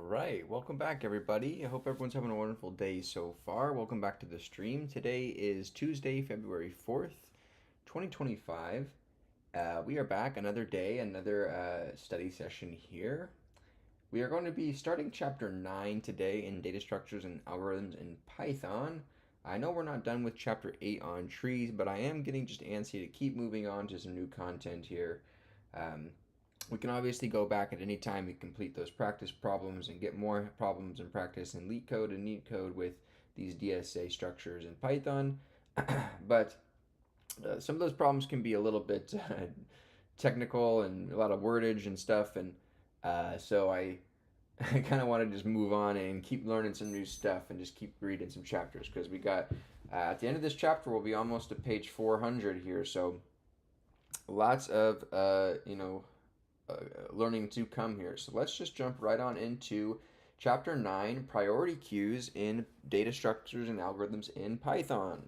right, welcome back everybody. I hope everyone's having a wonderful day so far. Welcome back to the stream. Today is Tuesday, February 4th, 2025. We are back another day, another study session here. We are going to be starting chapter 9 today in data structures and algorithms in Python. I know we're not done with chapter 8 on trees, but I am getting just antsy to keep moving on to some new content here. Um, we can obviously go back at any time and complete those practice problems and get more problems and practice in LeetCode and NeetCode with these DSA structures in Python. But some of those problems can be a little bit technical and a lot of wordage and stuff. And so I kind of want to just move on and keep learning some new stuff and just keep reading some chapters because we got at the end of this chapter, we'll be almost to page 400 here. So lots of, learning to come here. So let's just jump right on into chapter 9, priority queues in data structures and algorithms in Python.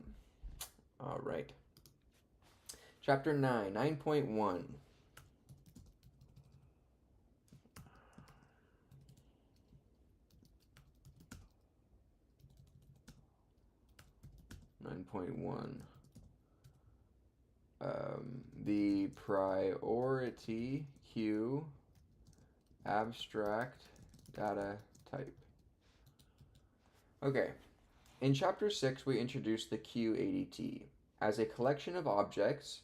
All right. Chapter 9, 9.1. 9.1. The priority queue abstract data type. Okay, in chapter 6 we introduced the queue ADT as a collection of objects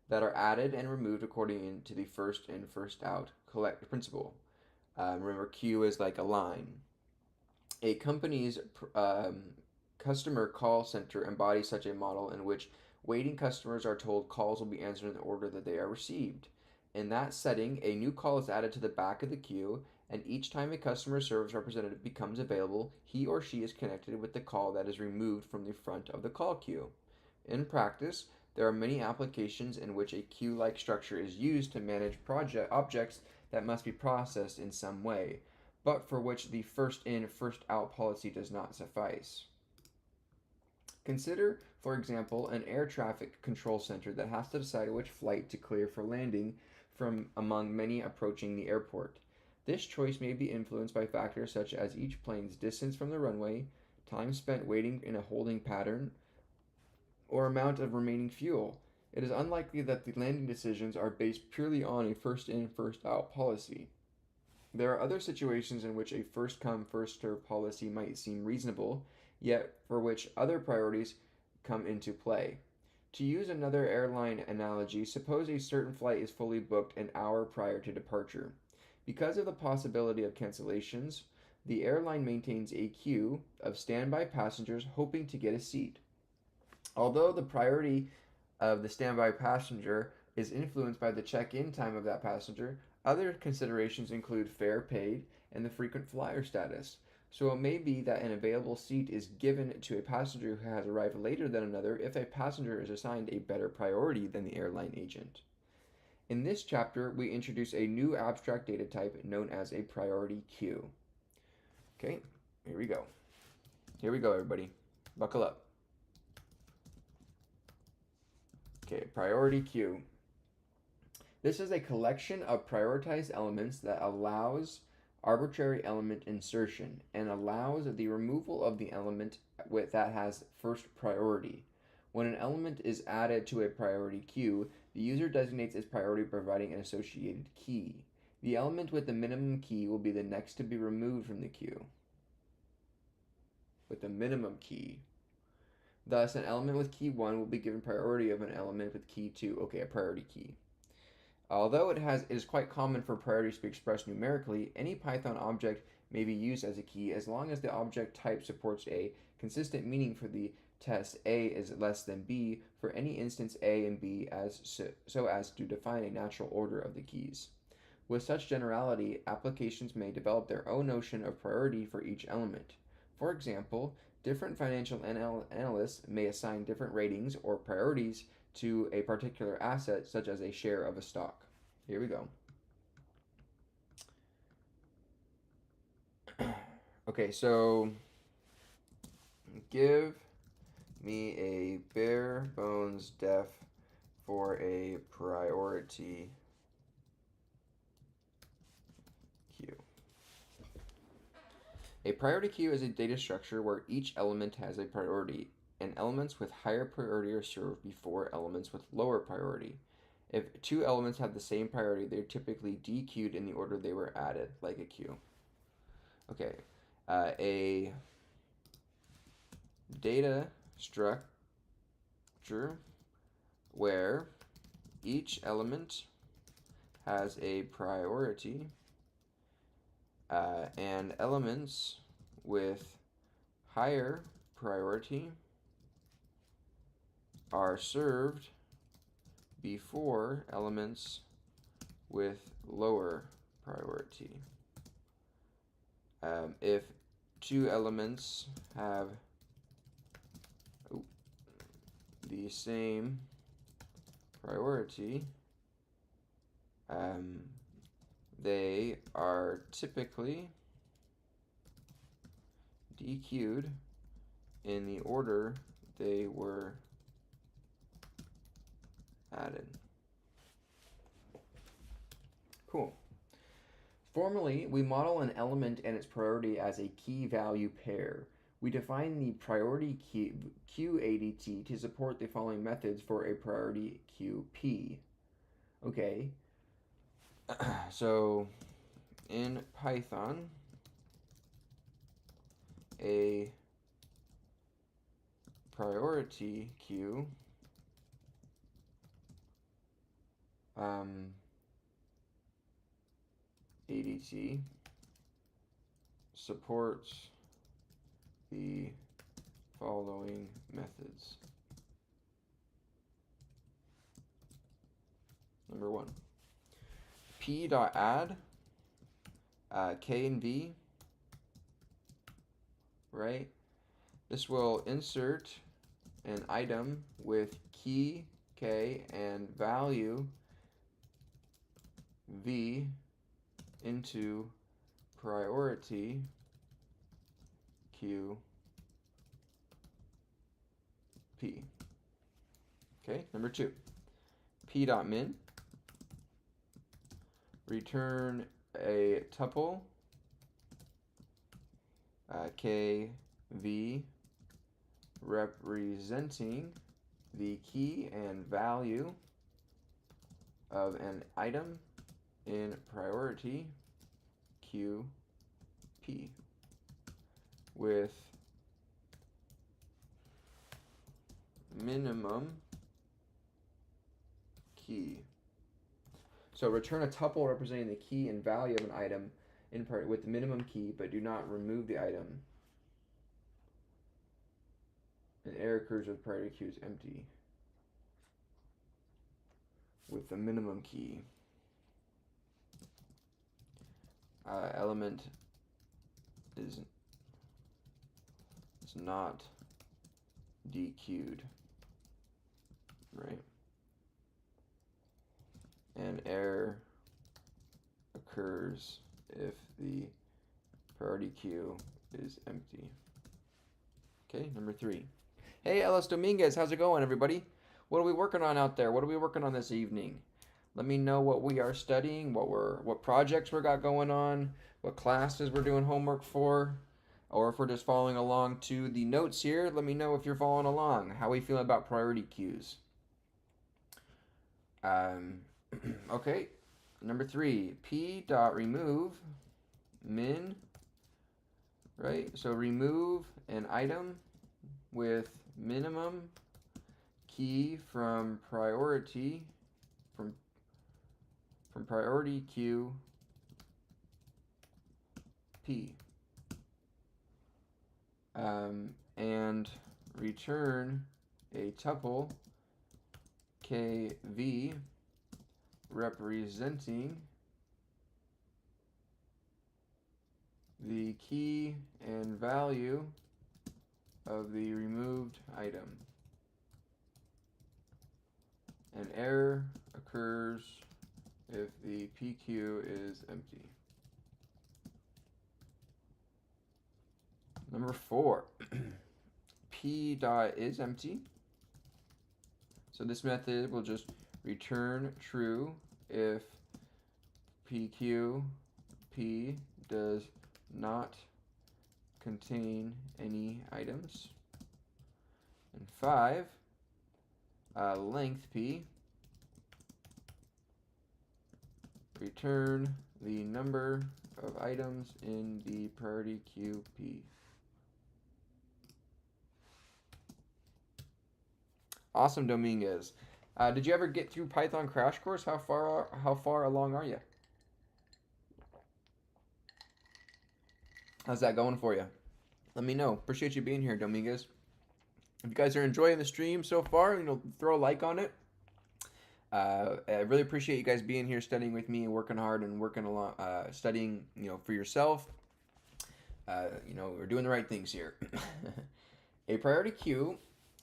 that are added and removed according to the first in first out collect principle. Remember, queue is like a line. A company's customer call center embodies such a model in which waiting customers are told calls will be answered in the order that they are received. In that setting, a new call is added to the back of the queue, and each time a customer service representative becomes available, he or she is connected with the call that is removed from the front of the call queue. In practice, there are many applications in which a queue-like structure is used to manage objects that must be processed in some way, but for which the first in, first out policy does not suffice. Consider, for example, an air traffic control center that has to decide which flight to clear for landing from among many approaching the airport. This choice may be influenced by factors such as each plane's distance from the runway, time spent waiting in a holding pattern, or amount of remaining fuel. It is unlikely that the landing decisions are based purely on a first in, first out policy. There are other situations in which a first come, first served policy might seem reasonable, yet for which other priorities come into play. To use another airline analogy, suppose a certain flight is fully booked an hour prior to departure. Because of the possibility of cancellations, the airline maintains a queue of standby passengers hoping to get a seat. Although the priority of the standby passenger is influenced by the check-in time of that passenger, other considerations include fare paid and the frequent flyer status. So it may be that an available seat is given to a passenger who has arrived later than another if a passenger is assigned a better priority than the airline agent. In this chapter, we introduce a new abstract data type known as a priority queue. Okay, here we go. Here we go, everybody. Buckle up. Okay, priority queue. This is a collection of prioritized elements that allows arbitrary element insertion and allows the removal of the element that has first priority. When an element is added to a priority queue, the user designates its priority providing an associated key. The element with the minimum key will be the next to be removed from the queue. With the minimum key. Thus, an element with key 1 will be given priority of an element with key 2. Okay, a priority key. Although it is quite common for priorities to be expressed numerically, any Python object may be used as a key as long as the object type supports a consistent meaning for the test A is less than B for any instance A and B so as to define a natural order of the keys. With such generality, applications may develop their own notion of priority for each element. For example, different financial analysts may assign different ratings or priorities to a particular asset, such as a share of a stock. Here we go. Okay, so give me a bare bones def for a priority queue. A priority queue is a data structure where each element has a priority, and elements with higher priority are served before elements with lower priority. If two elements have the same priority, they're typically dequeued in the order they were added, like a queue. Okay, a data structure where each element has a priority and elements with higher priority are served before elements with lower priority. If two elements have the same priority, they are typically dequeued in the order they were added. Cool. Formally, we model an element and its priority as a key-value pair. We define the priority queue ADT to support the following methods for a priority queue P. Okay, so in Python, a priority queue ADT supports the following methods. Number one, p.add k and v, right? This will insert an item with key k and value v into priority queue p. Okay, number two, p.min, return a tuple kv representing the key and value of an item in priority queue p with minimum key. So return a tuple representing the key and value of an item in part with the minimum key, but do not remove the item. An error occurs with priority queue is empty with the minimum key. Element is not dequeued, right? An error occurs if the priority queue is empty. Okay, number three. Hey, Ellis Dominguez, how's it going, everybody? What are we working on out there? What are we working on this evening? Let me know what we are studying, what projects we got going on, what classes we're doing homework for, or if we're just following along to the notes here. Let me know if you're following along. How are we feeling about priority queues? Okay, number three, p.remove min, right? So remove an item with minimum key from priority queue p, and return a tuple kv representing the key and value of the removed item. An error occurs if the PQ is empty. Number four, p dot is empty. So this method will just return true if PQ P does not contain any items. And 5, length p, return the number of items in the priority queue p. Awesome, Dominguez. Did you ever get through Python Crash Course? How far along are you? How's that going for you? Let me know. Appreciate you being here, Dominguez. If you guys are enjoying the stream so far, throw a like on it. I really appreciate you guys being here, studying with me, and working hard and working along, studying, for yourself. We're doing the right things here. A priority queue.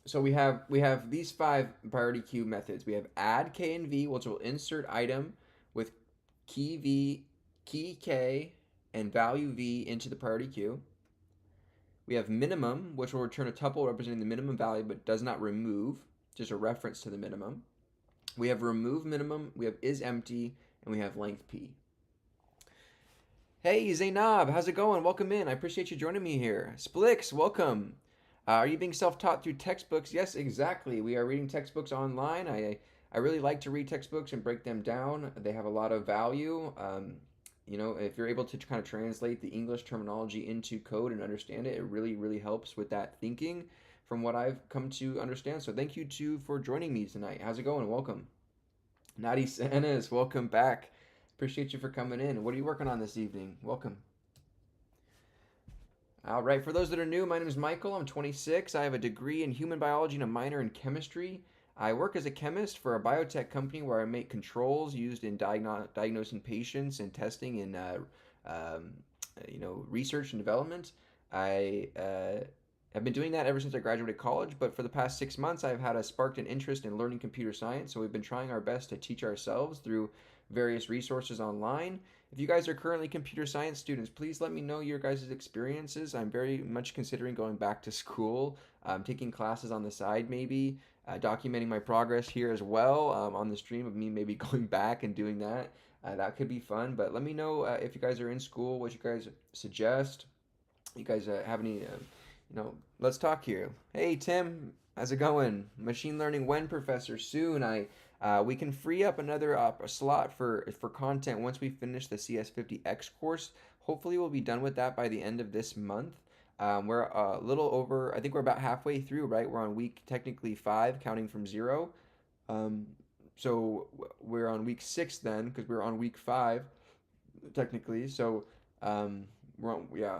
So we have these 5 priority queue methods. We have add k and v, which will insert item with key v, key k, and value v into the priority queue. We have minimum, which will return a tuple representing the minimum value but does not remove, just a reference to the minimum. We have remove minimum, we have is empty, and we have length p. Hey Zainab, how's it going? Welcome in. I appreciate you joining me here. Splix, welcome. Are you being self-taught through textbooks? Yes, exactly. We are reading textbooks online. I really like to read textbooks and break them down. They have a lot of value. If you're able to kind of translate the English terminology into code and understand it, it really, really helps with that thinking from what I've come to understand. So thank you too for joining me tonight. How's it going? Welcome. Nadi Sanas, welcome back. Appreciate you for coming in. What are you working on this evening? Welcome. All right, for those that are new, my name is Michael. I'm 26. I have a degree in human biology and a minor in chemistry. I work as a chemist for a biotech company where I make controls used in diagnosing patients and testing in research and development. I have been doing that ever since I graduated college, but for the past 6 months, I've had a sparked an interest in learning computer science. So we've been trying our best to teach ourselves through various resources online. If you guys are currently computer science students, please let me know your guys' experiences. I'm very much considering going back to school, taking classes on the side maybe, documenting my progress here as well on the stream of me maybe going back and doing that. That could be fun, but let me know if you guys are in school, what you guys suggest. You guys have any, let's talk here. Hey, Tim, how's it going? Machine learning when, Professor? Soon. We can free up another slot for content once we finish the CS50X course. Hopefully we'll be done with that by the end of this month. We're a little over, I think we're about halfway through, right? We're on week technically 5, counting from 0. So we're on week 6 then, because we're on week 5 technically. So we're on, yeah.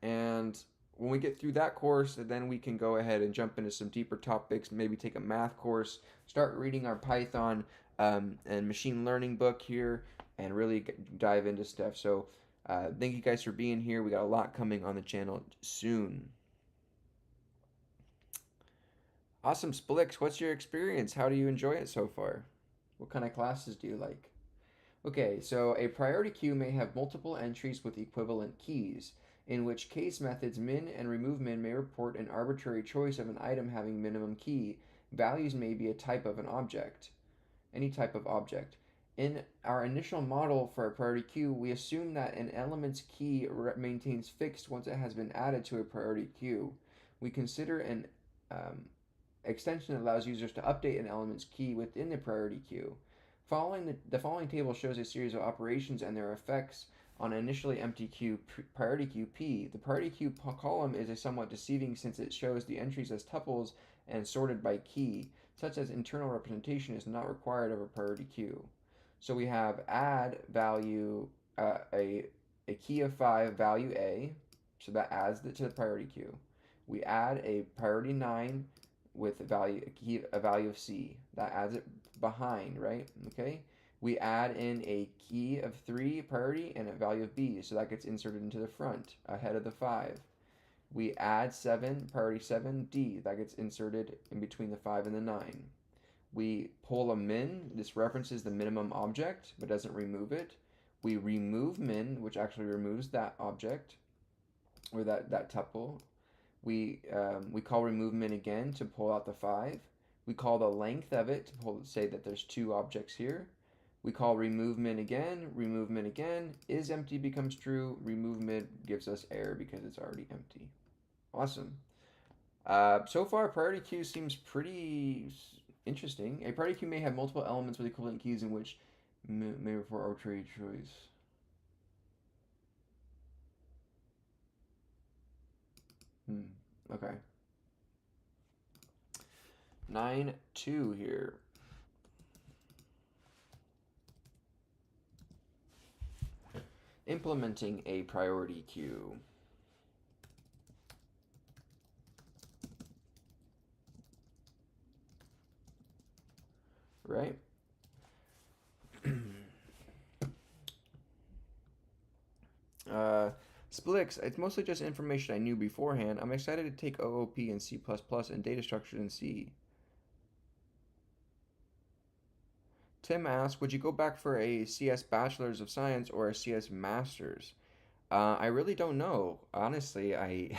And when we get through that course, then we can go ahead and jump into some deeper topics, maybe take a math course, start reading our Python and machine learning book here, and really dive into stuff. So thank you guys for being here. We got a lot coming on the channel soon. Awesome, Splix. What's your experience? How do you enjoy it so far? What kind of classes do you like? Okay, so a priority queue may have multiple entries with equivalent keys, in which case methods min and remove min may report an arbitrary choice of an item having minimum key. Values may be a type of an object, any type of object. In our initial model for a priority queue, we assume that an element's key maintains fixed once it has been added to a priority queue. We consider an extension that allows users to update an element's key within the priority queue. The following table shows a series of operations and their effects on an initially empty queue, priority queue P. The priority queue column is somewhat deceiving since it shows the entries as tuples and sorted by key. Such as internal representation is not required of a priority queue. So we have add value, a key of 5 value A, so that adds to the priority queue. We add a priority 9 with a value of C. That adds it behind, right? Okay. We add in a key of 3 priority and a value of B, so that gets inserted into the front ahead of the 5. We add 7, priority 7, D, that gets inserted in between the 5 and the 9. We pull a min, this references the minimum object but doesn't remove it. We remove min, which actually removes that object or that tuple. We call remove min again to pull out the 5. We call the length of it to say that there's 2 objects here. We call remove min again, remove min again, is empty becomes true, remove min gives us error because it's already empty. Awesome. So far, priority queue seems pretty interesting. A priority queue may have multiple elements with equivalent keys in which may refer arbitrary choice. Okay. 9.2 here. Implementing a priority queue. Right? Splix, it's mostly just information I knew beforehand. I'm excited to take OOP and C++ and data structures in C. Tim asks, would you go back for a CS Bachelor's of Science or a CS Master's? I really don't know. Honestly, I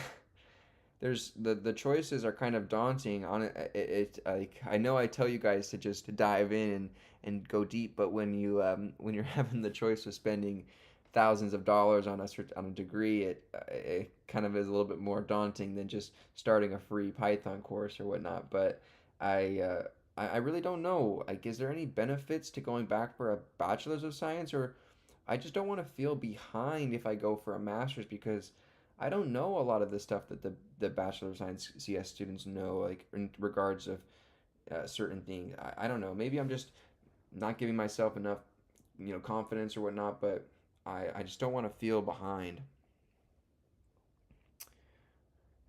there's the choices are kind of daunting. On it like I know I tell you guys to just dive in and go deep, but when you're having the choice of spending thousands of dollars on a degree, it kind of is a little bit more daunting than just starting a free Python course or whatnot. But I uh, I really don't know. Like, is there any benefits to going back for a bachelor's of science, or I just don't want to feel behind if I go for a master's because I don't know a lot of the stuff that the Bachelor of Science CS students know, like in regards of certain things. I don't know. Maybe I'm just not giving myself enough, confidence or whatnot, but I just don't want to feel behind.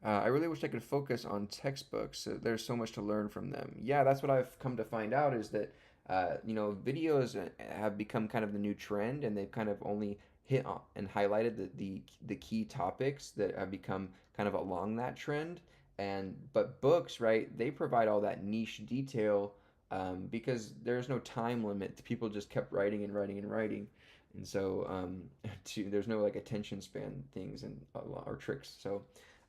I really wish I could focus on textbooks. There's so much to learn from them. Yeah, that's what I've come to find out is that, videos have become kind of the new trend, and they've kind of only hit on and highlighted the key topics that have become kind of along that trend. But books, right? They provide all that niche detail because there's no time limit. People just kept writing and writing and writing, and so there's no like attention span things and or tricks. So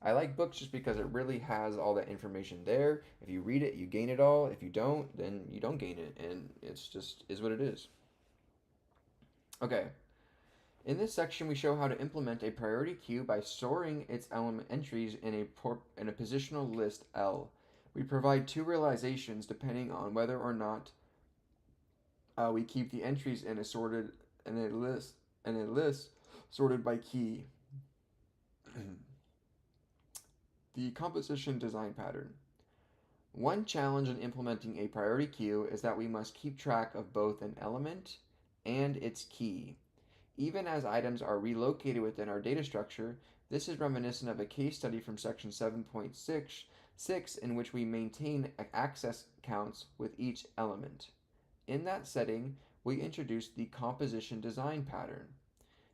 I like books just because it really has all that information there. If you read it, you gain it all. If you don't, then you don't gain it, and it's just is what it is. Okay. In this section, we show how to implement a priority queue by storing its element entries in a positional list L. We provide two realizations depending on whether or not we keep the entries in a list sorted by key. The composition design pattern. One challenge in implementing a priority queue is that we must keep track of both an element and its key. Even as items are relocated within our data structure, this is reminiscent of a case study from section 7.6 in which we maintain access counts with each element. In that setting, we introduced the composition design pattern,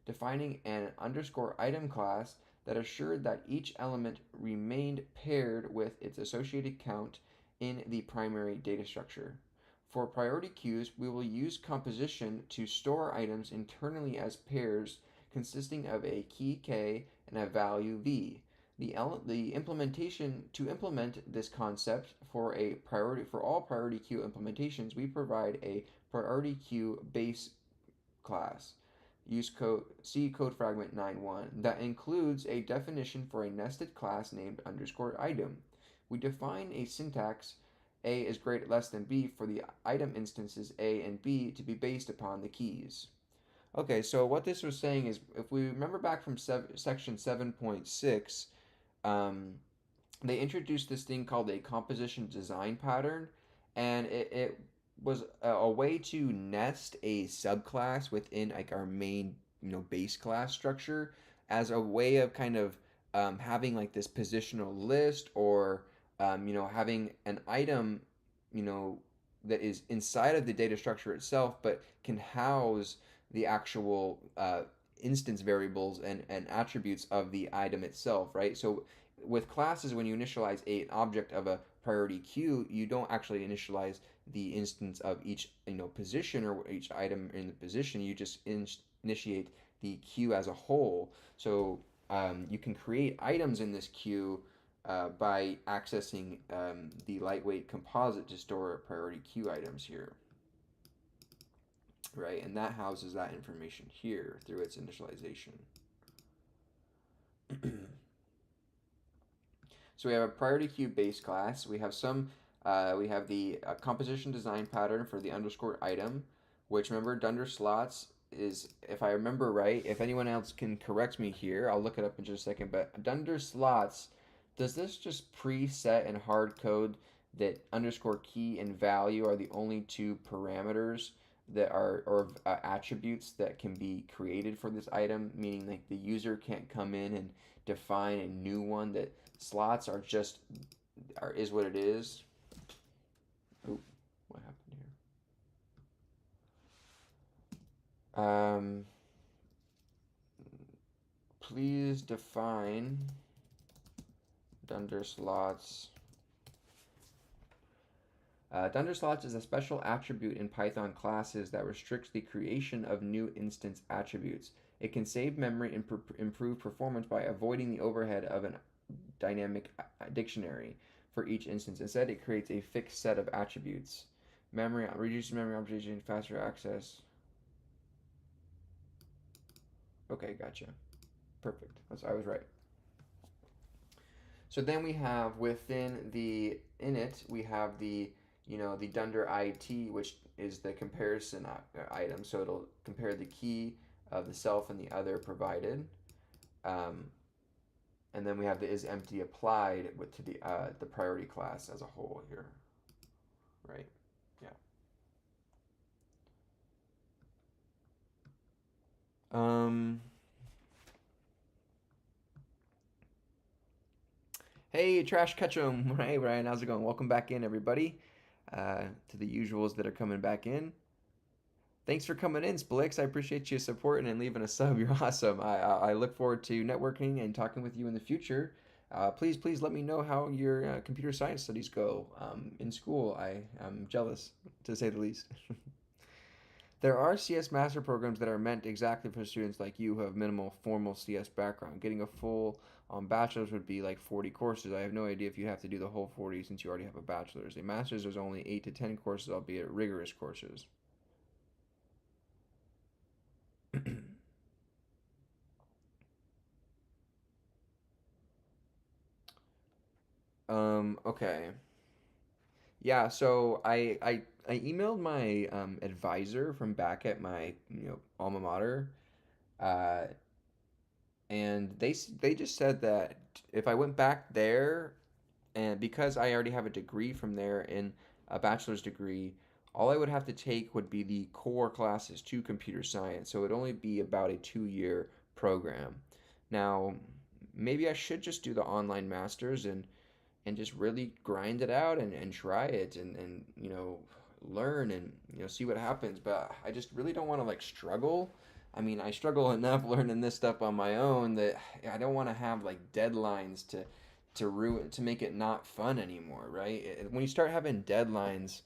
defining an underscore item class that assured that each element remained paired with its associated count in the primary data structure. For priority queues, we will use composition to store items internally as pairs consisting of a key k and a value v. The implementation to implement this concept for all priority queue implementations, we provide a priority queue base class. Use code C code fragment 9.1 that includes a definition for a nested class named underscore item. We define a syntax a is greater less than b for the item instances a and b to be based upon the keys. Okay, so what this was saying is if we remember back from section 7.6, um, they introduced this thing called a composition design pattern, and it was a way to nest a subclass within like our main base class structure as a way of kind of having like this positional list or having an item you know that is inside of the data structure itself but can house the actual instance variables and attributes of the item itself, right? So with classes, when you initialize an object of a priority queue, you don't actually initialize the instance of each position or each item in the position. You just initiate the queue as a whole. So you can create items in this queue by accessing the lightweight composite to store priority queue items here. right? And that houses that information here through its initialization. So we have a priority queue base class. We have we have the composition design pattern for the underscore item, which remember Dunder slots is, if I remember right, if anyone else can correct me here, I'll look it up in just a second, but Dunder slots, does this just preset and hard code that underscore key and value are the only two parameters that are, or attributes that can be created for this item, meaning like the user can't come in and define a new one, that slots are just is what it is. Oh, what happened here? Please define Dunder slots. Dunder slots is a special attribute in Python classes that restricts the creation of new instance attributes. It can save memory and improve performance by avoiding the overhead of a dynamic dictionary for each instance. Instead, it creates a fixed set of attributes. Memory reduces memory optimization, faster access. Okay, gotcha. Perfect. I was right. So then we have within the init, we have the the Dunder IT, which is the comparison item. So it'll compare the key of the self and the other provided. Um, and then we have the is empty applied to the priority class as a whole here, right? Yeah. Um, hey, Trash Ketchum. Hey, Ryan, how's it going? Welcome back in, everybody, to the usuals that are coming back in. Thanks for coming in, Splix. I appreciate you supporting and leaving a sub. You're awesome. I look forward to networking and talking with you in the future. Please let me know how your computer science studies go in school. I'm jealous, to say the least. There are CS master programs that are meant exactly for students like you who have minimal formal CS background. Getting a full bachelor's would be like 40 courses. I have no idea if you have to do the whole 40 since you already have a bachelor's. A master's is only 8 to 10 courses, albeit rigorous courses. Okay. Yeah, so I emailed my advisor from back at my alma mater, uh, and they just said that if I went back there, and because I already have a degree from there in a bachelor's degree, all I would have to take would be the core classes to computer science. So it'd only be about a 2 year program. Now, maybe I should just do the online masters and just really grind it out and try it and learn and see what happens. But I just really don't want to like struggle. I mean, I struggle enough learning this stuff on my own that I don't want to have like deadlines to make it not fun anymore, right? When you start having deadlines,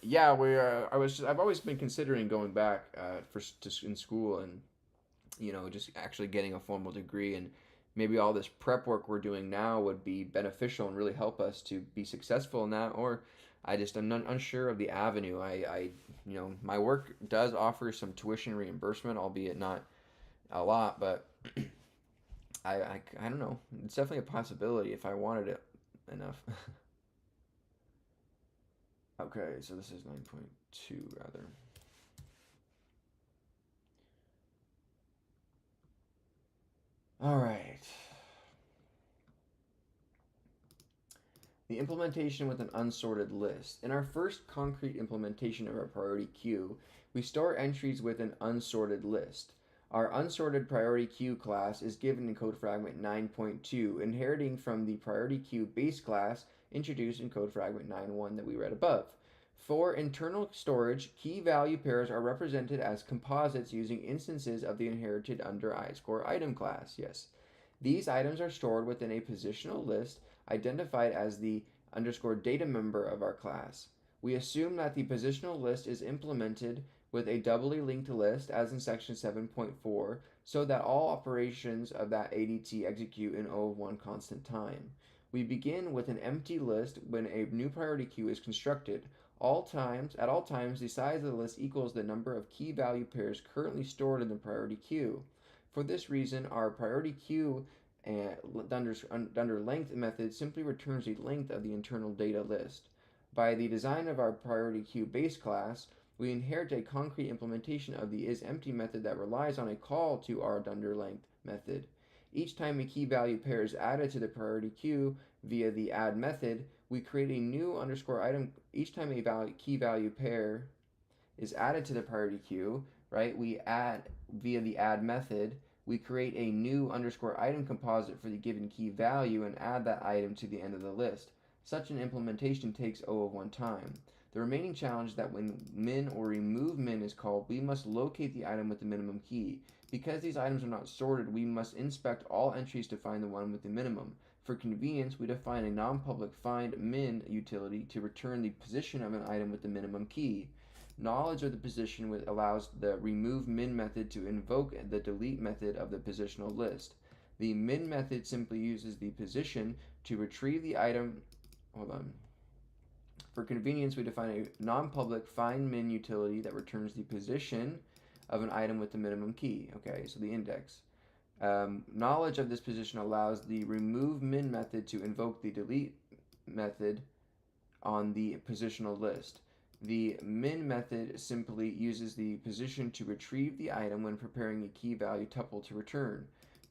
yeah, I've always been considering going back in school and just actually getting a formal degree, and maybe all this prep work we're doing now would be beneficial and really help us to be successful in that. Or I just am unsure of the avenue. My work does offer some tuition reimbursement, albeit not a lot, but I don't know. It's definitely a possibility if I wanted it enough. Okay, so this is 9.2 rather. All right. The implementation with an unsorted list. In our first concrete implementation of our priority queue, we store entries with an unsorted list. Our unsorted priority queue class is given in code fragment 9.2, inheriting from the priority queue base class introduced in code fragment 9.1 that we read above. For internal storage, key value pairs are represented as composites using instances of the inherited under iScore item class. Yes. These items are stored within a positional list identified as the underscore data member of our class. We assume that the positional list is implemented with a doubly linked list as in section 7.4 so that all operations of that ADT execute in O1 constant time. We begin with an empty list when a new priority queue is constructed. At all times, the size of the list equals the number of key value pairs currently stored in the priority queue. For this reason, our priority queue under length method simply returns the length of the internal data list. By the design of our priority queue base class, we inherit a concrete implementation of the isEmpty method that relies on a call to our underLength method. Each time a key value pair is added to the priority queue via the add method, we create a new underscore item. Each time a key value pair is added to the priority queue, right, we add via the add method, we create a new underscore item composite for the given key value and add that item to the end of the list. Such an implementation takes O of 1 time. The remaining challenge is that when min or remove min is called, we must locate the item with the minimum key. Because these items are not sorted, we must inspect all entries to find the one with the minimum. For convenience, we define a non-public find min utility to return the position of an item with the minimum key. Knowledge of the position allows the remove min method to invoke the delete method of the positional list. The min method simply uses the position to retrieve the item. Hold on. For convenience, we define a non-public find min utility that returns the position of an item with the minimum key. Okay, so the index. Knowledge of this position allows the remove min method to invoke the delete method on the positional list. The min method simply uses the position to retrieve the item when preparing a key value tuple to return.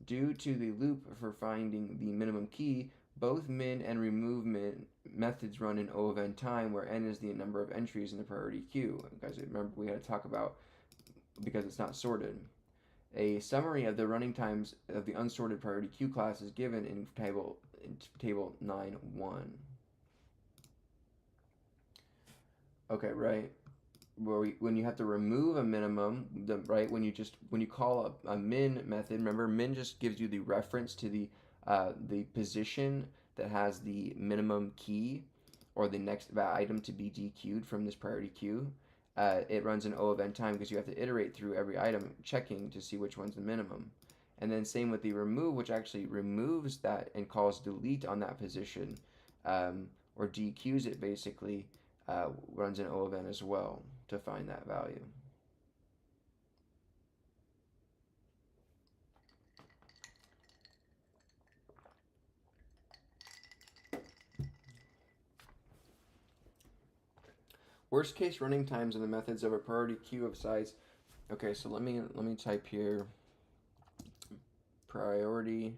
Due to the loop for finding the minimum key, both min and remove min methods run in O of n time, where n is the number of entries in the priority queue. Guys, remember we had to talk about because it's not sorted. A summary of the running times of the unsorted priority queue class is given in table 9.1. Okay, right. When you have to remove a minimum, when you call a min method, remember min just gives you the reference to the position that has the minimum key or the next item to be dequeued from this priority queue. It runs an O of n time because you have to iterate through every item, checking to see which one's the minimum. And then same with the remove, which actually removes that and calls delete on that position, or dequeues it basically, runs an O of n as well to find that value. Worst case running times of the methods of a priority queue of size. Okay, so let me type here priority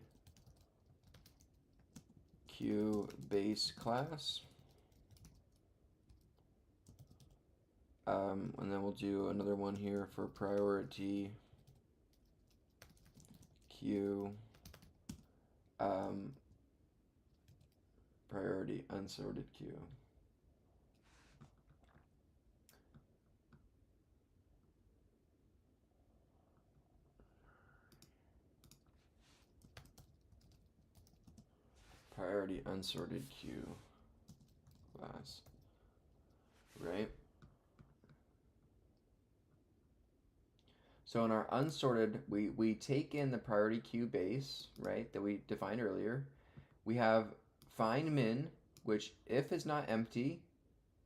queue base class. And then we'll do another one here for priority queue priority unsorted queue. Priority unsorted queue class, right? So in our unsorted, we take in the priority queue base, right, that we defined earlier. We have find min, which if it's not empty,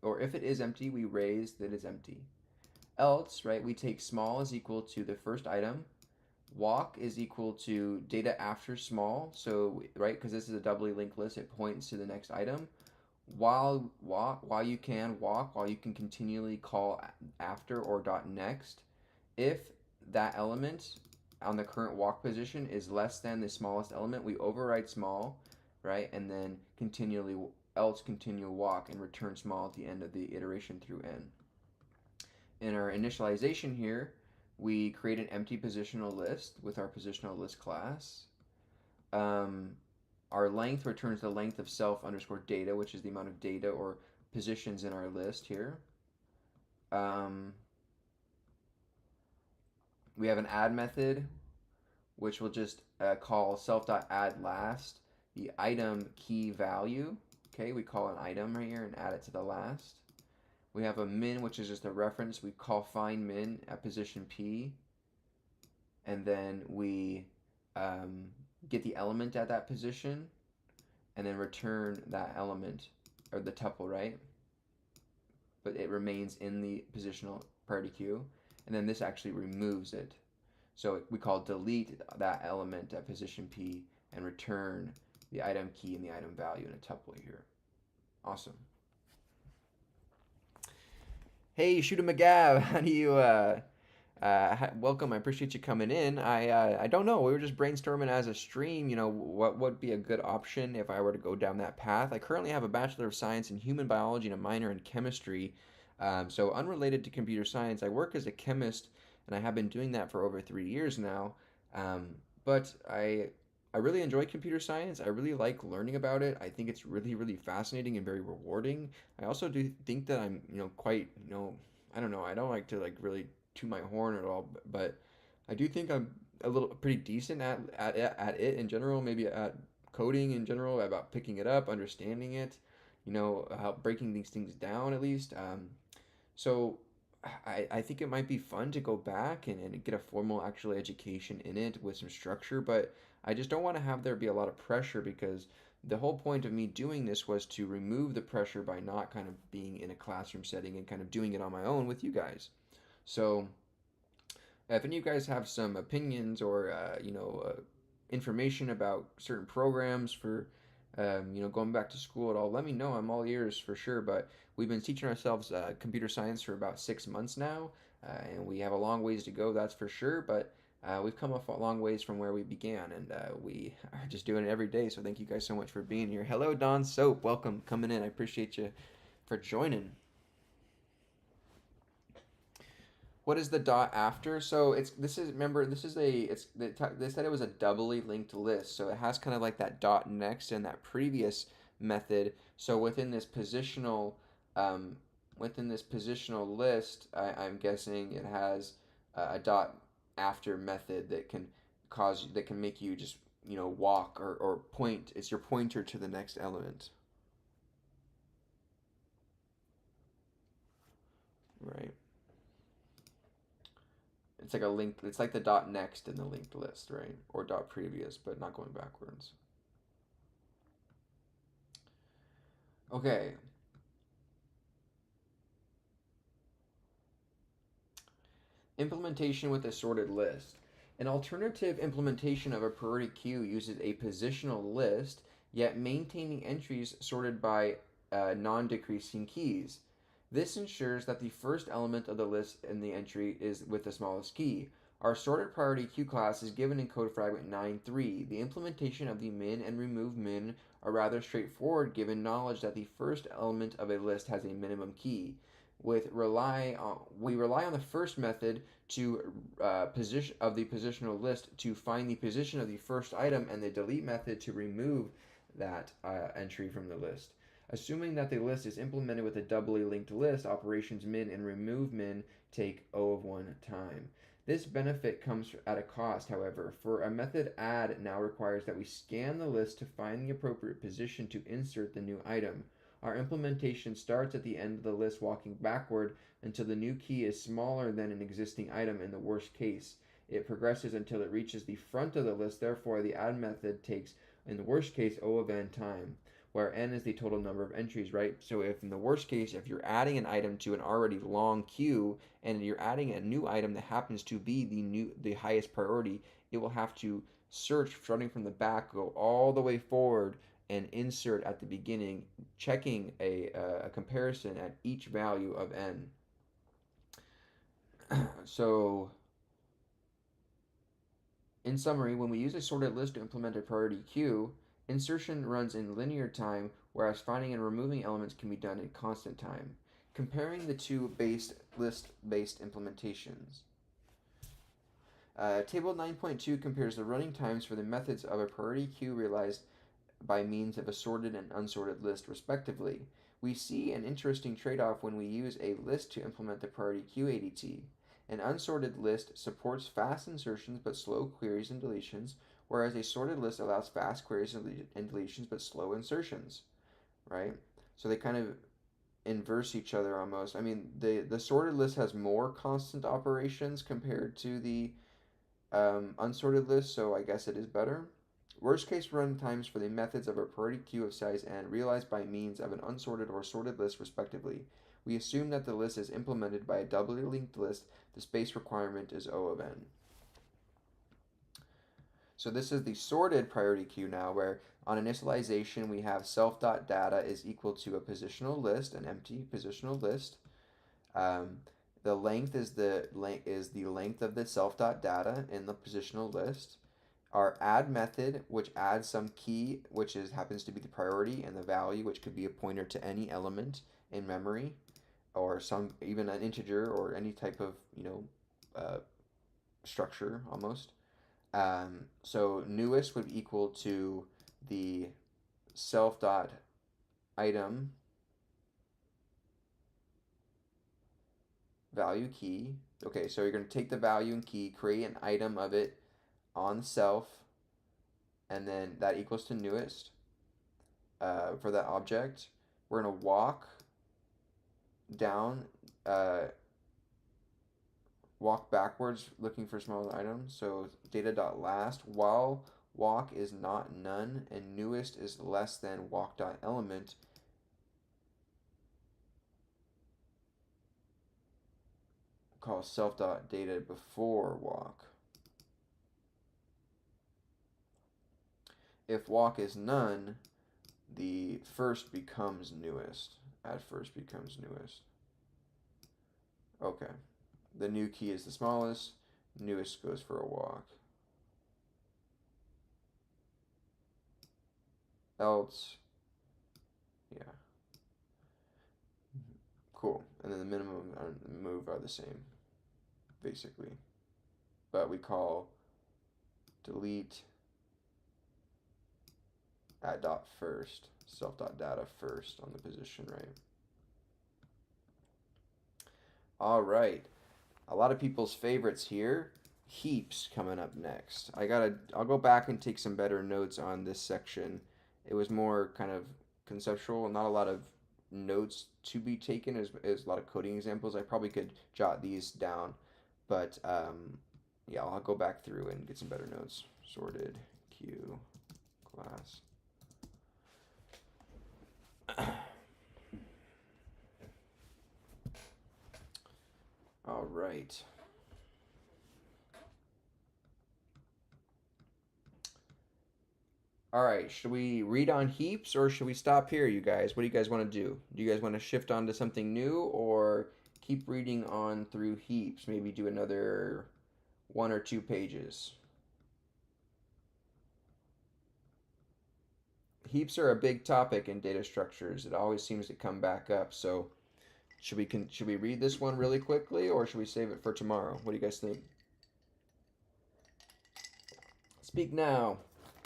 or if it is empty, we raise that it's empty. Else, right, we take small is equal to the first item. Walk is equal to data after small. So, right, because this is a doubly linked list, it points to the next item. While you can continually call after or dot next. If that element on the current walk position is less than the smallest element, we override small, right, and then continue walk and return small at the end of the iteration through n. In our initialization here, we create an empty positional list with our positional list class. Our length returns the length of self underscore data, which is the amount of data or positions in our list here. We have an add method, which will just call self.addLast the item key value. Okay, we call an item right here and add it to the last. We have a min, which is just a reference. We call find min at position P, and then we get the element at that position, and then return that element, or the tuple, right? but it remains in the positional priority queue, and then this actually removes it. So we call delete that element at position P and return the item key and the item value in a tuple here. Awesome. Hey, Shooter McGav, how do you welcome. I appreciate you coming in. I don't know. We were just brainstorming as a stream. What would be a good option if I were to go down that path. I currently have a Bachelor of Science in Human Biology and a minor in Chemistry. So unrelated to computer science, I work as a chemist, and I have been doing that for over 3 years now. But I really enjoy computer science. I really like learning about it. I think it's really, really fascinating and very rewarding. I also do think that I'm, quite, I don't know. I don't like to like really to my horn at all, but I do think I'm a little pretty decent at it in general, maybe at coding in general, about picking it up, understanding it, how breaking these things down at least. So I think it might be fun to go back and get a formal actual education in it with some structure, but I just don't want to have there be a lot of pressure because the whole point of me doing this was to remove the pressure by not kind of being in a classroom setting and kind of doing it on my own with you guys. So if any of you guys have some opinions or information about certain programs for going back to school at all, let me know. I'm all ears for sure. But we've been teaching ourselves computer science for about 6 months now, and we have a long ways to go. That's for sure. But we've come a long ways from where we began, and we are just doing it every day. So thank you guys so much for being here. Hello, Don Soap. Welcome coming in. I appreciate you for joining. What is the dot after? So it's this is remember this is a it's they said it was a doubly linked list, so it has kind of like that dot next in that previous method. So um, within this positional list, I'm guessing it has a dot after method that can make you just walk or point. It's your pointer to the next element, right? It's like a link. It's like the dot next in the linked list, right? Or dot previous, but not going backwards. Okay. Implementation with a sorted list. An alternative implementation of a priority queue uses a positional list, yet maintaining entries sorted by non-decreasing keys. This ensures that the first element of the list in the entry is with the smallest key. Our sorted priority queue class is given in code fragment 9.3. The implementation of the min and remove min are rather straightforward given knowledge that the first element of a list has a minimum key. We rely on the first method to position of the positional list to find the position of the first item, and the delete method to remove that entry from the list. Assuming that the list is implemented with a doubly linked list, operations min and remove min take O of 1 time. This benefit comes at a cost, however, for a method add now requires that we scan the list to find the appropriate position to insert the new item. Our implementation starts at the end of the list walking backward until the new key is smaller than an existing item in the worst case. It progresses until it reaches the front of the list, therefore the add method takes, in the worst case, O of n time, where n is the total number of entries, right? So if in the worst case, if you're adding an item to an already long queue and you're adding a new item that happens to be the highest priority, it will have to search starting from the back, go all the way forward and insert at the beginning, checking a comparison at each value of n. So, in summary, when we use a sorted list to implement a priority queue, insertion runs in linear time, whereas finding and removing elements can be done in constant time. Comparing the two list-based implementations. Table 9.2 compares the running times for the methods of a priority queue realized by means of a sorted and unsorted list, respectively. We see an interesting trade-off when we use a list to implement the priority queue ADT. An unsorted list supports fast insertions but slow queries and deletions, whereas a sorted list allows fast queries and deletions but slow insertions, right? So they kind of inverse each other almost. I mean, the sorted list has more constant operations compared to the unsorted list, so I guess it is better. Worst case run times for the methods of a priority queue of size n realized by means of an unsorted or sorted list respectively. We assume that the list is implemented by a doubly linked list. The space requirement is O of n. So this is the sorted priority queue now, where on initialization we have self.data is equal to a positional list, an empty positional list. The length is the length of the self.data in the positional list. Our add method, which adds some key, which happens to be the priority, and the value, which could be a pointer to any element in memory, or some even an integer or any type of structure almost. So newest would be equal to the self dot item value key. Okay, so you're going to take the value and key, create an item of it on self, and then that equals to newest for that object. We're going to walk down, walk backwards looking for smaller items. So data.last while walk is not none and newest is less than walk.element. Call self.data before walk. If walk is none, the first becomes newest. Add first becomes newest. Okay. The new key is the smallest. Newest goes for a walk. Else, yeah. Cool. And then the minimum and move are the same, basically. But we call delete at dot first, self.data first on the position, right? All right. A lot of people's favorites here. Heaps coming up next. I'll go back and take some better notes on this section. It was more kind of conceptual, not a lot of notes to be taken as a lot of coding examples. I probably could jot these down, but yeah, I'll go back through and get some better notes. Sorted queue class. All right. All right, should we read on heaps or should we stop here, you guys? What do you guys want to do? Do you guys want to shift on to something new or keep reading on through heaps? Maybe do another 1 or 2 pages. Heaps are a big topic in data structures. It always seems to come back up. So should we read this one really quickly or should we save it for tomorrow? What do you guys think? Speak now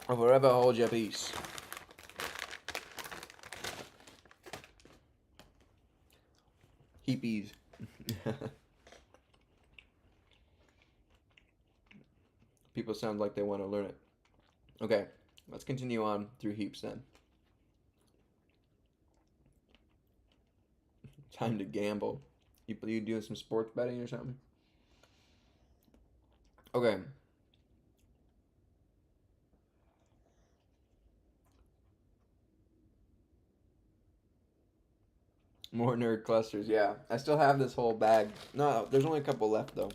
or forever hold your peace. Heapies. People sound like they want to learn it. Okay, let's continue on through heaps then. Time to gamble. You doing some sports betting or something? Okay. More nerd clusters, yeah. I still have this whole bag. No, there's only a couple left though.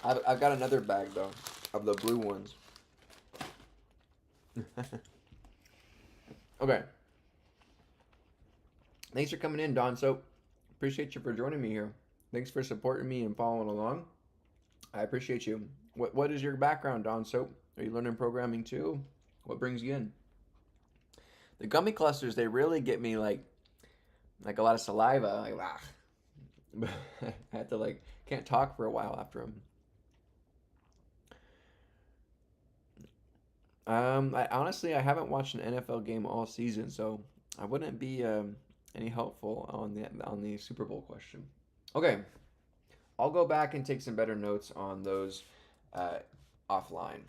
I've got another bag though of the blue ones. Okay. Thanks for coming in, Don. So appreciate you for joining me here. Thanks for supporting me and following along. I appreciate you. What is your background, Don? So are you learning programming too? What brings you in? The gummy clusters, they really get me like a lot of saliva. Like, ah. I had to can't talk for a while after them. I haven't watched an NFL game all season, so I wouldn't be any helpful on the Super Bowl question. Okay, I'll go back and take some better notes on those offline.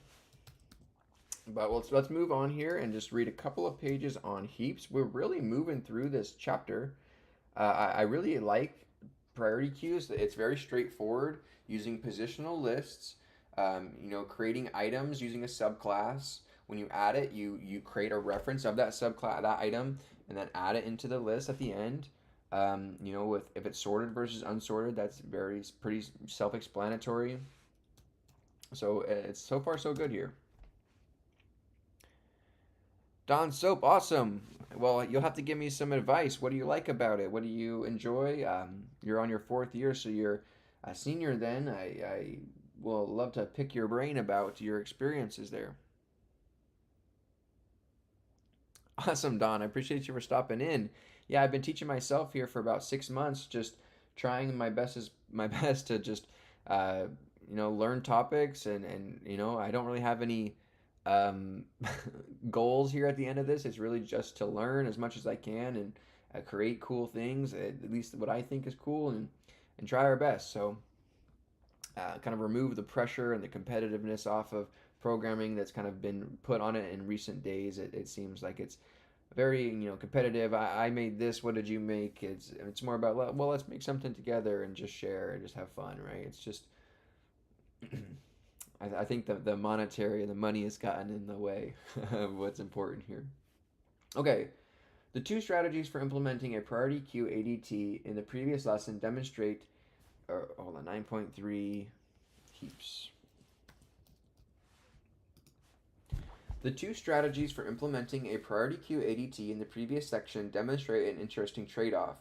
But let's move on here and just read a couple of pages on heaps. We're really moving through this chapter. I really like priority queues. It's very straightforward using positional lists. Creating items using a subclass. When you add it, you create a reference of that subclass, that item, and then add it into the list at the end. You know, with if it's sorted versus unsorted, that's pretty self-explanatory. So it's so far so good here. Don Soap, awesome. Well, you'll have to give me some advice. What do you like about it? What do you enjoy? You're on your fourth year, so you're a senior then. I will love to pick your brain about your experiences there. Awesome, Don. I appreciate you for stopping in. Yeah, I've been teaching myself here for about 6 months, just trying my best as my best to just uh, learn topics and I don't really have any um, goals here at the end of this. It's really just to learn as much as I can and create cool things, at least what I think is cool, and try our best. So kind of remove the pressure and the competitiveness off of programming that's kind of been put on it in recent days. It seems like it's very competitive. I made this. What did you make? It's more about, well, let's make something together and just share and just have fun, right? It's just I think the monetary and the money has gotten in the way of what's important here. Okay, the two strategies for implementing a priority queue ADT in the previous lesson demonstrate. Hold on, 9.3 heaps. The two strategies for implementing a priority queue ADT in the previous section demonstrate an interesting trade-off.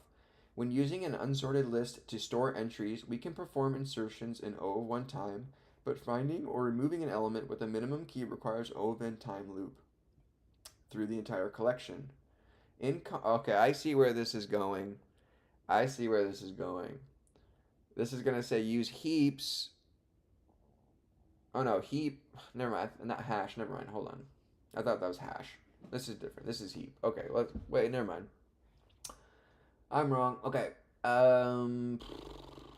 When using an unsorted list to store entries, we can perform insertions in O of 1 time, but finding or removing an element with a minimum key requires O of n time loop through the entire collection. Okay, I see where this is going. I see where this is going. This is going to say use heaps. Oh no, heap. Never mind. Not hash. Never mind. Hold on. I thought that was hash. This is different. This is heap. Okay, let's wait. Never mind. I'm wrong. Okay. Um,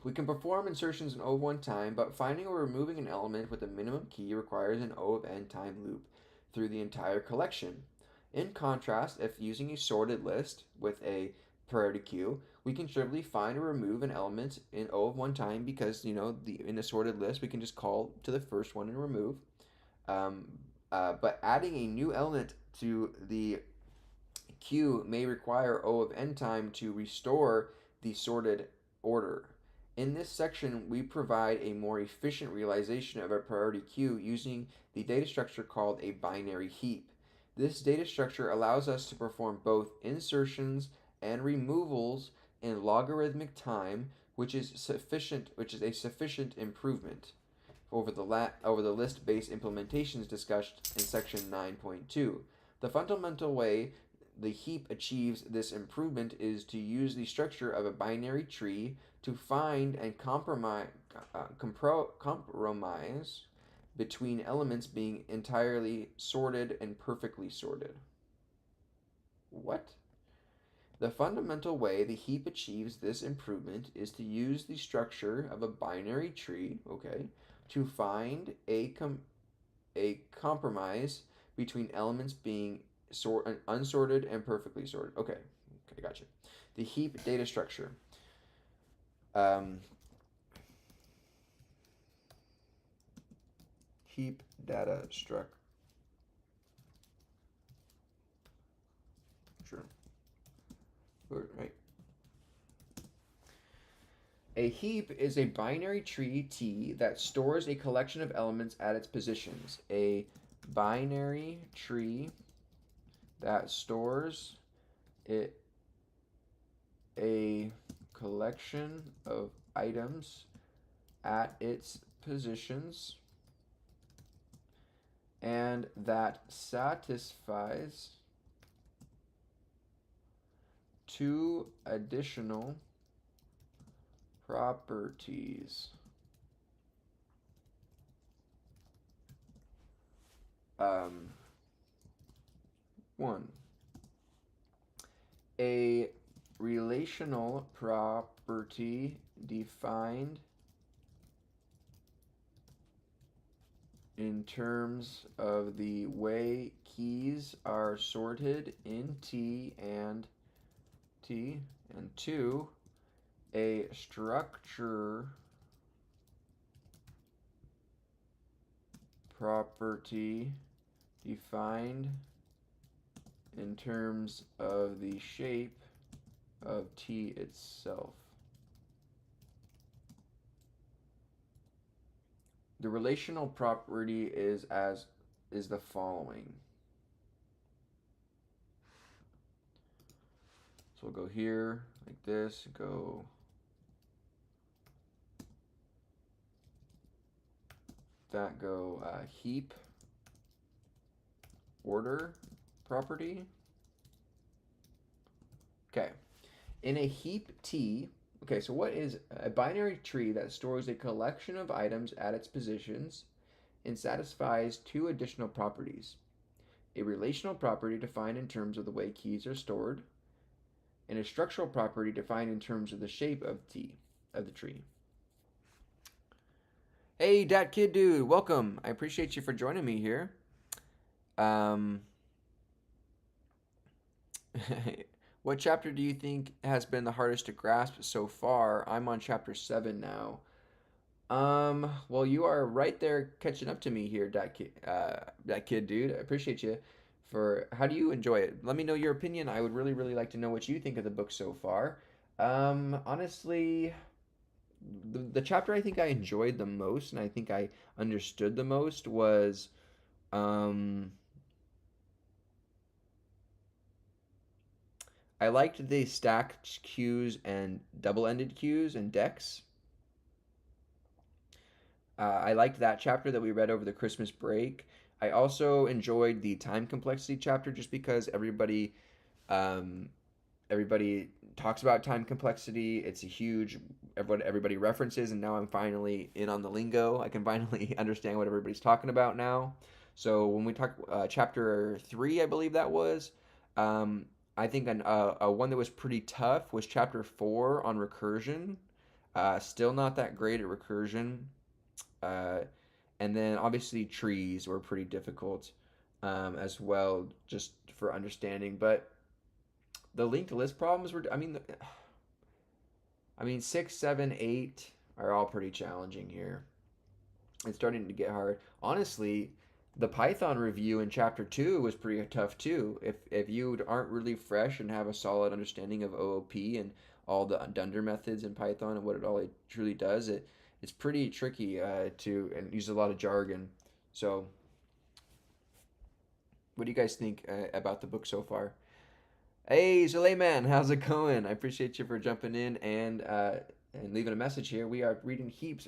we can perform insertions in O of 1 time, but finding or removing an element with a minimum key requires an O of n time loop through the entire collection. In contrast, if using a sorted list with a priority queue, we can simply find or remove an element in O of 1 time because, in a sorted list, we can just call to the first one and remove. Um, but adding a new element to the queue may require O of n time to restore the sorted order. In this section, we provide a more efficient realization of a priority queue using the data structure called a binary heap. This data structure allows us to perform both insertions and removals in logarithmic time, which is a sufficient improvement over the list-based implementations discussed in section 9.2. The fundamental way the heap achieves this improvement is to use the structure of a binary tree to find and compromise between elements being entirely sorted and perfectly sorted. What? The fundamental way the heap achieves this improvement is to use the structure of a binary tree, okay, to find a compromise between elements being unsorted and perfectly sorted. Okay, gotcha. The heap data structure. Heap data structure. Right. A heap is a binary tree T that stores a collection of elements at its positions. A binary tree that stores a collection of items at its positions and that satisfies two additional properties. One, a relational property defined in terms of the way keys are sorted in T, and two, a structure property defined in terms of the shape of T itself. The relational property is the following. So we'll go here like this, go that, go heap order property. Okay. In a heap T, okay, so what is a binary tree that stores a collection of items at its positions and satisfies two additional properties? A relational property defined in terms of the way keys are stored, and a structural property defined in terms of the shape of the tree. Hey, Dat Kid Dude, welcome. I appreciate you for joining me here. What chapter do you think has been the hardest to grasp so far? I'm on chapter 7 now. Well, you are right there catching up to me here, that kid, dude. I appreciate you for. How do you enjoy it? Let me know your opinion. I would really, really like to know what you think of the book so far. Honestly, the chapter I think I enjoyed the most and I think I understood the most was, um, I liked the stacked queues and double-ended queues and decks. I liked that chapter that we read over the Christmas break. I also enjoyed the time complexity chapter just because um, everybody talks about time complexity. It's a huge what everybody references, and now I'm finally in on the lingo. I can finally understand what everybody's talking about now. So when we talk chapter 3, I believe that was, um, I think a one that was pretty tough was chapter 4 on recursion. Still not that great at recursion. Uh, and then obviously trees were pretty difficult as well, just for understanding. But the linked list problems were, I mean 6, 7, 8 are all pretty challenging here. It's starting to get hard. Honestly, the Python review in chapter 2 was pretty tough too. If you aren't really fresh and have a solid understanding of OOP and all the dunder methods in Python and what it truly does, it's pretty tricky to and use a lot of jargon. So, what do you guys think about the book so far? Hey, Zulayman, how's it going? I appreciate you for jumping in and leaving a message here. We are reading Heaps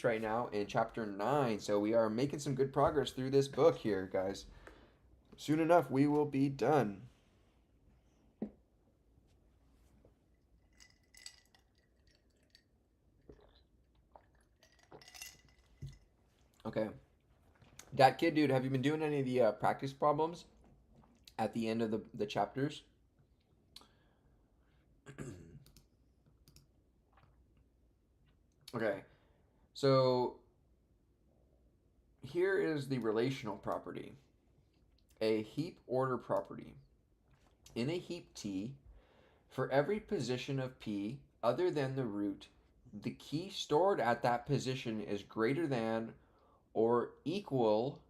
right now in chapter 9, so we are making some good progress through this book here, guys. Soon enough, we will be done. Okay. That kid, dude, have you been doing any of the practice problems at the end of the chapters? Okay. So here is the relational property. A heap order property. In a heap T, for every position of P other than the root, the key stored at that position is greater than or equal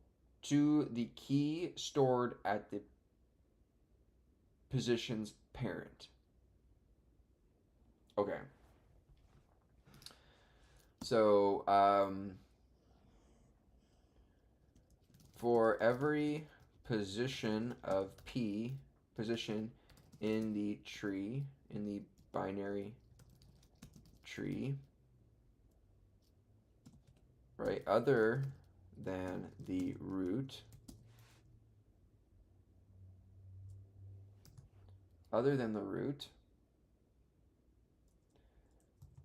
to the key stored at the position's parent. Okay. So, for every position of P, position in the tree, in the binary tree, right, other than the root,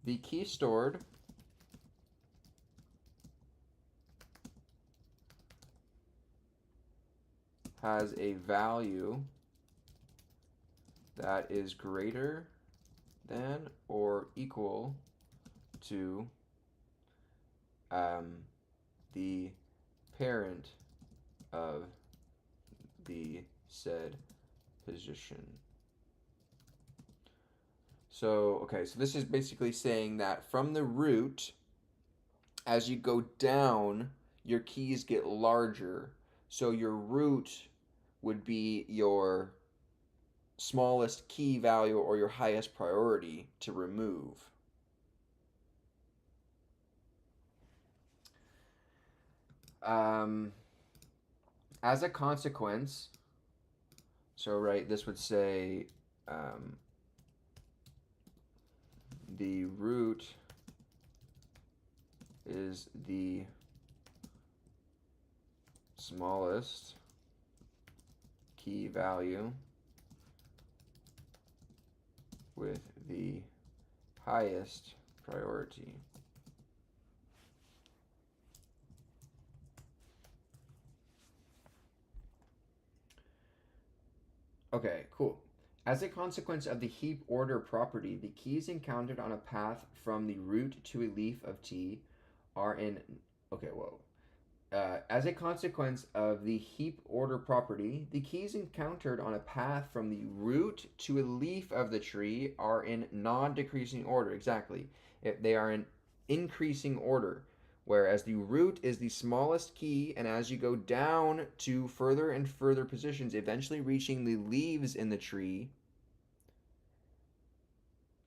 the key stored has a value that is greater than or equal to the parent of the said position. So, okay, so this is basically saying that from the root, as you go down, your keys get larger. So your root would be your smallest key value or your highest priority to remove. Um, as a consequence, so right, this would say um, the root is the smallest key value with the highest priority. Okay, cool. As a consequence of the heap order property, the keys encountered on a path from the root to a leaf of T are in. Okay, whoa. As a consequence of the heap order property, the keys encountered on a path from the root to a leaf of the tree are in non-decreasing order. Exactly. They are in increasing order, whereas the root is the smallest key, and as you go down to further and further positions, eventually reaching the leaves in the tree,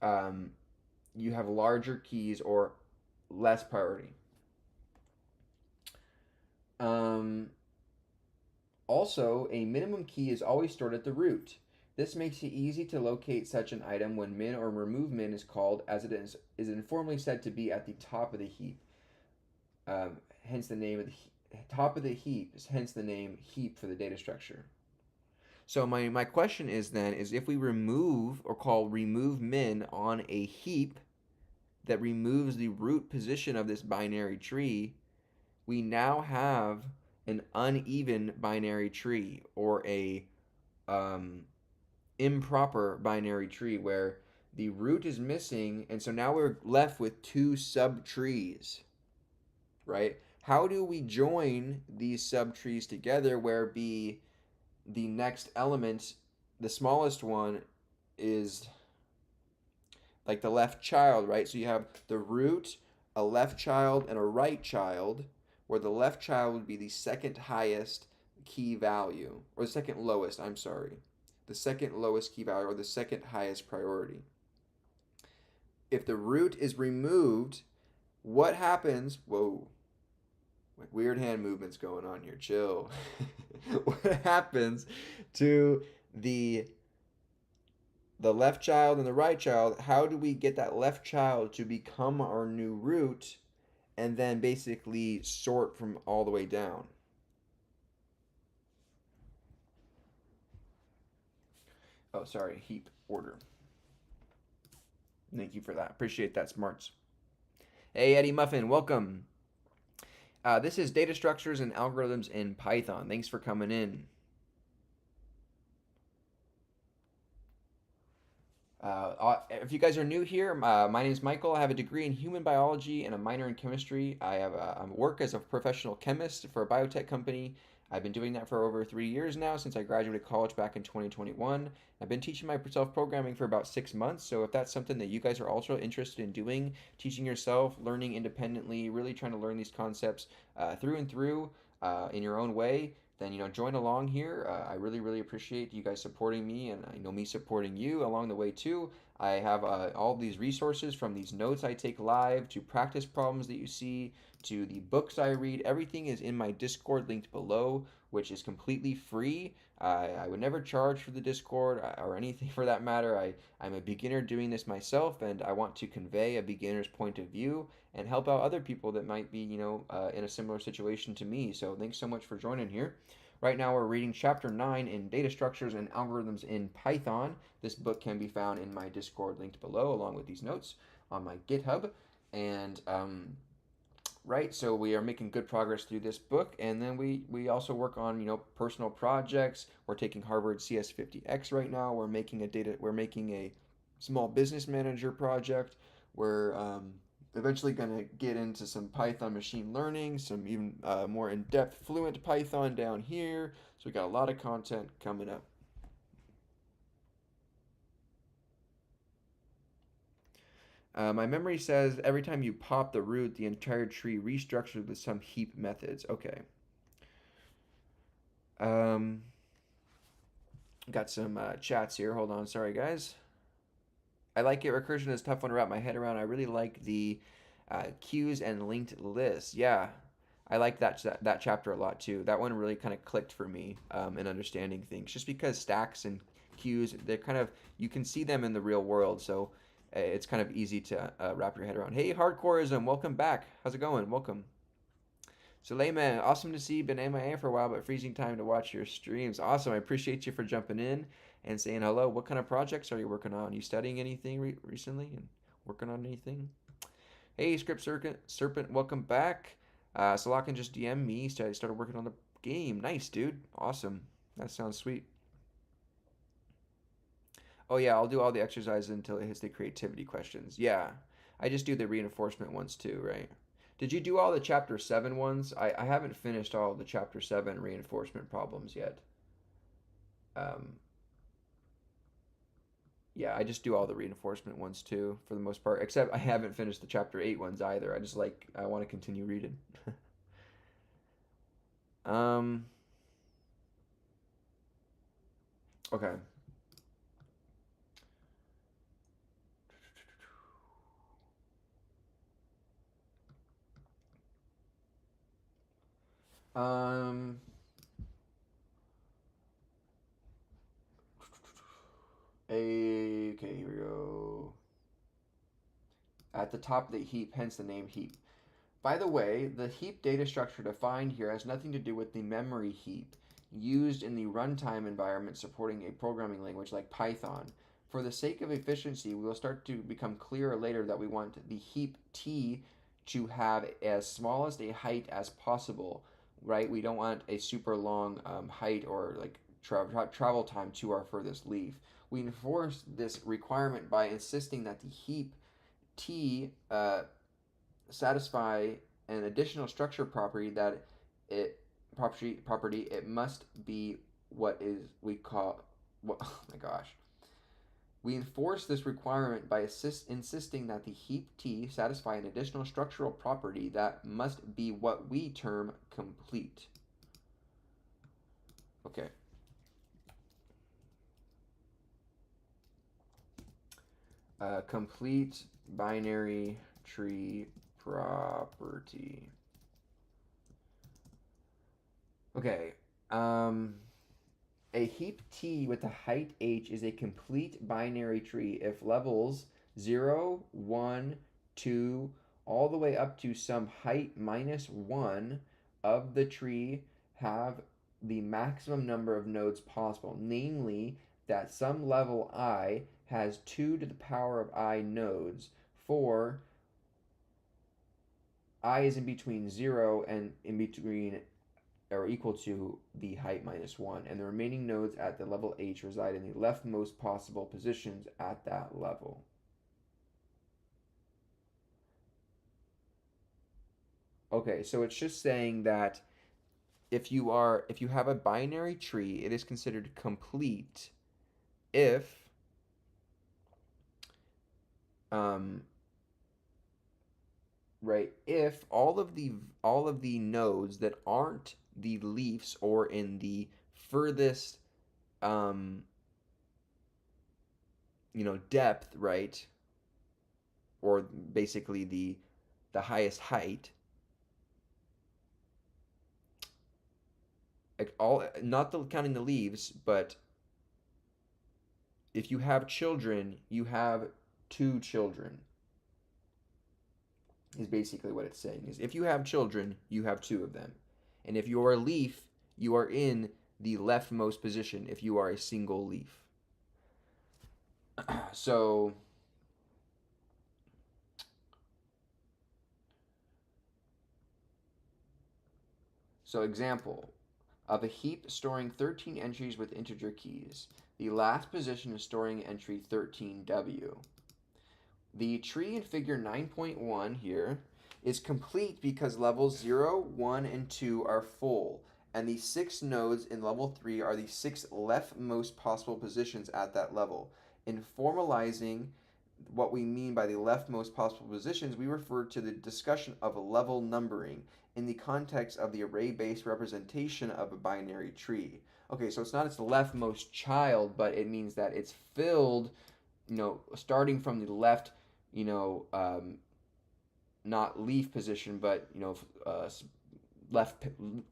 um, you have larger keys or less priority. Um, Also, a minimum key is always stored at the root. This makes it easy to locate such an item when min or remove min is called, as it is informally said to be at the top of the heap. Hence the name of the top of the heap, hence the name heap for the data structure. So my question is then is if we remove or call remove min on a heap that removes the root position of this binary tree, we now have an uneven binary tree or a um, improper binary tree where the root is missing, and so now we're left with two subtrees, right? How do we join these subtrees together where be the next element, the smallest one, is like the left child, right? So you have the root, a left child, and a right child, where the left child would be the second highest key value, or the second lowest, I'm sorry. The second lowest key value, or the second highest priority. If the root is removed, what happens? Whoa, like weird hand movements going on here. Chill. What happens to the the left child and the right child? How do we get that left child to become our new root and then basically sort from all the way down? Oh, sorry, heap order. Thank you for that. Appreciate that, smarts. Hey, Eddie Muffin, welcome. This is data structures and algorithms in Python. Thanks for coming in. If you guys are new here, my name is Michael. I have a degree in human biology and a minor in chemistry. I work as a professional chemist for a biotech company. I've been doing that for over 3 years now since I graduated college back in 2021. I've been teaching myself programming for about 6 months. So if that's something that you guys are also interested in doing, teaching yourself, learning independently, really trying to learn these concepts through and through in your own way, then join along here. I really really appreciate you guys supporting me, and I know me supporting you along the way too. I have all these resources, from these notes I take live to practice problems that you see to the books I read. Everything is in my Discord linked below, which is completely free. I would never charge for the Discord or anything for that matter. I'm a beginner doing this myself, and I want to convey a beginner's point of view and help out other people that might be, in a similar situation to me. So thanks so much for joining here. Right now, we're reading Chapter 9 in Data Structures and Algorithms in Python. This book can be found in my Discord linked below, along with these notes on my GitHub. And right, so we are making good progress through this book, and then we also work on personal projects. We're taking Harvard CS50X right now. We're making a small business manager project. We're eventually going to get into some Python machine learning, some even more in-depth fluent Python down here. So we got a lot of content coming up. My memory says every time you pop the root, the entire tree restructured with some heap methods. Okay. Um, Got some chats here. Hold on. Sorry, guys. I like it. Recursion is a tough one to wrap my head around. I really like the queues and linked lists. Yeah, I like that chapter a lot too. That one really kind of clicked for me in understanding things. Just because stacks and queues, they're kind of you can see them in the real world, so it's kind of easy to wrap your head around. Hey, Hardcoreism, welcome back. How's it going? Welcome. So, Layman, awesome to see you. Been MIA for a while, but freezing time to watch your streams. Awesome. I appreciate you for jumping in and saying hello. What kind of projects are you working on? You studying anything recently and working on anything? Hey, Serpent, welcome back. Salakin just DM me. Started working on the game. Nice, dude. Awesome. That sounds sweet. Oh, yeah, I'll do all the exercises until it hits the creativity questions. Yeah, I just do the reinforcement ones too, right? Did you do all the chapter 7 ones? I haven't finished all the chapter 7 reinforcement problems yet. Um, yeah, I just do all the reinforcement ones too for the most part, except I haven't finished the chapter 8 ones either. I want to continue reading. um, okay. Um, okay, here we go. At the top of the heap, hence the name heap. By the way, the heap data structure defined here has nothing to do with the memory heap used in the runtime environment supporting a programming language like Python. For the sake of efficiency, we will start to become clearer later that we want the heap T to have as smallest a height as possible, right? We don't want a super long height or like travel time to our furthest leaf. We enforce this requirement by insisting that the heap T satisfy an additional structure property that it property it must be what is we call what oh my gosh. We enforce this requirement by insisting that the heap T satisfy an additional structural property that must be what we term complete. Okay. Complete binary tree property. Okay. Um, a heap T with a height h is a complete binary tree if levels 0, 1, 2, all the way up to some height minus 1 of the tree have the maximum number of nodes possible, namely that some level I has 2 to the power of I nodes for I is in between 0 and in between or equal to the height minus 1, and the remaining nodes at the level h reside in the leftmost possible positions at that level. Okay, so it's just saying that if you have a binary tree, it is considered complete if um, right if all of the nodes that aren't the leafs or in the furthest um, depth, right, or basically the highest height, like all not counting the leaves, but if you have children, you have two children. Is basically what it's saying. Is if you have children, you have two of them, and if you are a leaf, you are in the leftmost position. If you are a single leaf, so example of a heap storing 13 entries with integer keys. The last position is storing entry 13W. The tree in figure 9.1 here is complete because levels 0, 1, and 2 are full, and the 6 nodes in level 3 are the 6 leftmost possible positions at that level. In formalizing what we mean by the leftmost possible positions, we refer to the discussion of level numbering. in the context of the array-based representation of a binary tree. Okay, so it's not its leftmost child, but it means that it's filled, starting from the left, you know, not leaf position, but left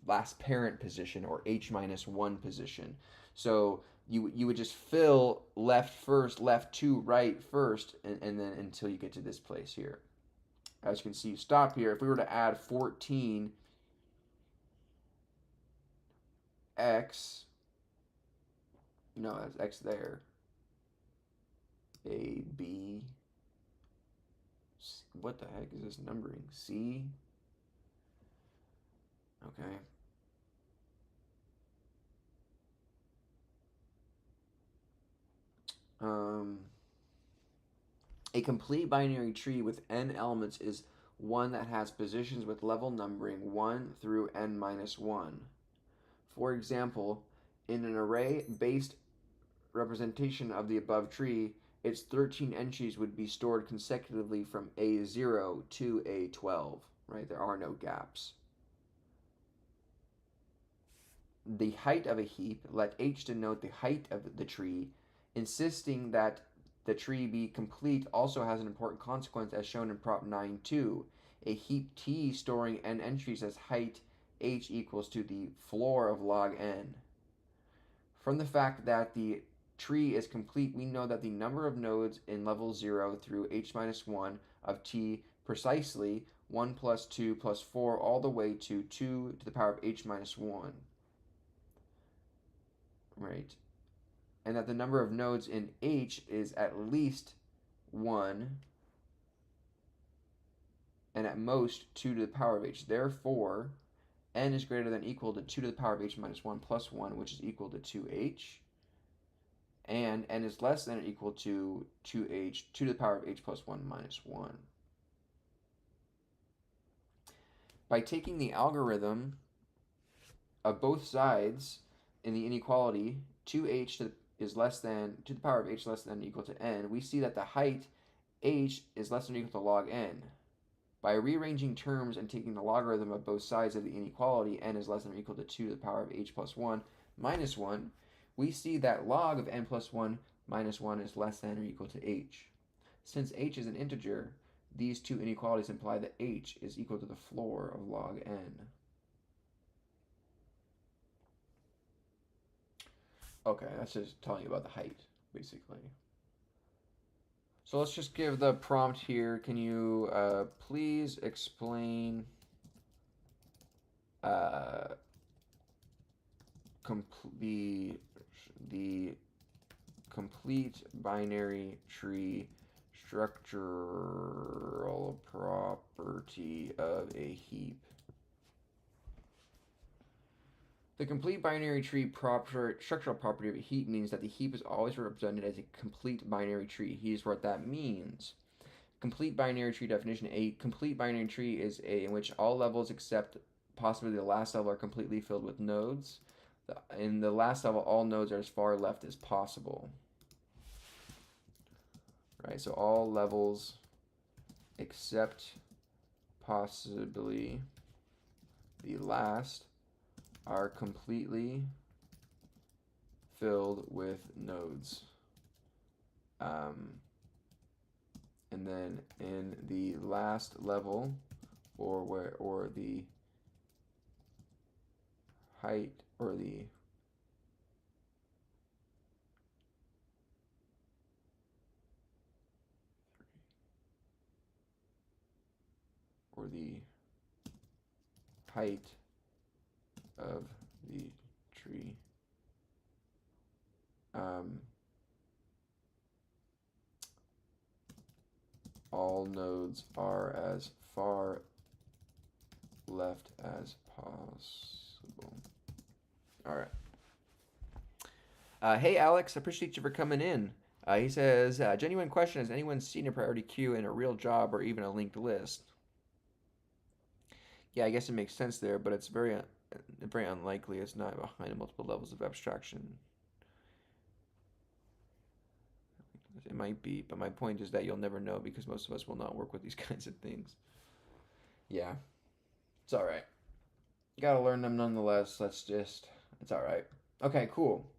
last parent position, or h minus one position. So you would just fill left first, left to right first, and then until you get to this place here. As you can see, stop here. If we were to add 14 x, no, that's x there, a, b, C, what the heck is this numbering? C? Okay. A complete binary tree with n elements is one that has positions with level numbering 1 through n minus 1. For example, in an array-based representation of the above tree, its 13 entries would be stored consecutively from A0 to A12, right? There are no gaps. The height of a heap, let H denote the height of the tree. Insisting that the tree be complete also has an important consequence, as shown in Prop 9.2. A heap T storing n entries has height H equals to the floor of log n. From the fact that the tree is complete, we know that the number of nodes in level 0 through h minus 1 of T precisely 1 plus 2 plus 4 all the way to 2 to the power of h minus 1. Right? And that the number of nodes in H is at least 1 and at most 2 to the power of H. Therefore, n is greater than or equal to 2 to the power of H minus 1 plus 1, which is equal to 2H. And n is less than or equal to 2H, 2 to the power of H plus 1 minus 1. By taking the algorithm of both sides in the inequality, 2H is less than, to the power of H less than or equal to n, we see that the height H is less than or equal to log n. By rearranging terms and taking the logarithm of both sides of the inequality, n is less than or equal to 2 to the power of h plus 1 minus 1, we see that log of n plus 1 minus 1 is less than or equal to h. Since h is an integer, these two inequalities imply that h is equal to the floor of log n. Okay, that's just telling you about the height, basically. So let's just give the prompt here. Can you please explain the complete binary tree structural property of a heap? The complete binary tree structural property of a heap means that the heap is always represented as a complete binary tree. Here's what that means. Complete binary tree definition. A complete binary tree is a in which all levels except possibly the last level are completely filled with nodes. In the last level, all nodes are as far left as possible. Right, so all levels except possibly the last are completely filled with nodes. And then in the last level, or the height, or the height of the tree all nodes are as far left as possible. All right. Hey, Alex, appreciate you for coming in. He says, genuine question, has anyone seen a priority queue in a real job or even a linked list? Yeah, I guess it makes sense there, but it's very unlikely. It's not behind multiple levels of abstraction. It might be, but my point is that you'll never know because most of us will not work with these kinds of things. Yeah, it's all right. Gotta learn them nonetheless. It's all right. Okay, cool.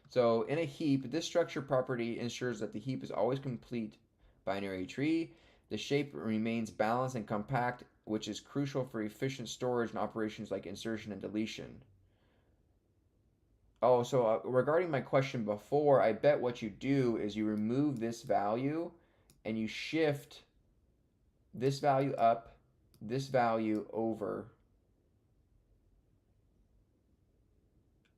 So in a heap, this structure property ensures that the heap is always complete binary tree. The shape remains balanced and compact, which is crucial for efficient storage and operations like insertion and deletion. Oh, so regarding my question before, I bet what you do is you remove this value and you shift this value up, this value over.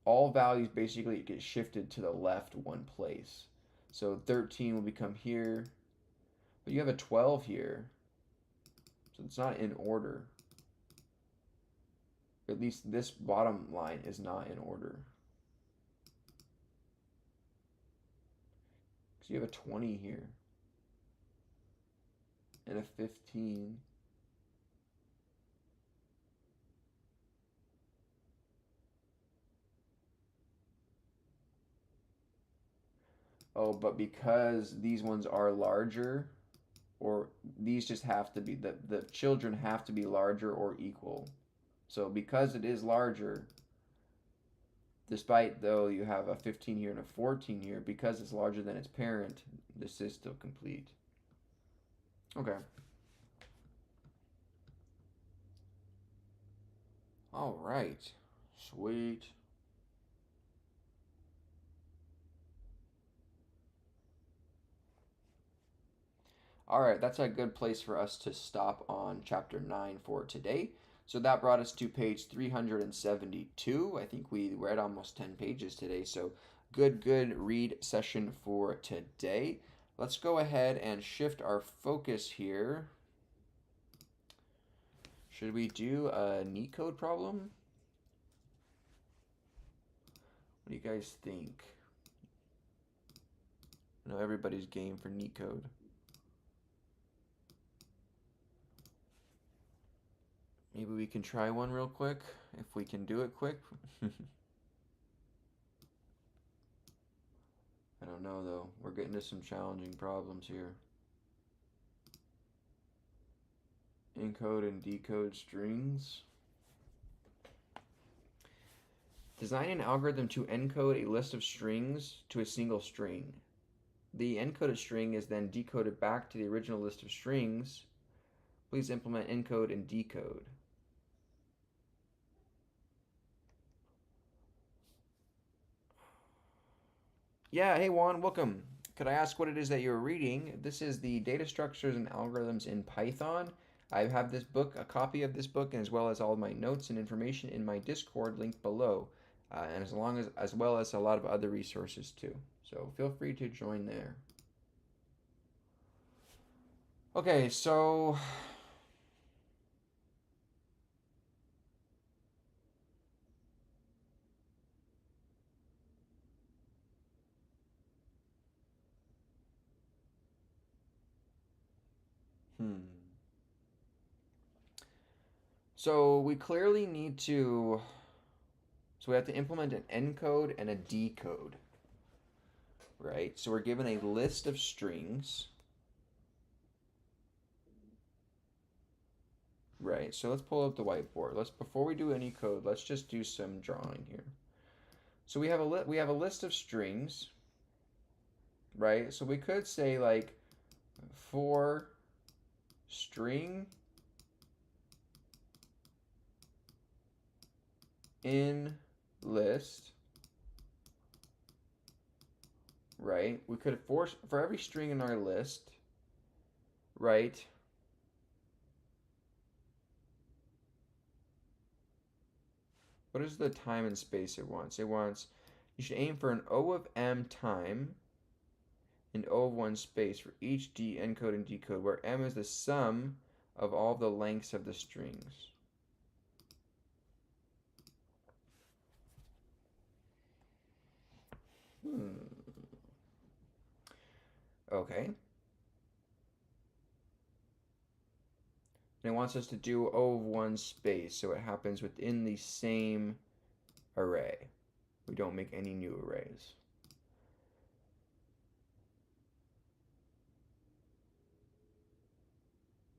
All values basically get shifted to the left one place. So 13 will become here, but you have a 12 here, so it's not in order. At least this bottom line is not in order. Because you have a 20 here and a 15. Oh, but because these ones are larger, or these just have to be, the children have to be larger or equal. So because it is larger, despite though you have a 15 here and a 14 here, because it's larger than its parent, this is still complete. Okay. All right. Sweet. All right, that's a good place for us to stop on chapter 9 for today. So that brought us to page 372. I think we read almost 10 pages today. So good read session for today. Let's go ahead and shift our focus here. Should we do a LeetCode problem? What do you guys think? I know everybody's game for LeetCode. Maybe we can try one real quick, if we can do it quick. I don't know though. We're getting to some challenging problems here. Encode and decode strings. Design an algorithm to encode a list of strings to a single string. The encoded string is then decoded back to the original list of strings. Please implement encode and decode. Yeah, hey Juan, welcome. Could I ask what it is that you're reading? This is the Data Structures and Algorithms in Python. I have this book, a copy of this book, and as well as all of my notes and information in my Discord linked below, and as well as a lot of other resources too. So feel free to join there. Okay, so hmm. So we clearly need to. So we have to implement an encode and a decode, right? So we're given a list of strings, right? So let's pull up the whiteboard. Before we do any code, let's just do some drawing here. So we have a list of strings, right? So we could say like for string in list, right? We could for every string in our list, right? What is the time and space it wants? You should aim for an O of m time and O of 1 space for each encode and decode, where m is the sum of all the lengths of the strings. Okay. And it wants us to do O of 1 space, so it happens within the same array. We don't make any new arrays.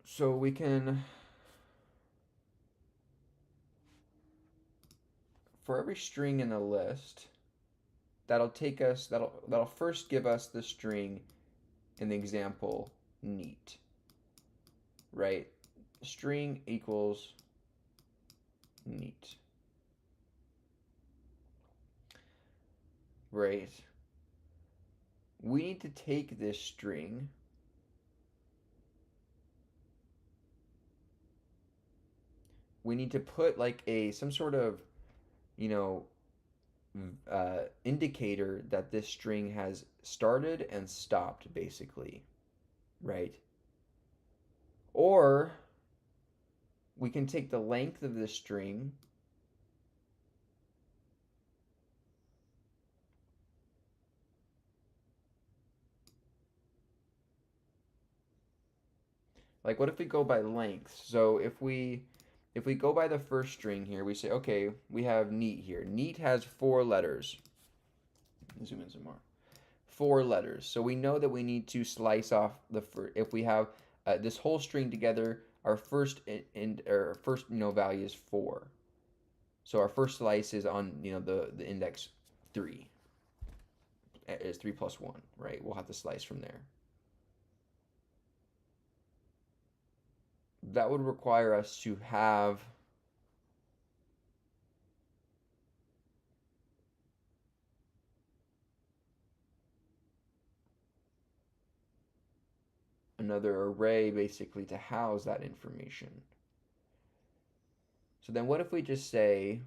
So we can for every string in the list, that'll first give us the string in the example Neet, right? String equals Neet, right? We need to take this string we need to put like some sort of, you know, indicator that this string has started and stopped, basically, right? Or we can take the length of the string like, what if we go by length? So if we go by the first string here, we say, okay, we have Neet here. Neet has 4 letters. Zoom in some more. 4 letters. So we know that we need to slice off if we have this whole string together, our first first value is 4. So our first slice is on the index 3. Is 3 plus 1, right? We'll have to slice from there. That would require us to have another array basically to house that information. So then what if we just say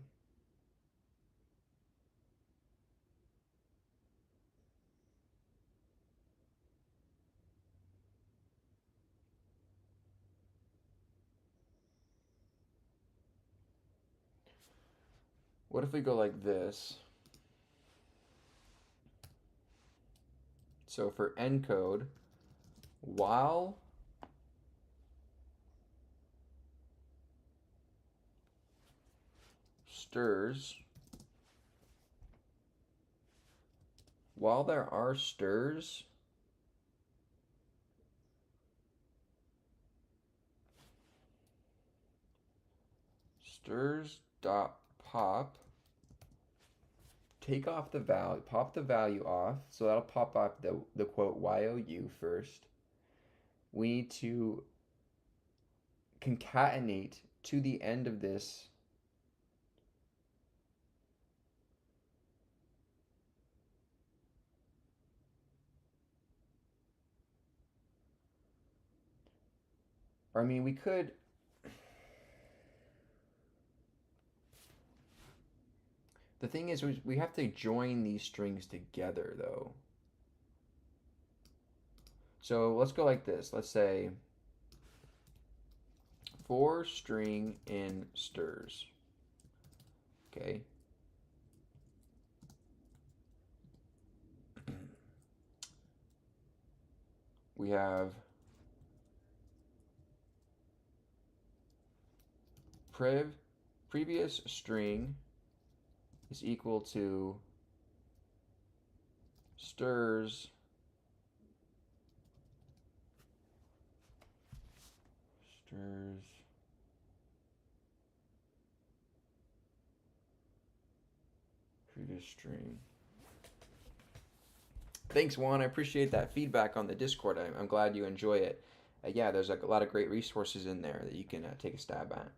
what if we go like this? So for encode, while stirs, while there are stirs, stirs dot pop, take off the value, pop the value off, so that'll pop off the quote YOU first. We need to concatenate to the end of this or I mean we could the thing is we have to join these strings together though. So let's go like this. Let's say for string in stirs. Okay. We have previous string is equal to stirs previous string. Thanks, Juan. I appreciate that feedback on the Discord. I'm glad you enjoy it. Yeah, there's like a lot of great resources in there that you can take a stab at.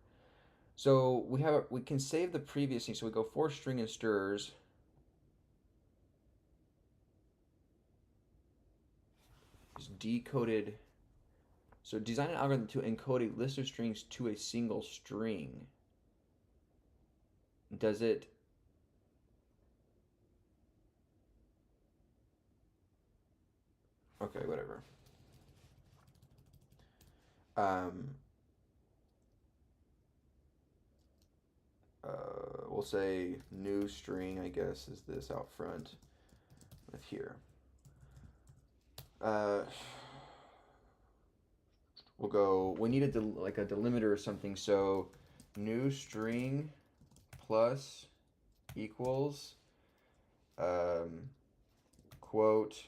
So we can save the previous thing. So we go for string and stirs. Is decoded. So design an algorithm to encode a list of strings to a single string. Does it okay, whatever. We'll say new string, I guess, is this out front with here. We'll go, we need like a delimiter or something, so new string plus equals quote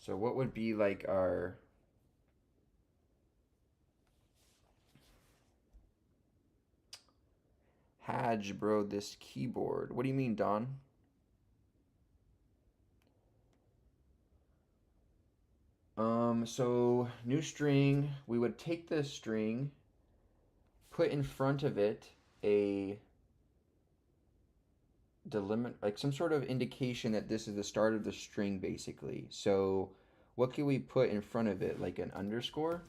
So what would be like our Hadge, bro, this keyboard? What do you mean, Don? So new string, we would take the string, put in front of it a delimit, like some sort of indication that this is the start of the string, basically. So what can we put in front of it? Like an underscore?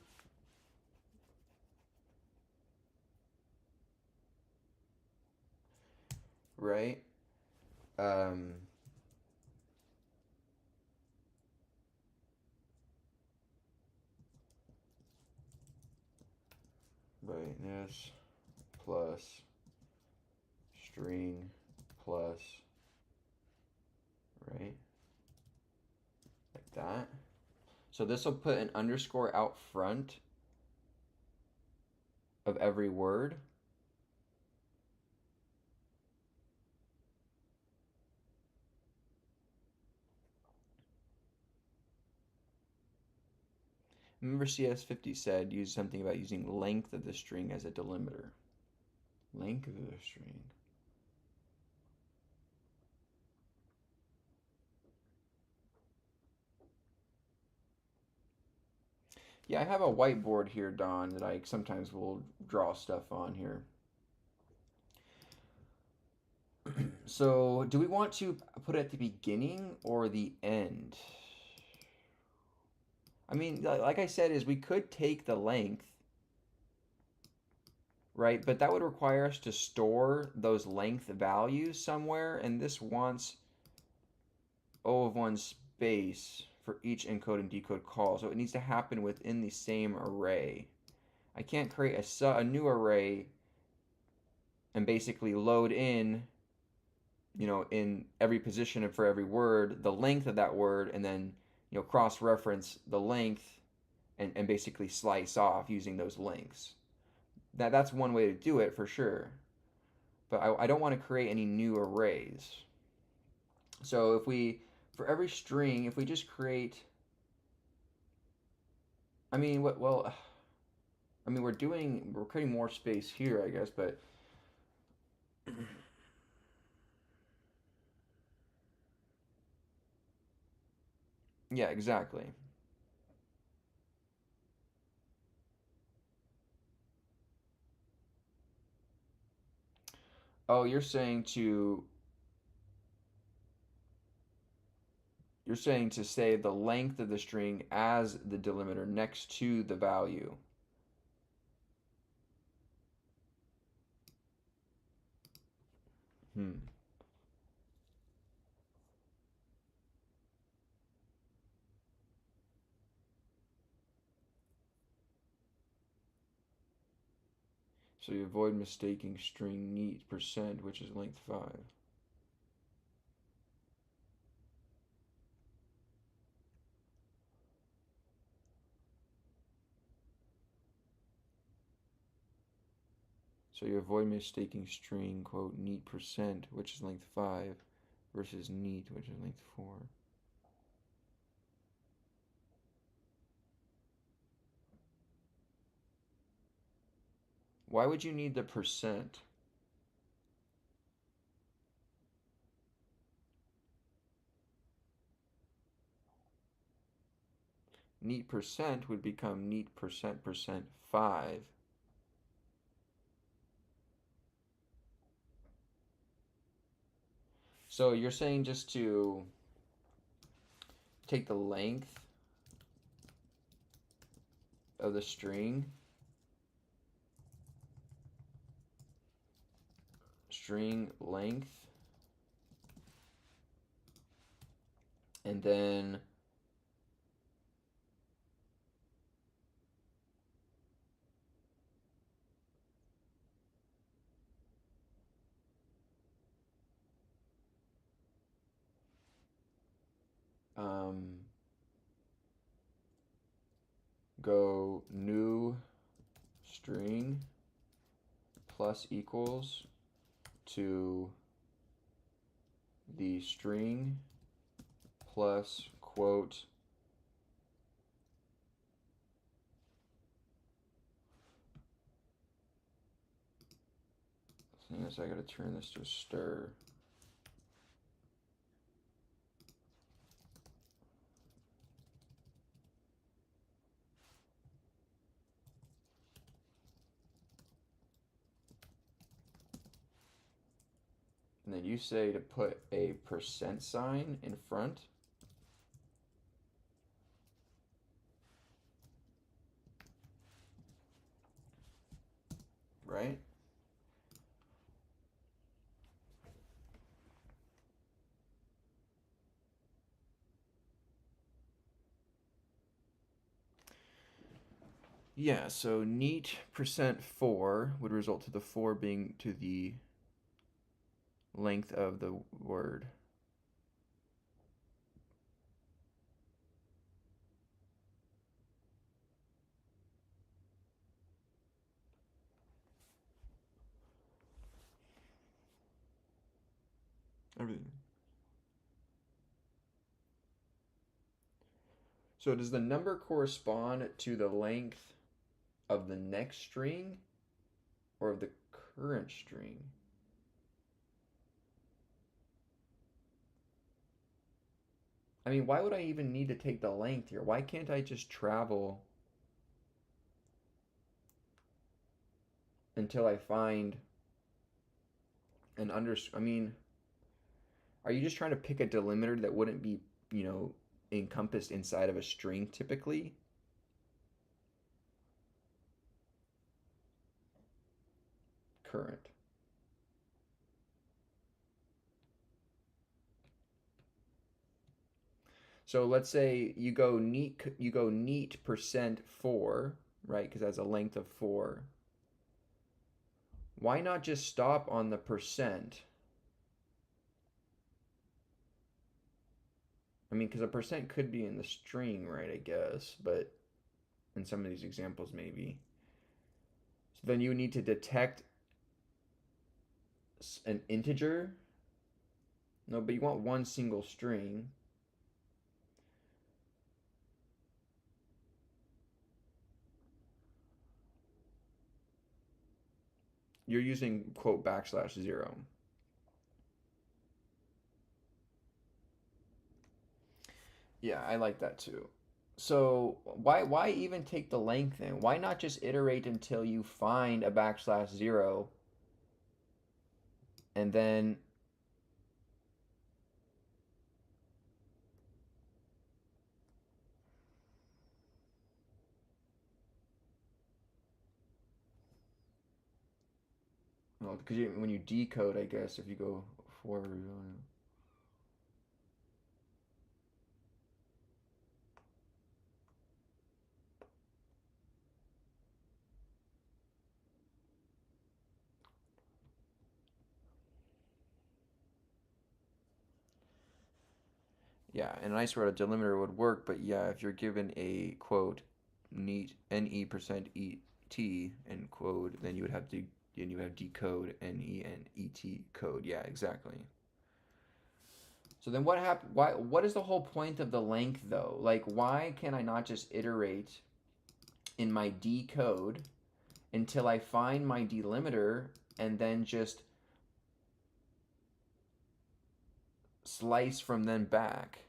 Right? Um, brightness plus string plus, right? Like that. So this will put an underscore out front of every word. Remember CS50 said use something about using length of the string as a delimiter. Length of the string. Yeah, I have a whiteboard here, Don, that I sometimes will draw stuff on here. So, do we want to put it at the beginning or the end? I mean, like I said, is we could take the length, right? But that would require us to store those length values somewhere, and this wants O of 1 space for each encode and decode call. So it needs to happen within the same array. I can't create a new array and basically load in, in every position for every word, the length of that word, and then, cross-reference the length and basically slice off using those lengths. That's one way to do it for sure. But I don't want to create any new arrays. So for every string, if we just create, I mean, we're creating more space here, I guess, but yeah, exactly. Oh, you're saying to say the length of the string as the delimiter next to the value. Hmm. So you avoid mistaking string neat percent, which is length 5. So you avoid mistaking string, quote, neat percent, which is length 5, versus neat, which is length 4. Why would you need the percent? Neat percent would become neat percent 5. So you're saying just to take the length of the string length, and then um, go new string plus equals to the string plus quote Thing is, I gotta turn this to a stir. And then you say to put a percent sign in front. Right? Yeah, so neat %4 would result to the 4 being to the length of the word. Everything. So does the number correspond to the length of the next string or of the current string? I mean, why would I even need to take the length here? Why can't I just travel until I find an I mean, are you just trying to pick a delimiter that wouldn't be, encompassed inside of a string typically? Current. So let's say you go neat %4, right? Because that's a length of 4. Why not just stop on the percent? I mean, because a percent could be in the string, right? I guess, but in some of these examples, maybe. So then you need to detect an integer. No, but you want one single string. You're using quote \0. Yeah, I like that too. So why even take the length then? Why not just iterate until you find a \0 and then well, because when you decode, I guess if you go forward. Yeah, and I swear a delimiter would work, but yeah, if you're given a quote neat NE% ET end quote, then you would have to and you have decode NENET code. Yeah, exactly. So then what happened? What is the whole point of the length though? Like why can I not just iterate in my decode until I find my delimiter and then just slice from then back?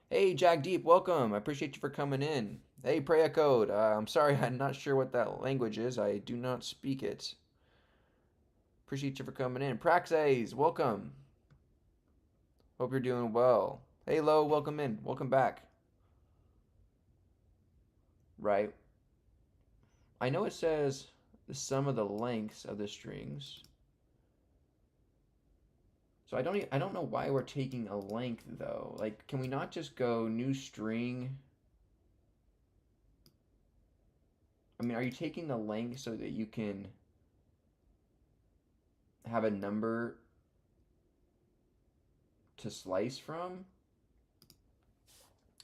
Hey, Jack Deep, welcome. I appreciate you for coming in. Hey, Preya Code. I'm sorry, I'm not sure what that language is. I do not speak it. Appreciate you for coming in. Praxays, welcome. Hope you're doing well. Hey, Lo, welcome in. Welcome back. Right. I know it says the sum of the lengths of the strings. So I don't know why we're taking a length though. Like, can we not just go new string? I mean, are you taking the length so that you can have a number to slice from?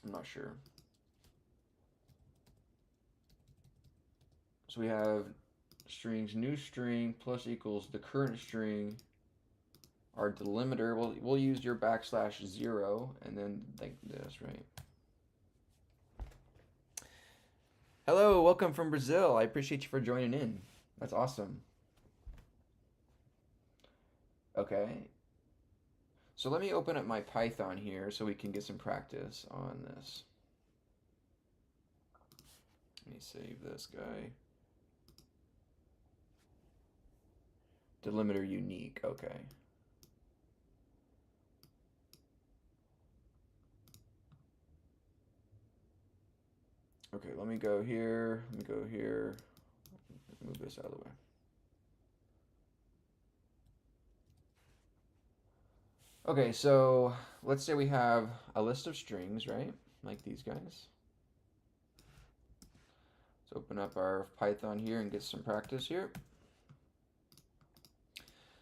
I'm not sure. So we have strings new string plus equals the current string. Our delimiter, we'll use your \0 and then like this, right? Hello, welcome from Brazil. I appreciate you for joining in. That's awesome. Okay, so let me open up my Python here so we can get some practice on this. Let me save this guy. Delimiter unique, okay. Okay, let me go here, let me go here, move this out of the way. Okay, so let's say we have a list of strings, right? Like these guys. Let's open up our Python here and get some practice here.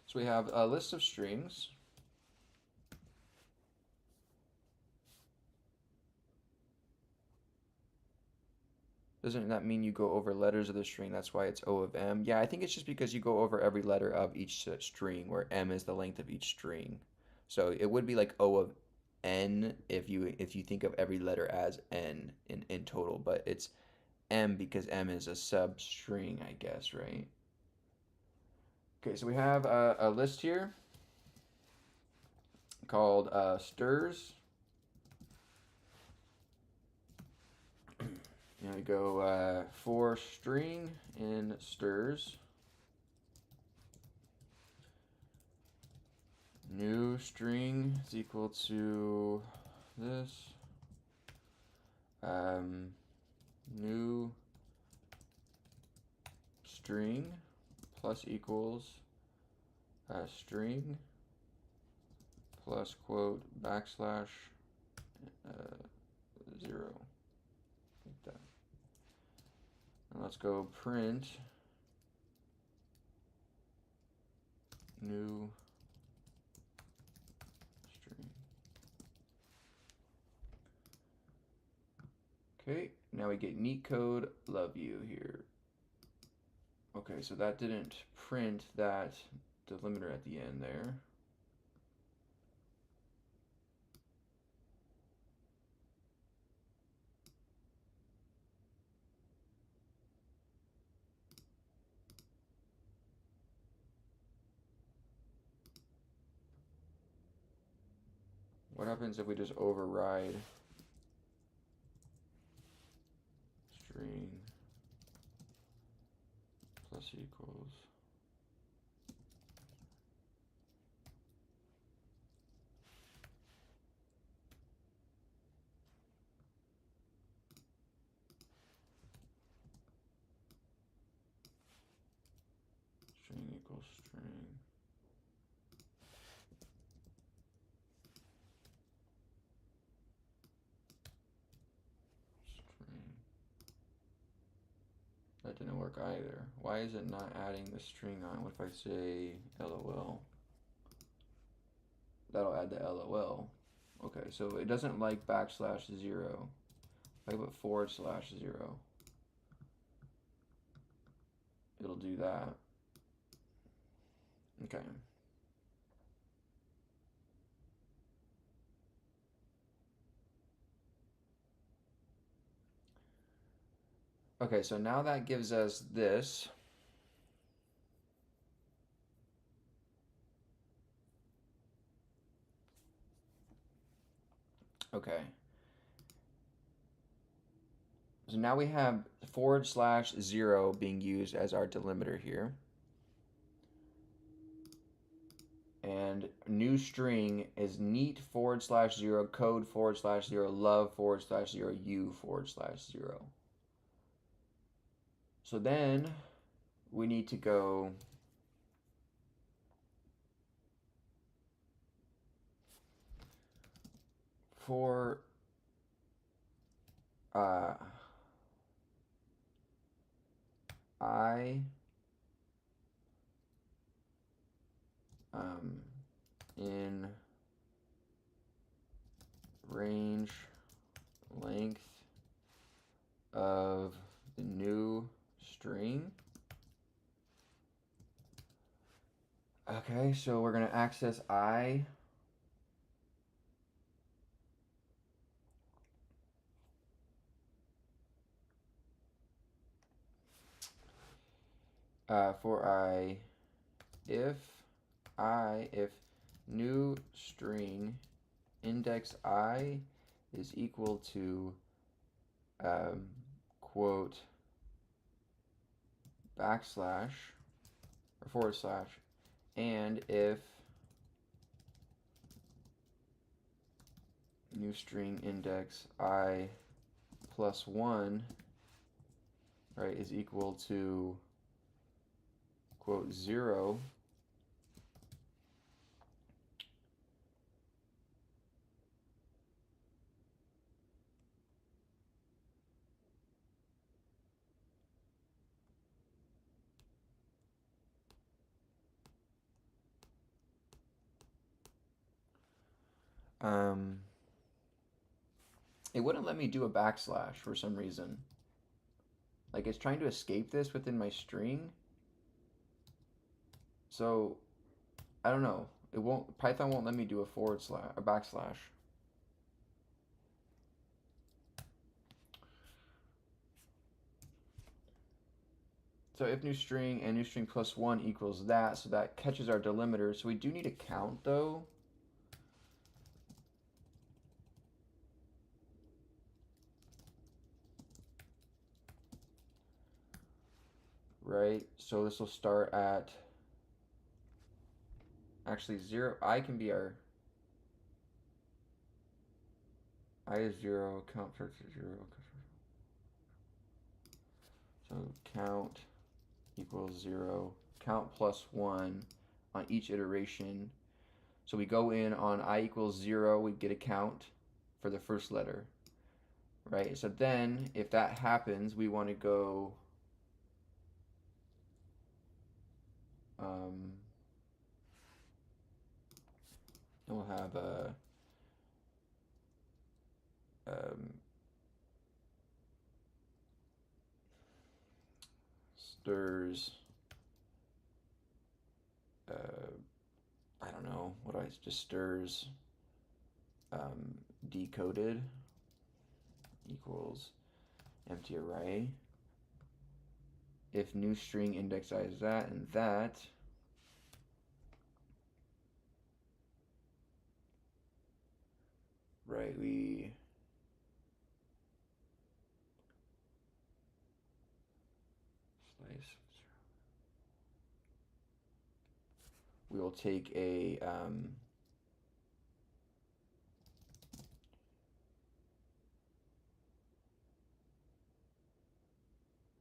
So we have a list of strings. Doesn't that mean you go over letters of the string? That's why it's O of M. Yeah, I think it's just because you go over every letter of each string, where M is the length of each string. So it would be like O of N if you think of every letter as N in total, but it's M because M is a substring, I guess, right? Okay, so we have a list here called stirs. And we go for string in stirs. New string is equal to this. New string plus equals string plus quote backslash 0. Like that. And let's go print new string. Okay, now we get LeetCode love you here. Okay, so that didn't print that delimiter at the end there. What happens if we just override string plus equals? String equals string. String. That didn't work either. Why is it not adding the string on? What if I say LOL? That'll add the LOL. Okay, so it doesn't like backslash 0. If I put /0, it'll do that. Okay. Okay, so now that gives us this. Okay. So now we have /0 being used as our delimiter here. And new string is neat /0 code /0 love /0 u /0. So then we need to go for I in range length of the new string. Okay, so we're going to access I. for I, if new string index I is equal to quote backslash or forward slash, and if new string index I plus 1, right, is equal to quote 0, it wouldn't let me do a backslash for some reason. Like it's trying to escape this within my string. So I don't know. It won't. Python won't let me do a forward slash, a backslash. So if new string and new string plus 1 equals that, so that catches our delimiter. So we do need a count though. Right, so this will start at actually 0. I can be our I is 0, count starts at 0. So count equals 0, count plus 1 on each iteration. So we go in on I equals 0, we get a count for the first letter, right? So then if that happens, we want to go and we'll have a stirs I don't know what I just stirs decoded equals empty array. If new string index I is that and that, right, we will take a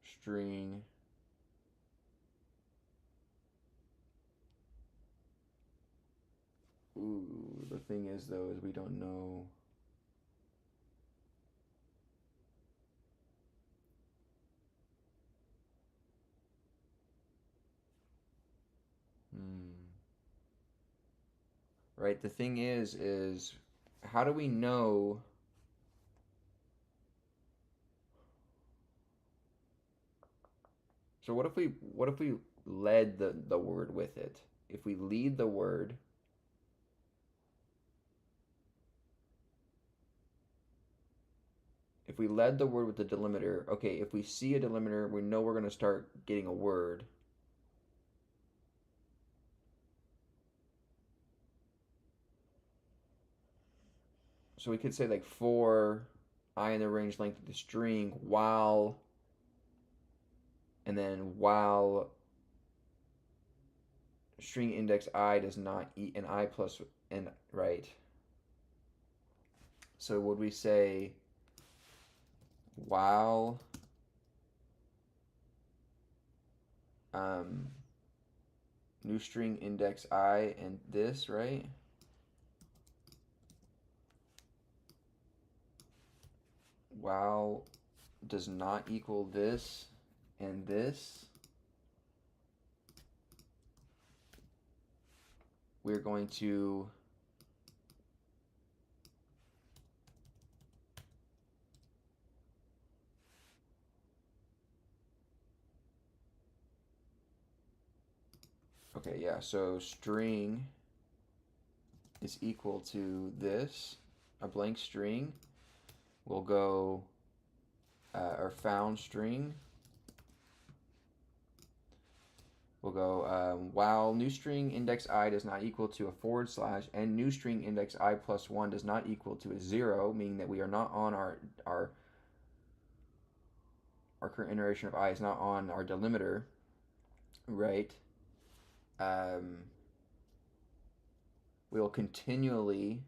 string the thing is though is we don't know right, the thing is how do we know so what if we led the word with it? If we lead the word, if we led the word with the delimiter, okay, if we see a delimiter, we know we're going to start getting a word. So we could say like for I in the range length of the string while, and then while string index I does not eat an I plus n, right? So would we say while new string index I and this, right? While does not equal this and this, we're going to okay, yeah, so string is equal to this, a blank string. We'll go our found string we'll go while new string index I does not equal to a forward slash and new string index I plus 1 does not equal to a 0, meaning that we are not on our current iteration of I is not on our delimiter, right? We'll continually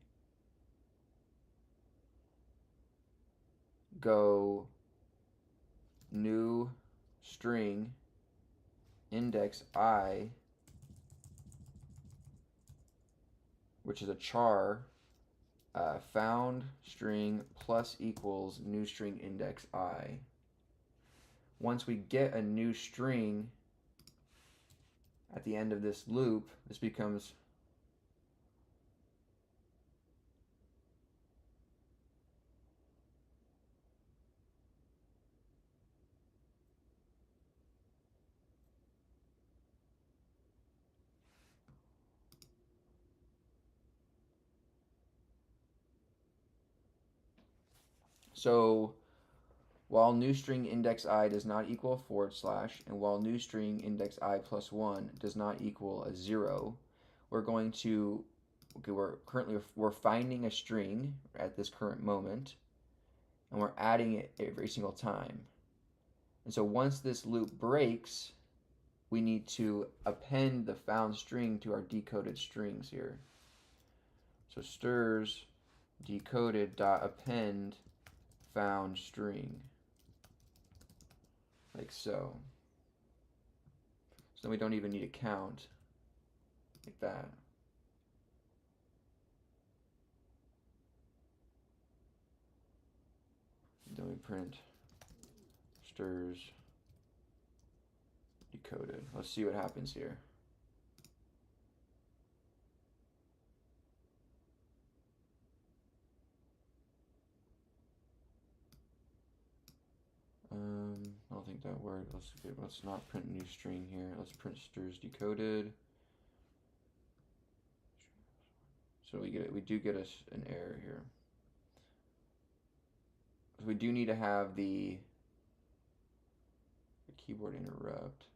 go new string index I, which is a char, found string plus equals new string index I. Once we get a new string at the end of this loop, this becomes so while new string index I does not equal a forward slash, and while new string index I plus 1 does not equal a 0, we're going to, okay, we're finding a string at this current moment, and we're adding it every single time. And so once this loop breaks, we need to append the found string to our decoded strings here. So stirs decoded dot append found string, like so. So then we don't even need a count, like that. Then we print stirs decoded. Let's see what happens here. I don't think that worked. Let's not print new string here. Let's print stirs decoded. So we do get us an error here. We do need to have the keyboard interrupt.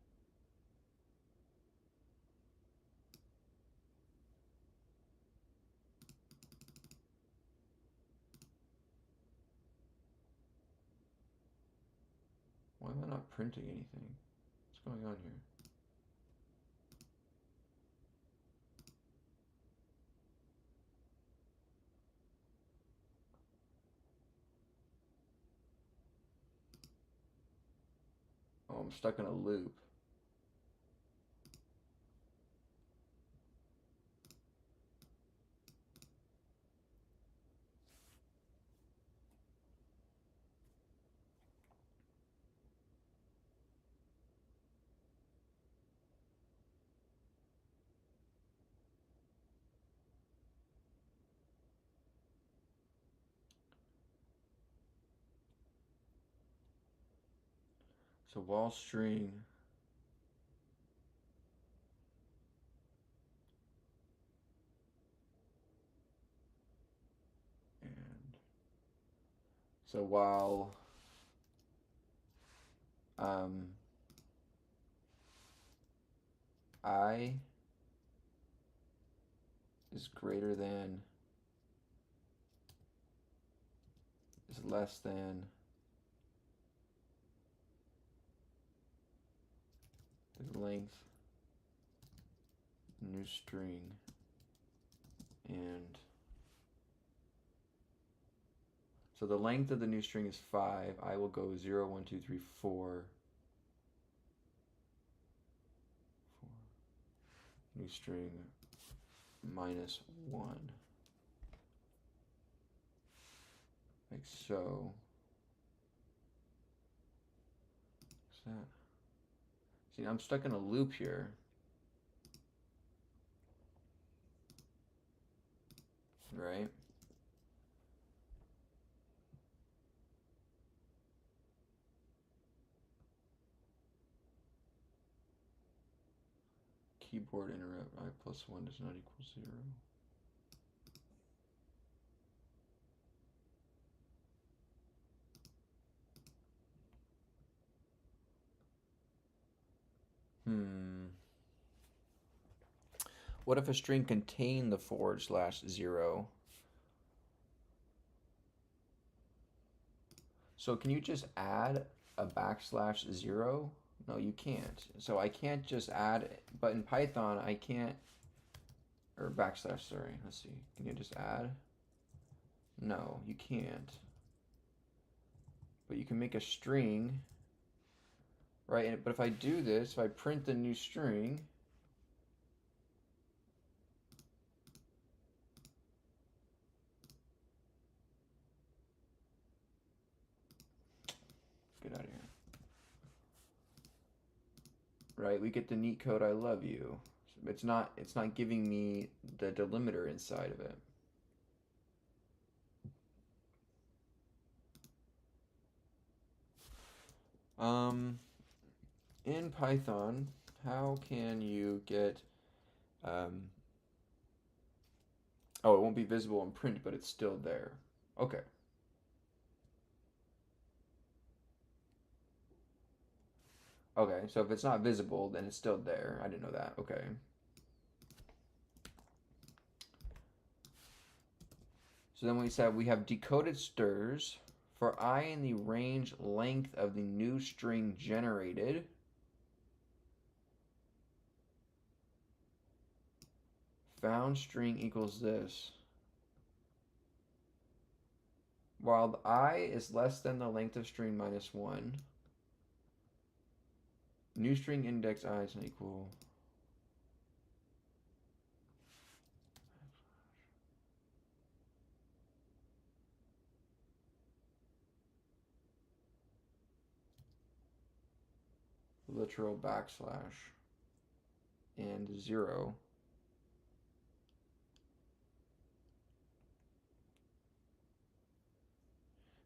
Why am I not printing anything? What's going on here? Oh, I'm stuck in a loop. So while string and so while I is greater than is less than the length new string and so the length of the new string is 5. I will go 0, 1, 2, 3, 4. New string minus 1. Like so. What's that? See, I'm stuck in a loop here. Right? Keyboard interrupt I plus 1 does not equal 0. What if a string contained the /0? So can you just add a /0? No, you can't. So I can't just add, but in Python I can't, or backslash, sorry. Let's see. Can you just add? No, you can't. But you can make a string, right? But if I do this, if I print the new string, get out of here. Right, we get the neat code I love you. It's not giving me the delimiter inside of it. In Python, how can you get oh, it won't be visible in print, but it's still there. Okay. Okay, so if it's not visible, then it's still there. I didn't know that. Okay. So then we said we have decoded stirs for I in the range length of the new string generated. Found string equals this. While the I is less than the length of string minus 1, new string index I is not equal. Literal backslash and 0.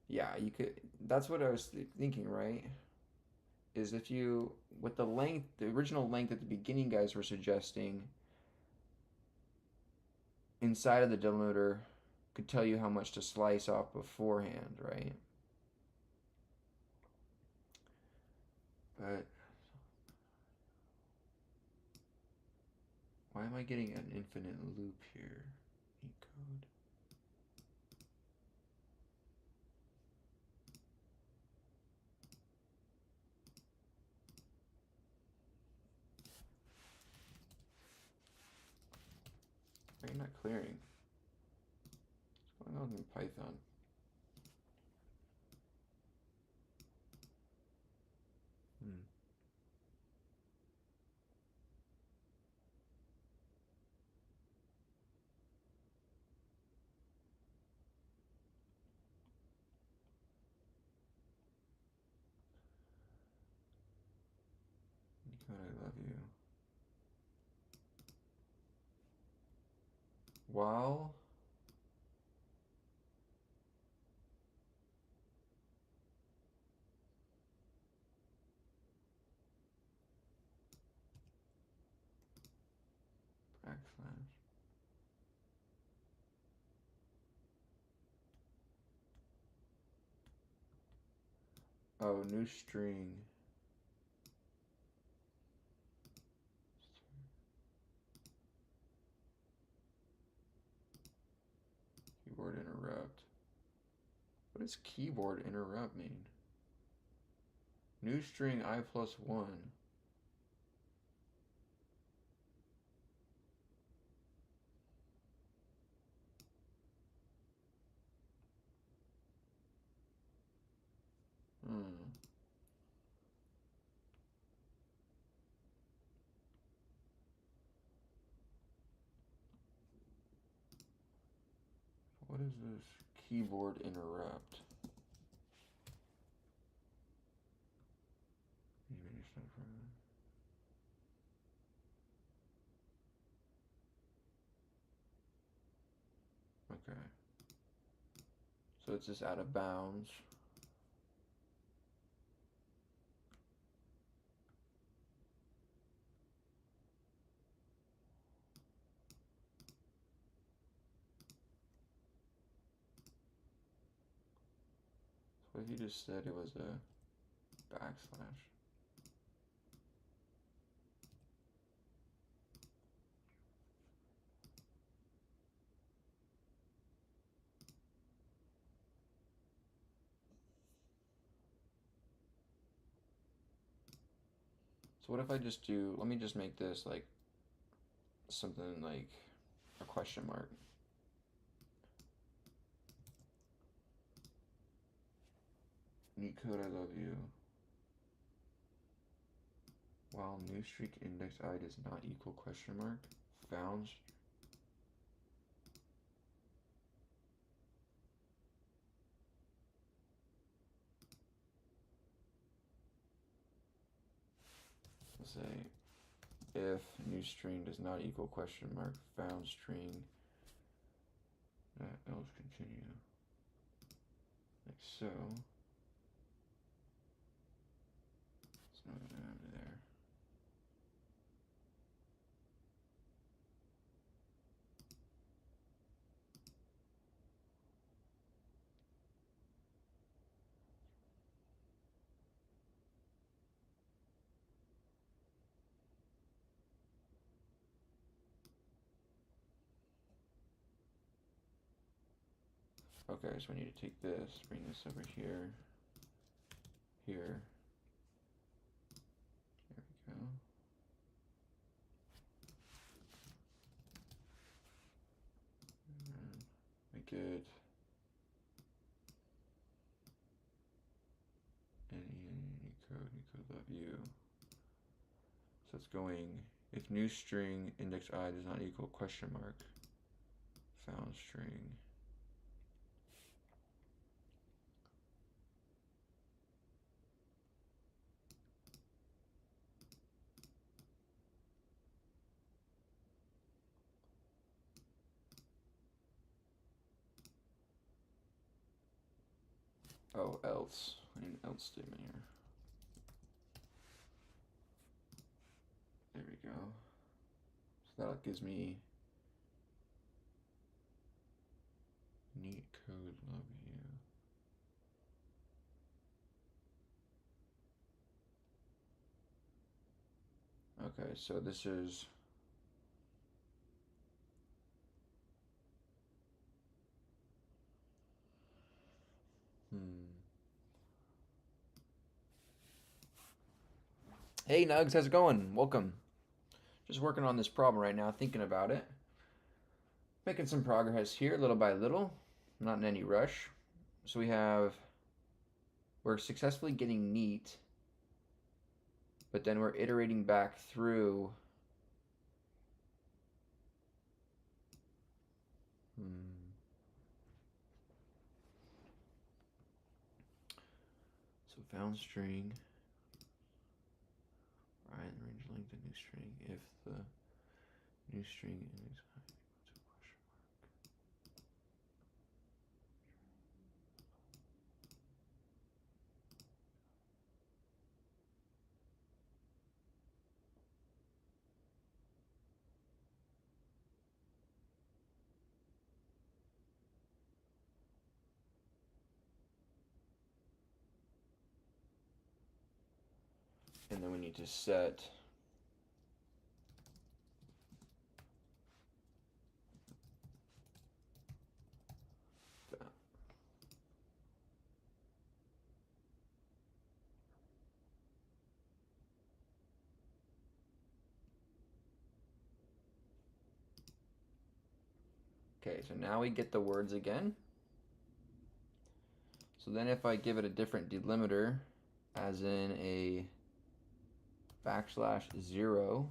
Yeah, you could, that's what I was thinking, right? Is if you, with the length, the original length at the beginning guys were suggesting, inside of the delimiter could tell you how much to slice off beforehand, right? But why am I getting an infinite loop here? LeetCode. Why are you not clearing? What's going on in Python? LeetCode, I love you. While backslash. Oh, new string. Keyboard interrupt. What does keyboard interrupt mean? New string I plus 1. What is this? Keyboard interrupt. Okay. So it's just out of bounds. So he just said it was a backslash. So what if I just do, let me just make this like something like a question mark. LeetCode, I love you. While new streak index I does not equal question mark, found. Let's say if new string does not equal question mark, found string, else continue. Like so. Let's move it over there. Okay, so we need to take this, bring this over here, here. There we go. And make it any code love you. So it's going, if new string index I does not equal question mark, found string. Oh, else. I need an else statement here. There we go. So that gives me neat code love you. Okay, so this is Hey Nugs, how's it going? Welcome. Just working on this problem right now, thinking about it. Making some progress here, little by little. Not in any rush. So we're successfully getting neat, but then we're iterating back through. So found string, right, range length of new string if the new string is equal to question mark. And then we need to set that. Okay, so now we get the words again. So then if I give it a different delimiter, as in a \0,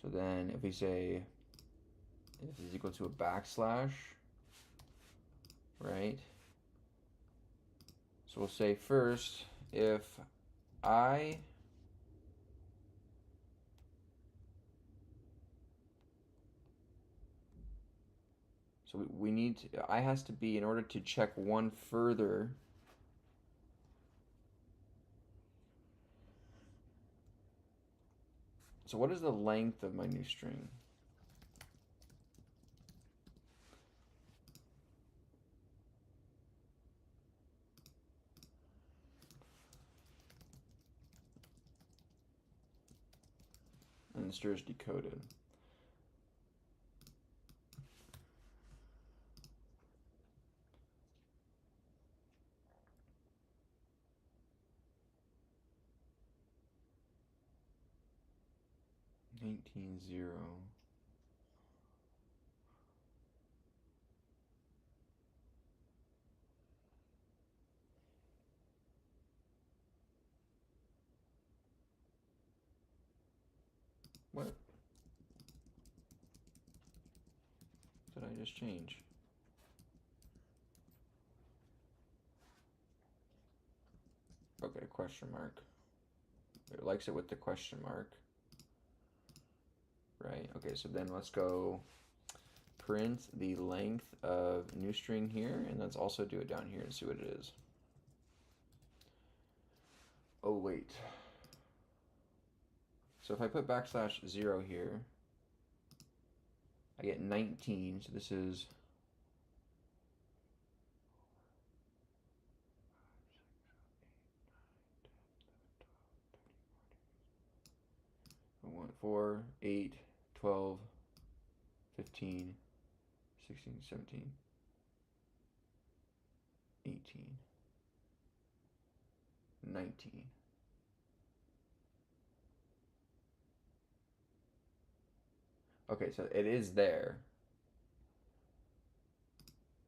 so then if we say if is equal to a backslash, right? So we'll say first, if I so we need to, I has to be, in order to check one further, so what is the length of my new string? And the str is decoded. 19, 0. What did I just change? Okay, question mark. It likes it with the question mark. Right, okay, so then let's go print the length of new string here, and let's also do it down here and see what it is. Oh, wait. So if I put \0 here, I get 19, so this is 1, 4, 8, 12, 15, 16, 17, 18, 19. Okay, so it is there.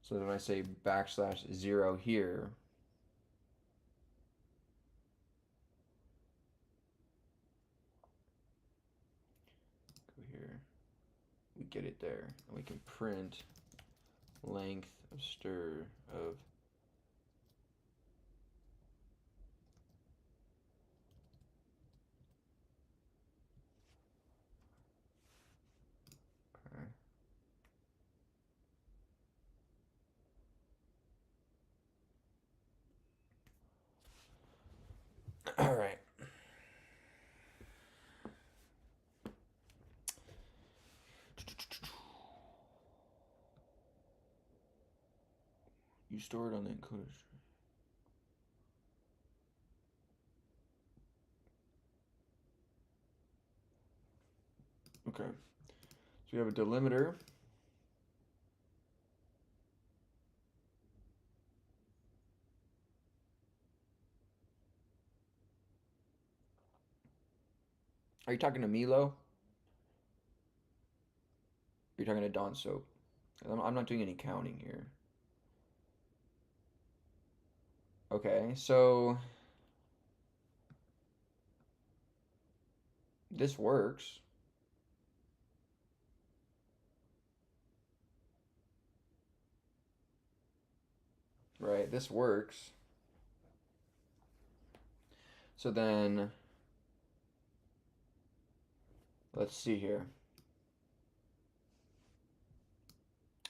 So when I say \0 here, go here, we get it there. And we can print length of stir of all right. You store it on the encoder string. Okay. So we have a delimiter. Are you talking to Milo? Are you talking to Don Soap? I'm not doing any counting here. Okay, so this works. Right, this works. So then, let's see here.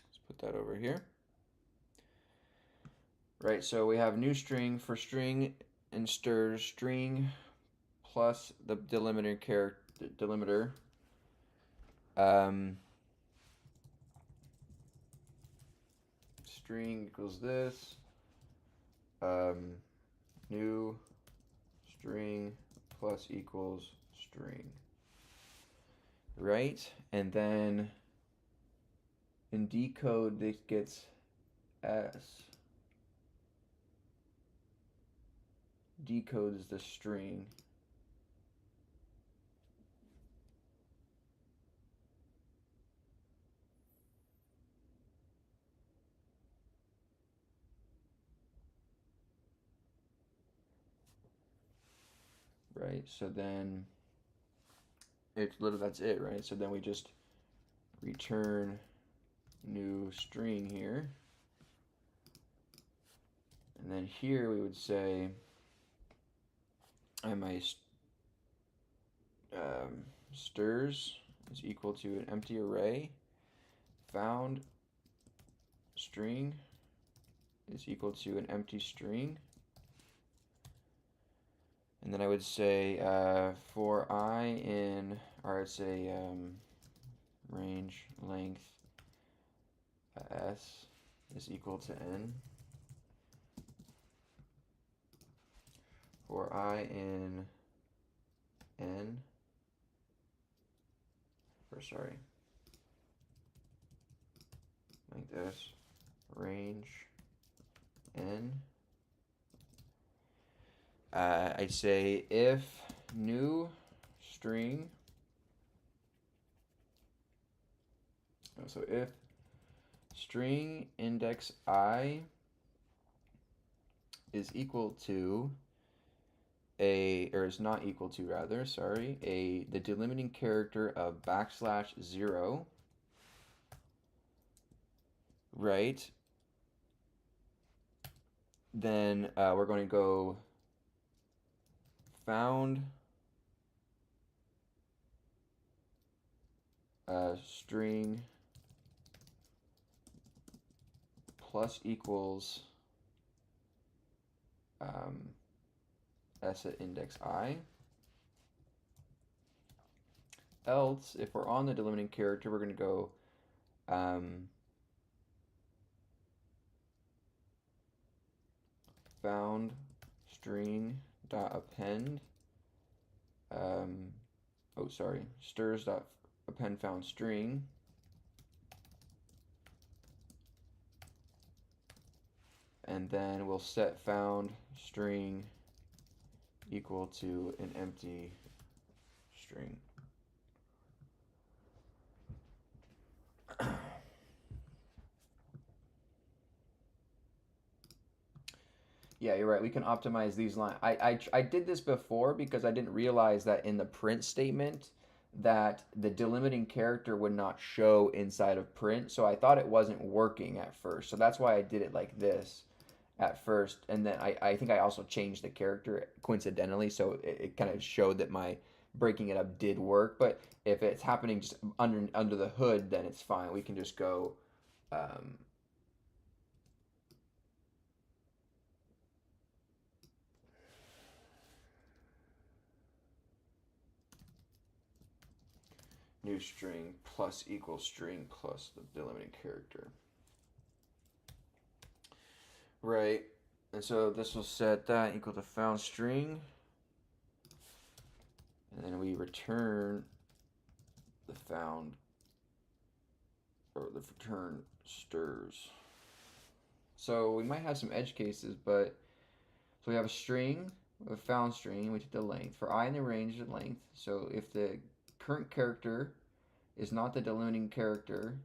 Let's put that over here. Right, so we have new string for string and stir string plus the delimiter character delimiter. String equals this. New string plus equals string. Right, and then in decode this gets S. Decodes the string. Right, so then it's literally that's it, right? So then we just return new string here. And then here we would say my stirs is equal to an empty array. Found string is equal to an empty string. And then I would say for I in, or I'd say range length S is equal to N. For I in N, or sorry, like this, range N. I'd say if new string So if string index I is equal to or is not equal to rather, sorry, the delimiting character of \0, right? Then we're going to go found string plus equals s at index I. Else, if we're on the delimiting character, we're going to go found string dot append strs dot append found string, and then we'll set found string equal to an empty string. Yeah, you're right. We can optimize these lines. I did this before because I didn't realize that in the print statement that the delimiting character would not show inside of print. So I thought it wasn't working at first. So that's why I did it like this at first. And then I think I also changed the character coincidentally. So it kind of showed that my breaking it up did work. But if it's happening just under the hood, then it's fine. We can just go new string plus equals string plus the delimiting character. Right, and so this will set that equal to found string, and then we return the found, or the return strs. So we might have some edge cases, but so we have a string, a found string, we take the length. For I in the range of length, so if the current character is not the delimiting character,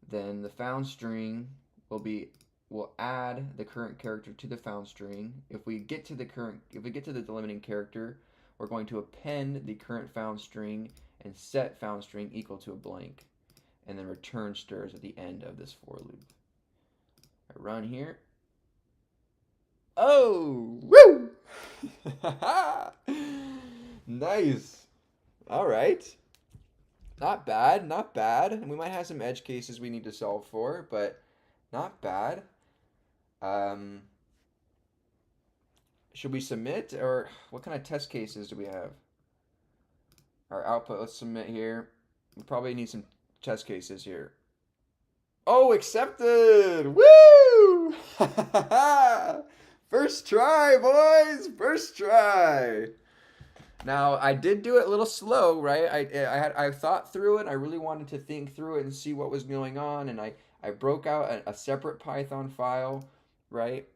then the found string will add the current character to the found string. If we get to the delimiting character, we're going to append the current found string and set found string equal to a blank, and then return strs at the end of this for loop. I run here. Oh, woo! Nice. All right. Not bad, not bad. And we might have some edge cases we need to solve for, but not bad. Should we submit, or what kind of test cases do we have? Our output, let's submit here. We probably need some test cases here. Oh, accepted! Woo! First try, boys! First try! Now, I did do it a little slow, right? I thought through it. I really wanted to think through it and see what was going on, and I broke out a separate Python file, right?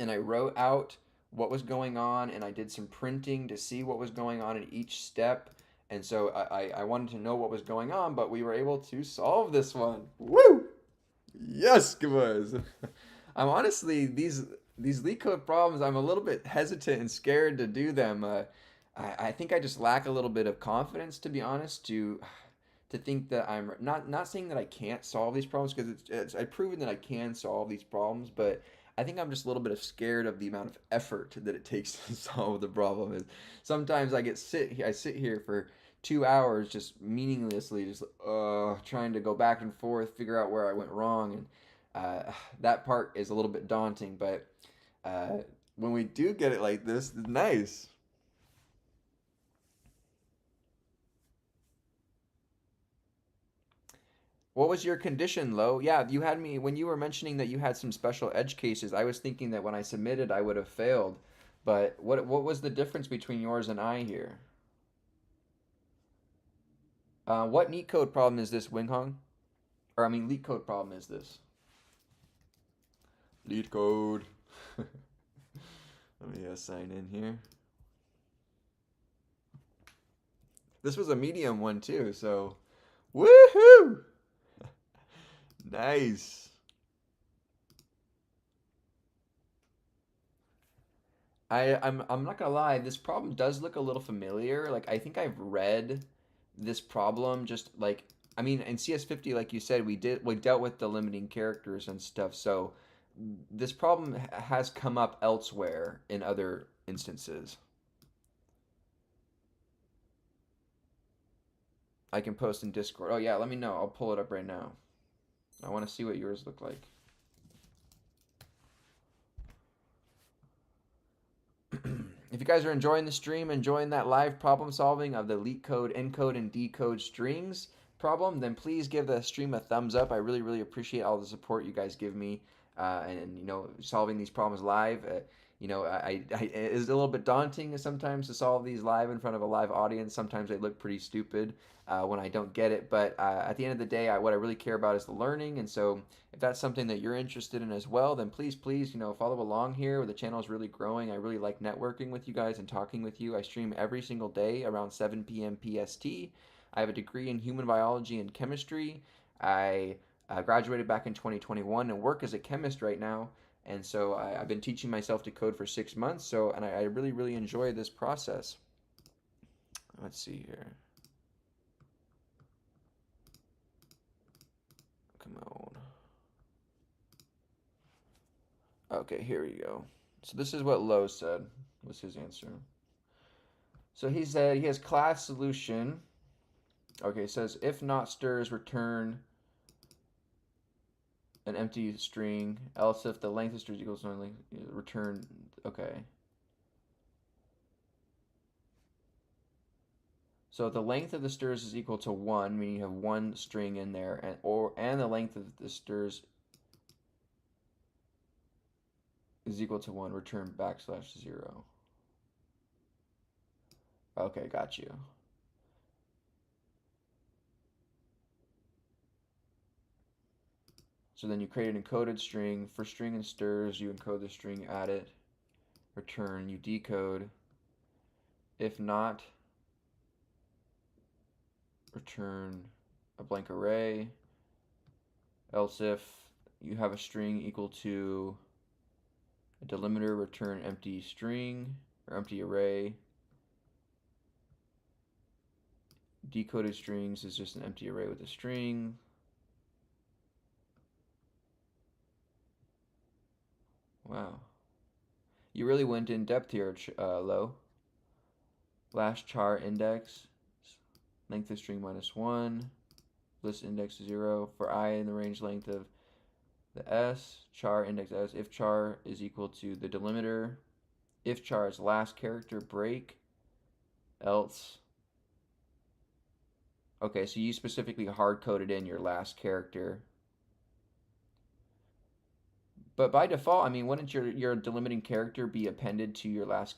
And I wrote out what was going on, and I did some printing to see what was going on in each step. And so I wanted to know what was going on, but we were able to solve this one. Woo! Yes, guys. I'm honestly, these LeetCode problems, I'm a little bit hesitant and scared to do them. I think I just lack a little bit of confidence, to be honest, to think that I'm not saying that I can't solve these problems, because I've proven that I can solve these problems, but I think I'm just a little bit scared of the amount of effort that it takes to solve the problem. Is sometimes I sit here for 2 hours just meaninglessly, just trying to go back and forth, figure out where I went wrong, and that part is a little bit daunting. But when we do get it like this, it's nice. What was your condition, Lo? Yeah, you had me when you were mentioning that you had some special edge cases. I was thinking that when I submitted, I would have failed. But what was the difference between yours and I here? What NeetCode problem is this, Winghong? Or I mean, LeetCode problem is this? LeetCode. Let me sign in here. This was a medium one too, so woohoo! Nice. I'm not gonna lie, this problem does look a little familiar. Like I think I've read this problem just like I mean in CS50 like you said we dealt with the limiting characters and stuff. So this problem has come up elsewhere in other instances. I can post in Discord. Oh yeah, let me know. I'll pull it up right now. I want to see what yours look like. If you guys are enjoying the stream, enjoying that live problem solving of the LeetCode, encode, and decode strings problem, then please give the stream a thumbs up. I really, really appreciate all the support you guys give me, and you know, solving these problems live. You know, it's a little bit daunting sometimes to solve these live in front of a live audience. Sometimes they look pretty stupid when I don't get it, but at the end of the day, what I really care about is the learning, and so if that's something that you're interested in as well, then please, you know, follow along here. The channel is really growing. I really like networking with you guys and talking with you. I stream every single day around 7 p.m. PST. I have a degree in human biology and chemistry. I graduated back in 2021 and work as a chemist right now. And so I've been teaching myself to code for 6 months. So, and I really, really enjoy this process. Let's see here. Come on. Okay, here we go. So this is what Lowe said was his answer. So he said he has class solution. Okay, it says if not stirs return an empty string, else if the length of stirs equals only return. Okay. So the length of the stirs is equal to 1, meaning you have one string in there, and the length of the stirs is equal to 1, return backslash 0. Okay, got you. So then you create an encoded string. For string and stirs, you encode the string, add it, return, you decode. If not, return a blank array. Else if you have a string equal to a delimiter, return empty string or empty array. Decoded strings is just an empty array with a string. Wow. You really went in depth here, Lo. Last char index, length of string -1, list index 0. For I in the range length of the S, char index S, if char is equal to the delimiter, if char is last character break, else. Okay, so you specifically hard coded in your last character. But by default, I mean, wouldn't your delimiting character be appended to your last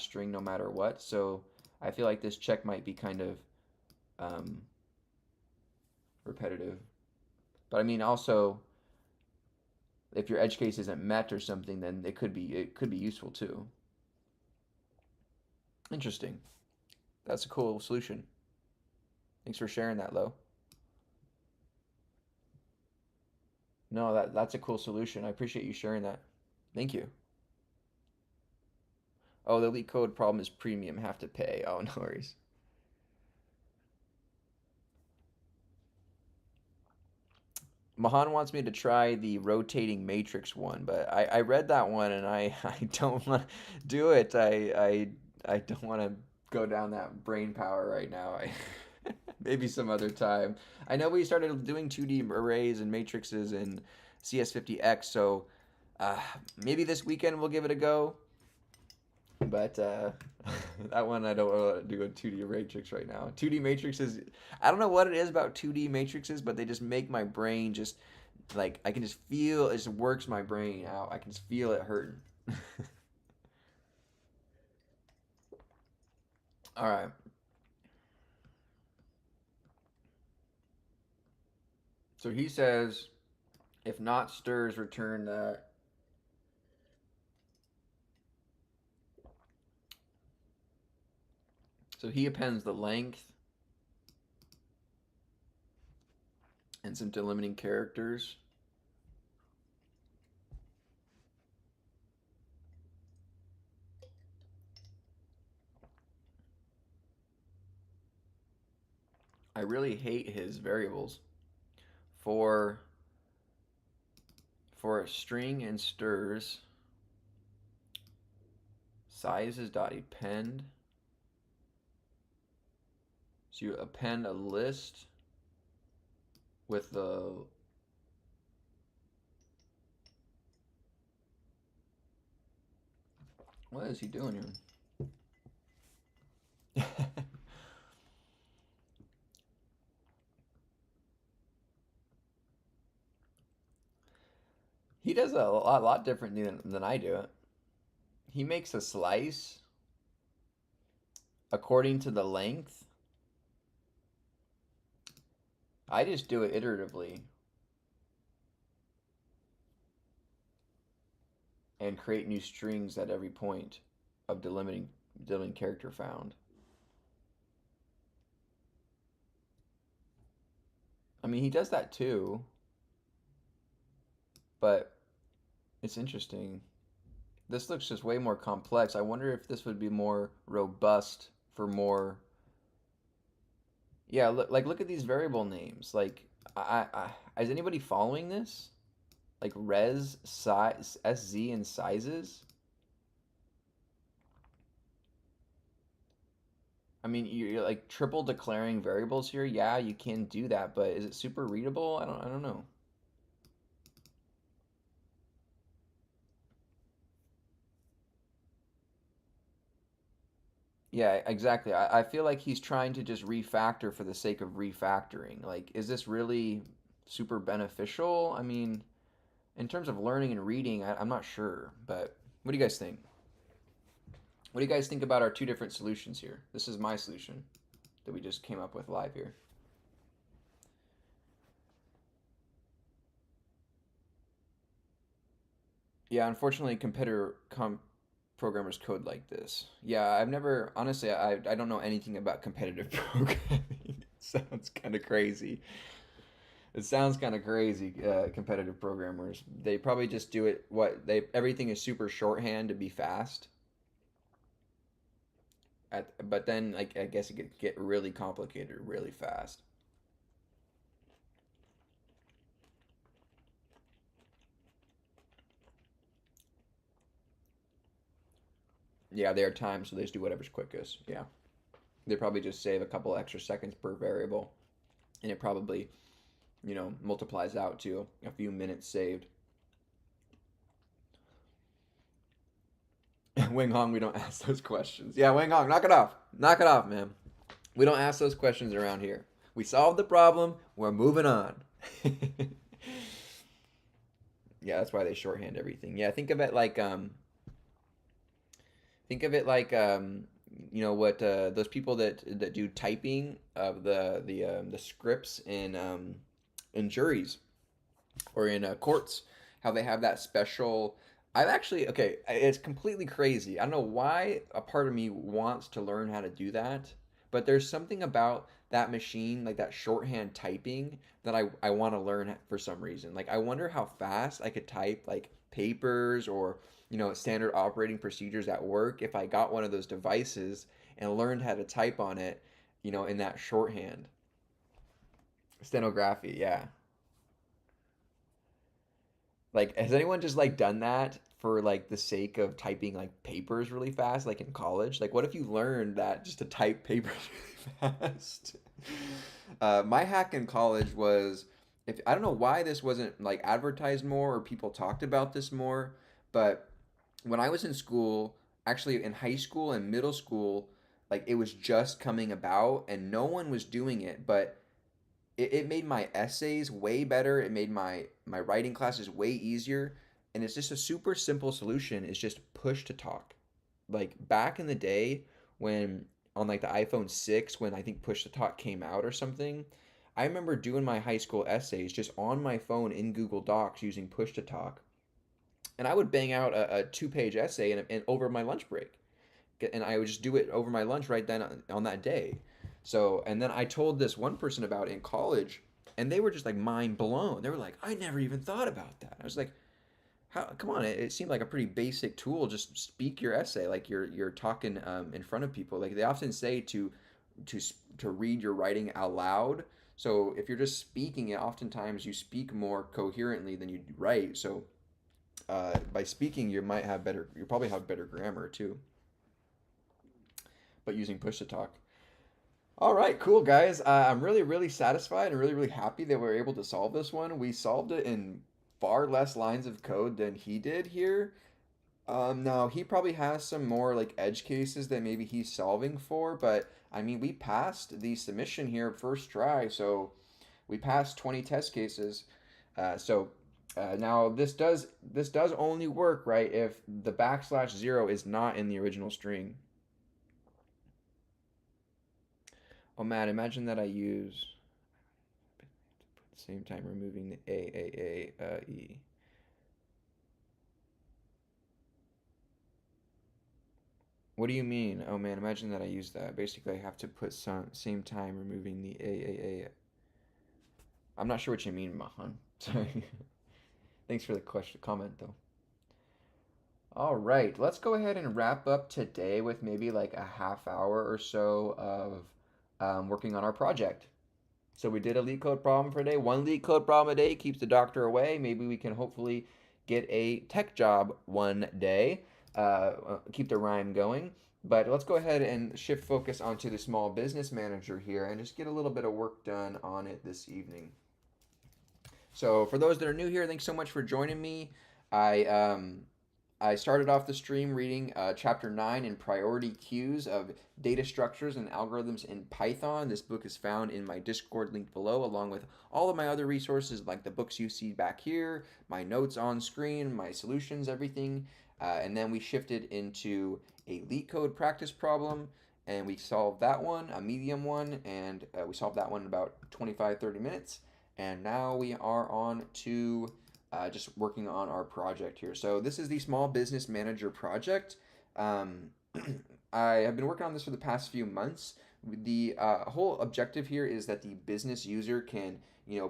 string, no matter what? So I feel like this check might be kind of um, repetitive. But I mean, also, if your edge case isn't met or something, then it could be useful too. Interesting. That's a cool solution. Thanks for sharing that, Lo. No, that's a cool solution. I appreciate you sharing that. Thank you. Oh, the LeetCode problem is premium, have to pay. Oh, no worries. Mahan wants me to try the rotating matrix one, but I read that one and I don't want to do it. I don't want to go down that brain power right now. Maybe some other time. I know we started doing 2D arrays and matrices in CS50X, so maybe this weekend we'll give it a go. But that one I don't want to do a 2D matrix right now. 2D matrices, I don't know what it is about 2D matrices, but they just make my brain just like I can just feel it just works my brain out. I can just feel it hurting. All right. So he says, if not stirs, return that. So he appends the length and some delimiting characters. I really hate his variables. For a string and strs, size is dot append. So you append a list with the what is he doing here? He does a lot different than I do it. He makes a slice according to the length. I just do it iteratively and create new strings at every point of delimiting character found. I mean, he does that too, but it's interesting. This looks just way more complex. I wonder if this would be more robust for more. Yeah, look at these variable names. Like, is anybody following this? Like res, size, sz, and sizes. I mean, you're like triple declaring variables here. Yeah, you can do that, but is it super readable? I don't know. Yeah, exactly. I feel like he's trying to just refactor for the sake of refactoring. Like, is this really super beneficial? I mean, in terms of learning and reading, I'm not sure. But what do you guys think? What do you guys think about our two different solutions here? This is my solution that we just came up with live here. Yeah, unfortunately, programmers code like this. Yeah, I've never, honestly, I don't know anything about competitive programming. It sounds kind of crazy. It sounds kind of crazy, competitive programmers. They probably just do it, everything is super shorthand to be fast. But then, like, I guess it could get really complicated really fast. Yeah, they are timed, so they just do whatever's quickest. Yeah. They probably just save a couple extra seconds per variable, and it probably, multiplies out to a few minutes saved. Wing Hong, we don't ask those questions. Yeah, Wing Hong, knock it off. Knock it off, man. We don't ask those questions around here. We solved the problem. We're moving on. Yeah, that's why they shorthand everything. Yeah, think of it like what those people that do typing of the scripts in juries or in courts, how they have that special. I've actually okay, it's completely crazy. I don't know why a part of me wants to learn how to do that, but there's something about that machine, like that shorthand typing, that I want to learn for some reason. Like I wonder how fast I could type like papers or standard operating procedures at work if I got one of those devices and learned how to type on it, in that shorthand. Stenography, yeah. Like, has anyone just like done that for like the sake of typing like papers really fast, like in college? Like, what if you learned that just to type papers really fast? My hack in college was if I don't know why this wasn't like advertised more or people talked about this more, but when I was in school, actually in high school and middle school, like it was just coming about and no one was doing it, but it made my essays way better. It made my writing classes way easier. And it's just a super simple solution. It's just push to talk. Like back in the day when on like the iPhone 6 when I think push to talk came out or something, I remember doing my high school essays just on my phone in Google Docs using push to talk. And I would bang out a 2-page essay and over my lunch break. And I would just do it over my lunch right then on that day. So, and then I told this one person about it in college, and they were just like mind blown. They were like, I never even thought about that. I was like, how? Come on, it seemed like a pretty basic tool. Just speak your essay like you're talking in front of people. Like they often say to to read your writing out loud. So if you're just speaking it, oftentimes you speak more coherently than you write. So by speaking, you probably have better grammar too. But using push to talk. All right, cool guys. I'm really satisfied and really happy that we were able to solve this one. We solved it in far less lines of code than he did here. Now he probably has some more like edge cases that maybe he's solving for, but I mean we passed the submission here first try, so we passed 20 test cases. Now this does only work right if the \0 is not in the original string. Oh man, imagine that I use at the same time removing the e. What do you mean? Oh man, imagine that I use that. Basically, I have to put some same time removing the a. I'm not sure what you mean, Mahan. Sorry. Thanks for the question comment though. All right, let's go ahead and wrap up today with maybe like a half hour or so of working on our project. So we did a LeetCode problem for a day. One LeetCode problem a day keeps the doctor away. Maybe we can hopefully get a tech job one day. Keep the rhyme going. But let's go ahead and shift focus onto the small business manager here and just get a little bit of work done on it this evening. So for those that are new here, thanks so much for joining me. I um, I started off the stream reading chapter 9 in priority queues of data structures and algorithms in Python. This book is found in my Discord link below, along with all of my other resources like the books you see back here, my notes on screen, my solutions, everything. And then we shifted into a LeetCode practice problem, and we solved that one, a medium one, and we solved that one in about 25-30 minutes. And now we are on to just working on our project here. So this is the Small Business Manager project. Um, I have been working on this for the past few months. The whole objective here is that the business user can,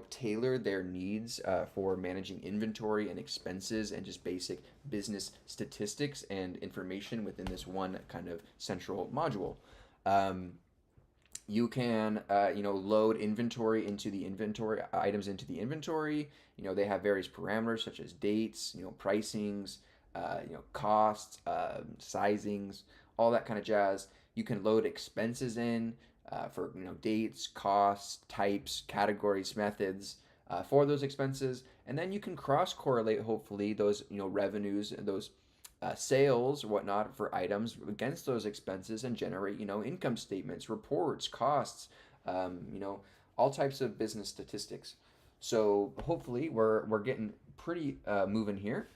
tailor their needs for managing inventory and expenses and just basic business statistics and information within this one kind of central module. Um, you can load inventory into the inventory items into the inventory. They have various parameters such as dates, pricings, costs, sizings, all that kind of jazz. You can load expenses in for dates, costs, types, categories, methods for those expenses, and then you can cross correlate hopefully those revenues and those sales or whatnot for items against those expenses and generate income statements, reports, costs, all types of business statistics. So hopefully we're getting pretty moving here.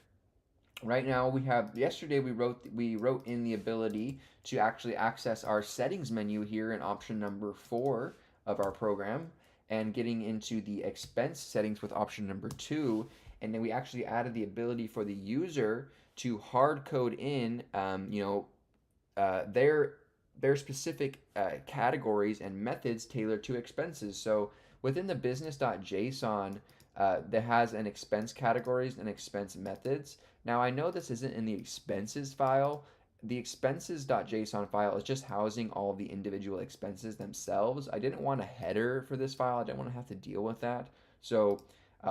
Right now we have yesterday we wrote in the ability to actually access our settings menu here in option number 4 of our program, and getting into the expense settings with option number 2. And then we actually added the ability for the user to hard code in their specific categories and methods tailored to expenses. So within the business.json, that has an expense categories and expense methods. Now I know this isn't in the expenses file. The expenses.json file is just housing all the individual expenses themselves. I didn't want a header for this file. I didn't want to have to deal with that. So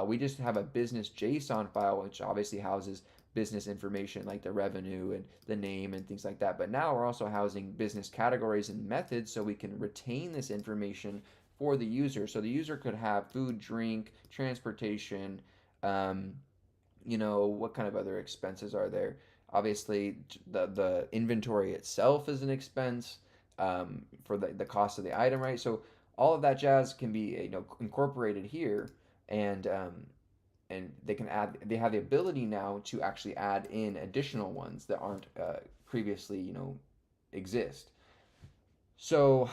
we just have a business JSON file, which obviously houses business information like the revenue and the name and things like that. But now we're also housing business categories and methods so we can retain this information for the user. So the user could have food, drink, transportation, what kind of other expenses are there? Obviously, the inventory itself is an expense for the cost of the item, right? So all of that jazz can be incorporated here, and they have the ability now to actually add in additional ones that aren't previously exist. So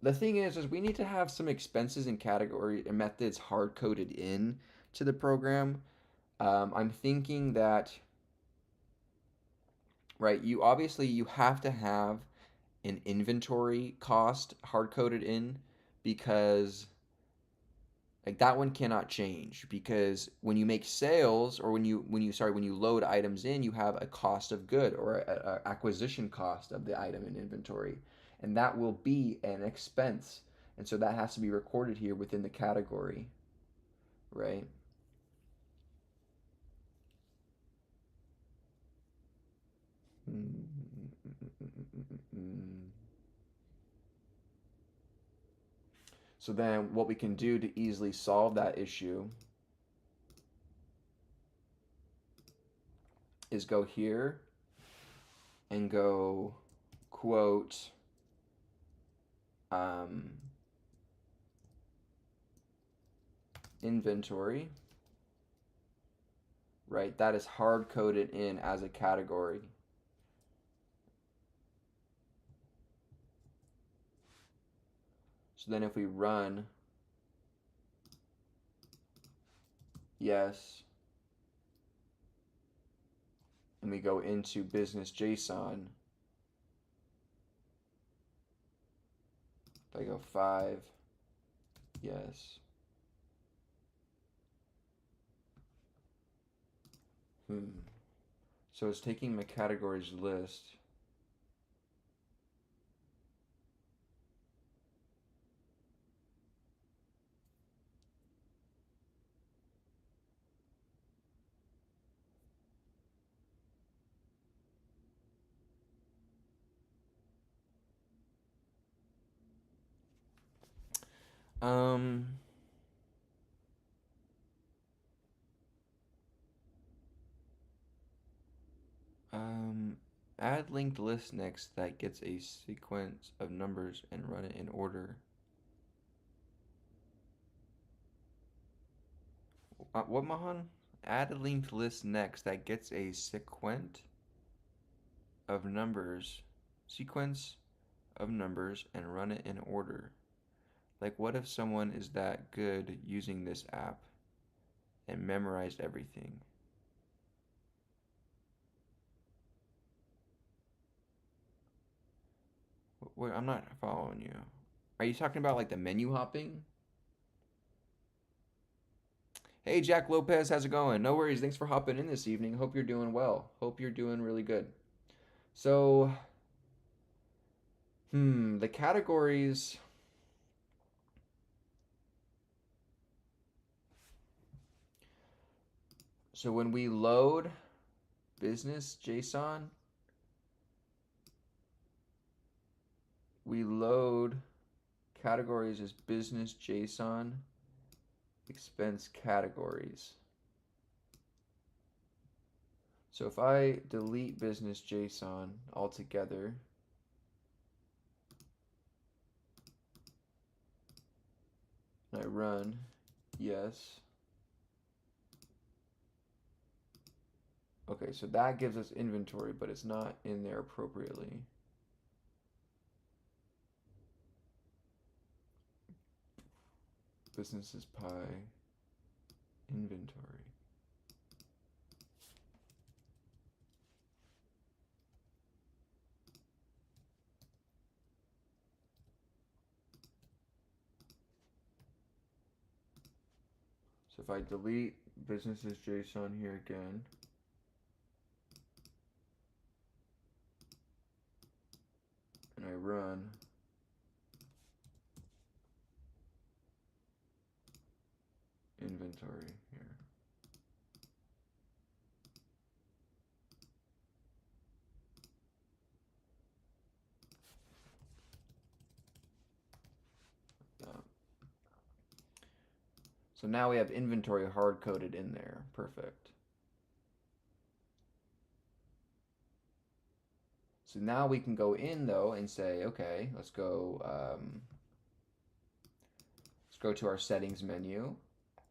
the thing is we need to have some expenses and category and methods hard coded in to the program. I'm thinking that, right, you have to have an inventory cost hard coded in, because Like that one cannot change because when you make sales or when you load items in, you have a cost of good or a acquisition cost of the item in inventory, and that will be an expense, and so that has to be recorded here within the category, right? So then what we can do to easily solve that issue is go here and go quote um, inventory, right? That is hard coded in as a category. So then if we run yes, and we go into business JSON, if I go 5, yes. So it's taking my categories list. Um, um, add linked list next that gets a sequence of numbers and run it in order. What, Mahan? Add a linked list next that gets a of numbers, sequence of numbers and run it in order. Like, what if someone is that good using this app and memorized everything? Wait, I'm not following you. Are you talking about like the menu hopping? Hey, Jack Lopez, how's it going? No worries. Thanks for hopping in this evening. Hope you're doing well. Hope you're doing really good. So, the categories. So when we load business JSON, we load categories as business JSON expense categories. So if I delete business JSON altogether, and I run yes. Okay, so that gives us inventory, but it's not in there appropriately. Businesses pie inventory. So if I delete businesses JSON here again, and I run, inventory here. So now we have inventory hard coded in there. Perfect. So now we can go in though and say, okay, let's go to our settings menu,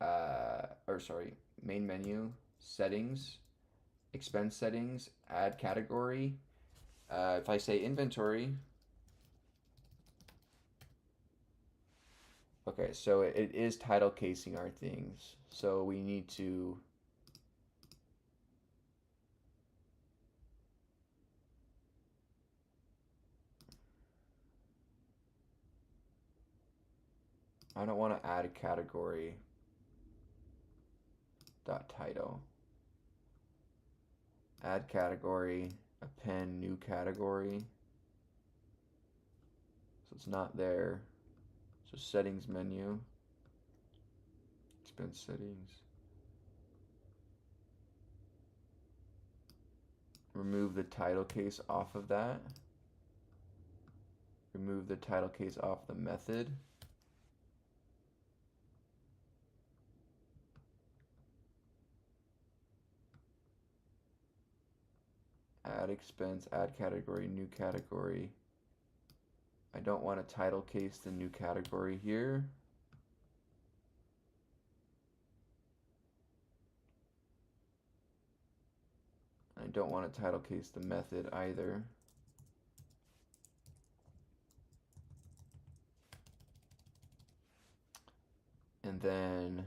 or sorry, main menu, settings, expense settings, add category. If I say inventory, okay, so it is title casing our things. So we need to I don't want to add a category dot title. Add category, append new category. So it's not there. So settings menu, expense settings. Remove the title case off of that. Remove the title case off the method. Add expense, add category, new category. I don't want to title case the new category here. I don't want to title case the method either. And then,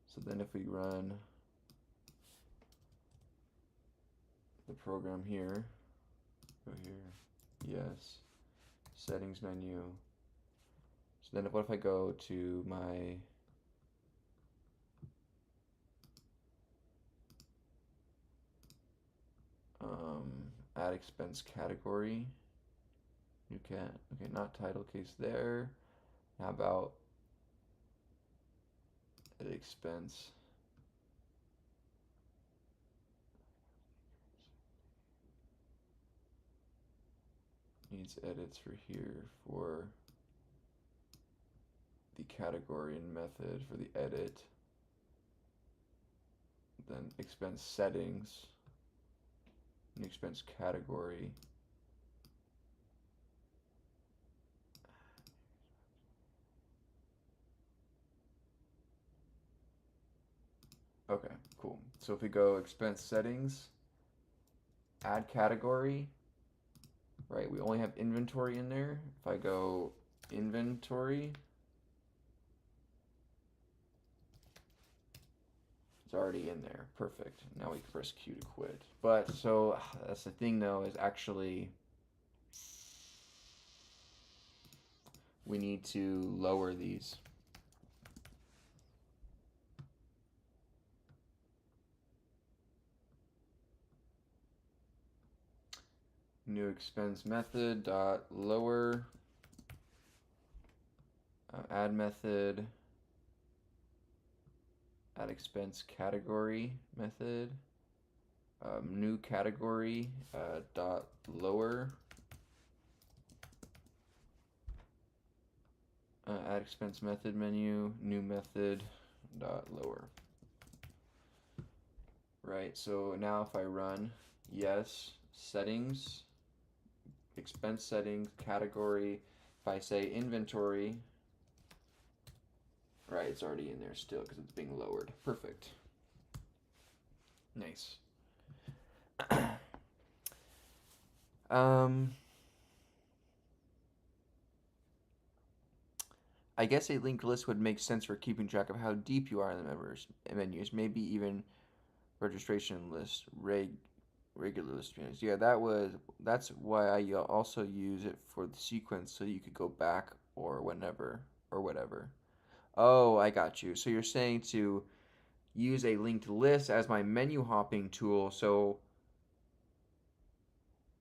so then if we run the program here, go here, yes, settings menu. So then what if I go to my add expense category, new cat, okay, not title case there. How about edit expense? Needs edits for here for the category and method for the edit. Then expense settings, new expense category. Okay, cool. So if we go expense settings, add category, right? We only have inventory in there. If I go inventory, it's already in there. Perfect. Now we can press Q to quit. But so that's the thing though, is actually we need to lower these. New expense method dot lower, add method, add expense category method, new category dot lower, add expense method menu, new method dot lower. Right, so now if I run, yes, settings, expense settings, category, if I say inventory, right, it's already in there still because it's being lowered. Perfect. Nice. I guess a linked list would make sense for keeping track of how deep you are in the menus, maybe even registration list, regular list menus. Yeah, that's why I also use it for the sequence so you could go back or whenever or whatever. Oh, I got you. So you're saying to use a linked list as my menu hopping tool. So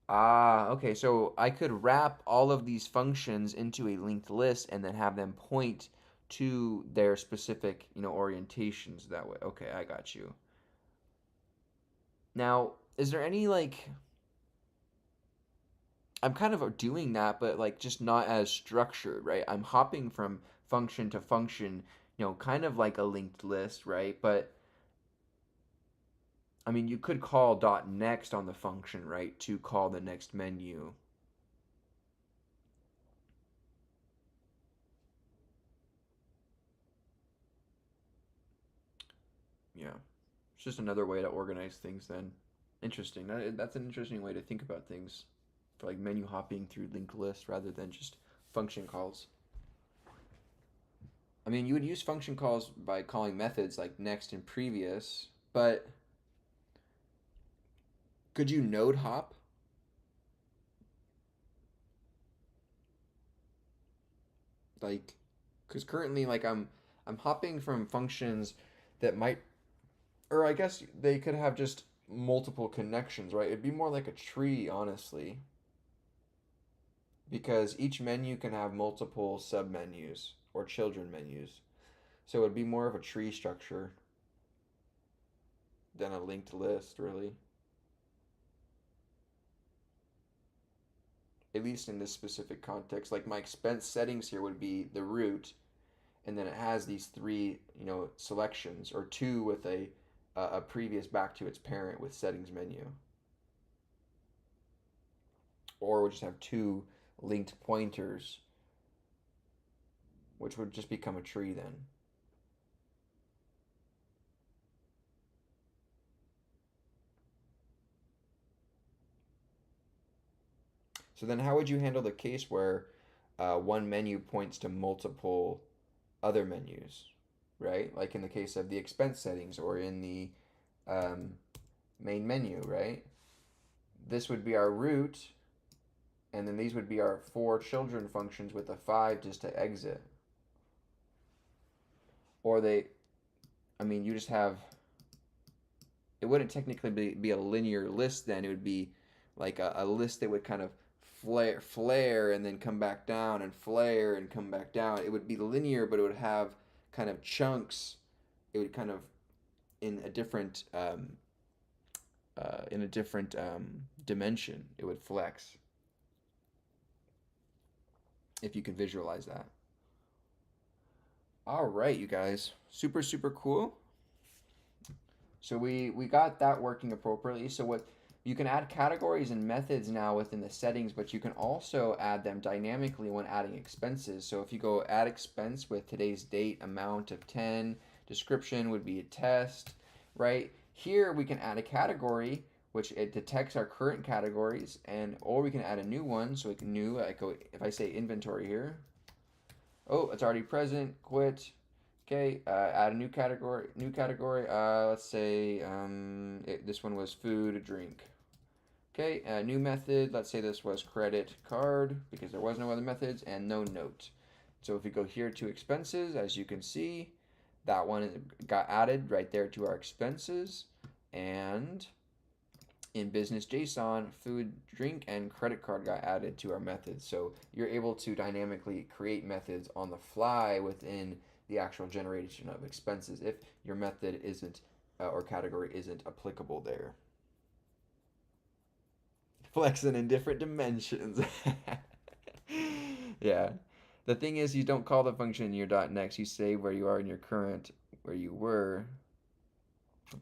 okay. So I could wrap all of these functions into a linked list and then have them point to their specific, orientations that way. Okay, I got you. Now, is there any like I'm kind of doing that, but like just not as structured, right? I'm hopping from function to function, kind of like a linked list, right? But I mean, you could call dot next on the function, right, to call the next menu. Yeah, it's just another way to organize things then. Interesting. That's an interesting way to think about things for like menu hopping through linked lists rather than just function calls. I mean, you would use function calls by calling methods like next and previous, but could you node hop? Like, because currently, like, I'm hopping from functions that might, or I guess they could have just multiple connections, right? It'd be more like a tree, honestly, because each menu can have multiple submenus or children menus. So it'd be more of a tree structure than a linked list, really. At least in this specific context. Like my expense settings here would be the root, and then it has these three, selections, or two with a previous back to its parent with settings menu, or we'll just have two linked pointers, which would just become a tree then. So then, how would you handle the case where one menu points to multiple other menus, right? Like in the case of the expense settings or in the um, main menu, right? This would be our root, and then these would be our four children functions with a 5 just to exit. Or I mean, you just have, it wouldn't technically be a linear list then. It would be like a list that would kind of flare and then come back down and flare and come back down. It would be linear, but it would have kind of chunks. It would kind of in a different dimension. It would flex if you can visualize that. All right, you guys, super super cool. So we got that working appropriately. So what you can add categories and methods now within the settings, but you can also add them dynamically when adding expenses. So if you go add expense with today's date, amount of 10, description would be a test, right? Here we can add a category which it detects our current categories, and or we can add a new one. So we can if I say inventory here, oh, it's already present, quit. Okay, add a new category. New category. Let's say this one was food, drink. Okay, new method. Let's say this was credit card because there was no other methods, and no note. So if we go here to expenses, as you can see, that one got added right there to our expenses, and in business JSON, food, drink, and credit card got added to our methods. So you're able to dynamically create methods on the fly within the actual generation of expenses if your method isn't or category isn't applicable there. Flexing in different dimensions. Yeah. The thing is, you don't call the function in your .next. You save where you are in your current, where you were.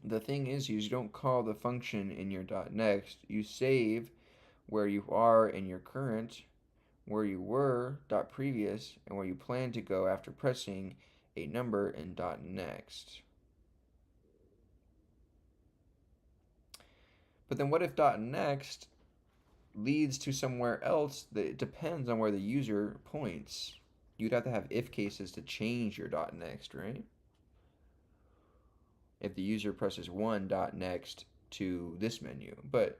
The thing is, you don't call the function in your .next. You save where you are in your current, where you were .previous, and where you plan to go after pressing a number in .next. But then what if .next leads to somewhere else that it depends on where the user points? You'd have to have if cases to change your .next, right? If the user presses 1 .next to this menu. But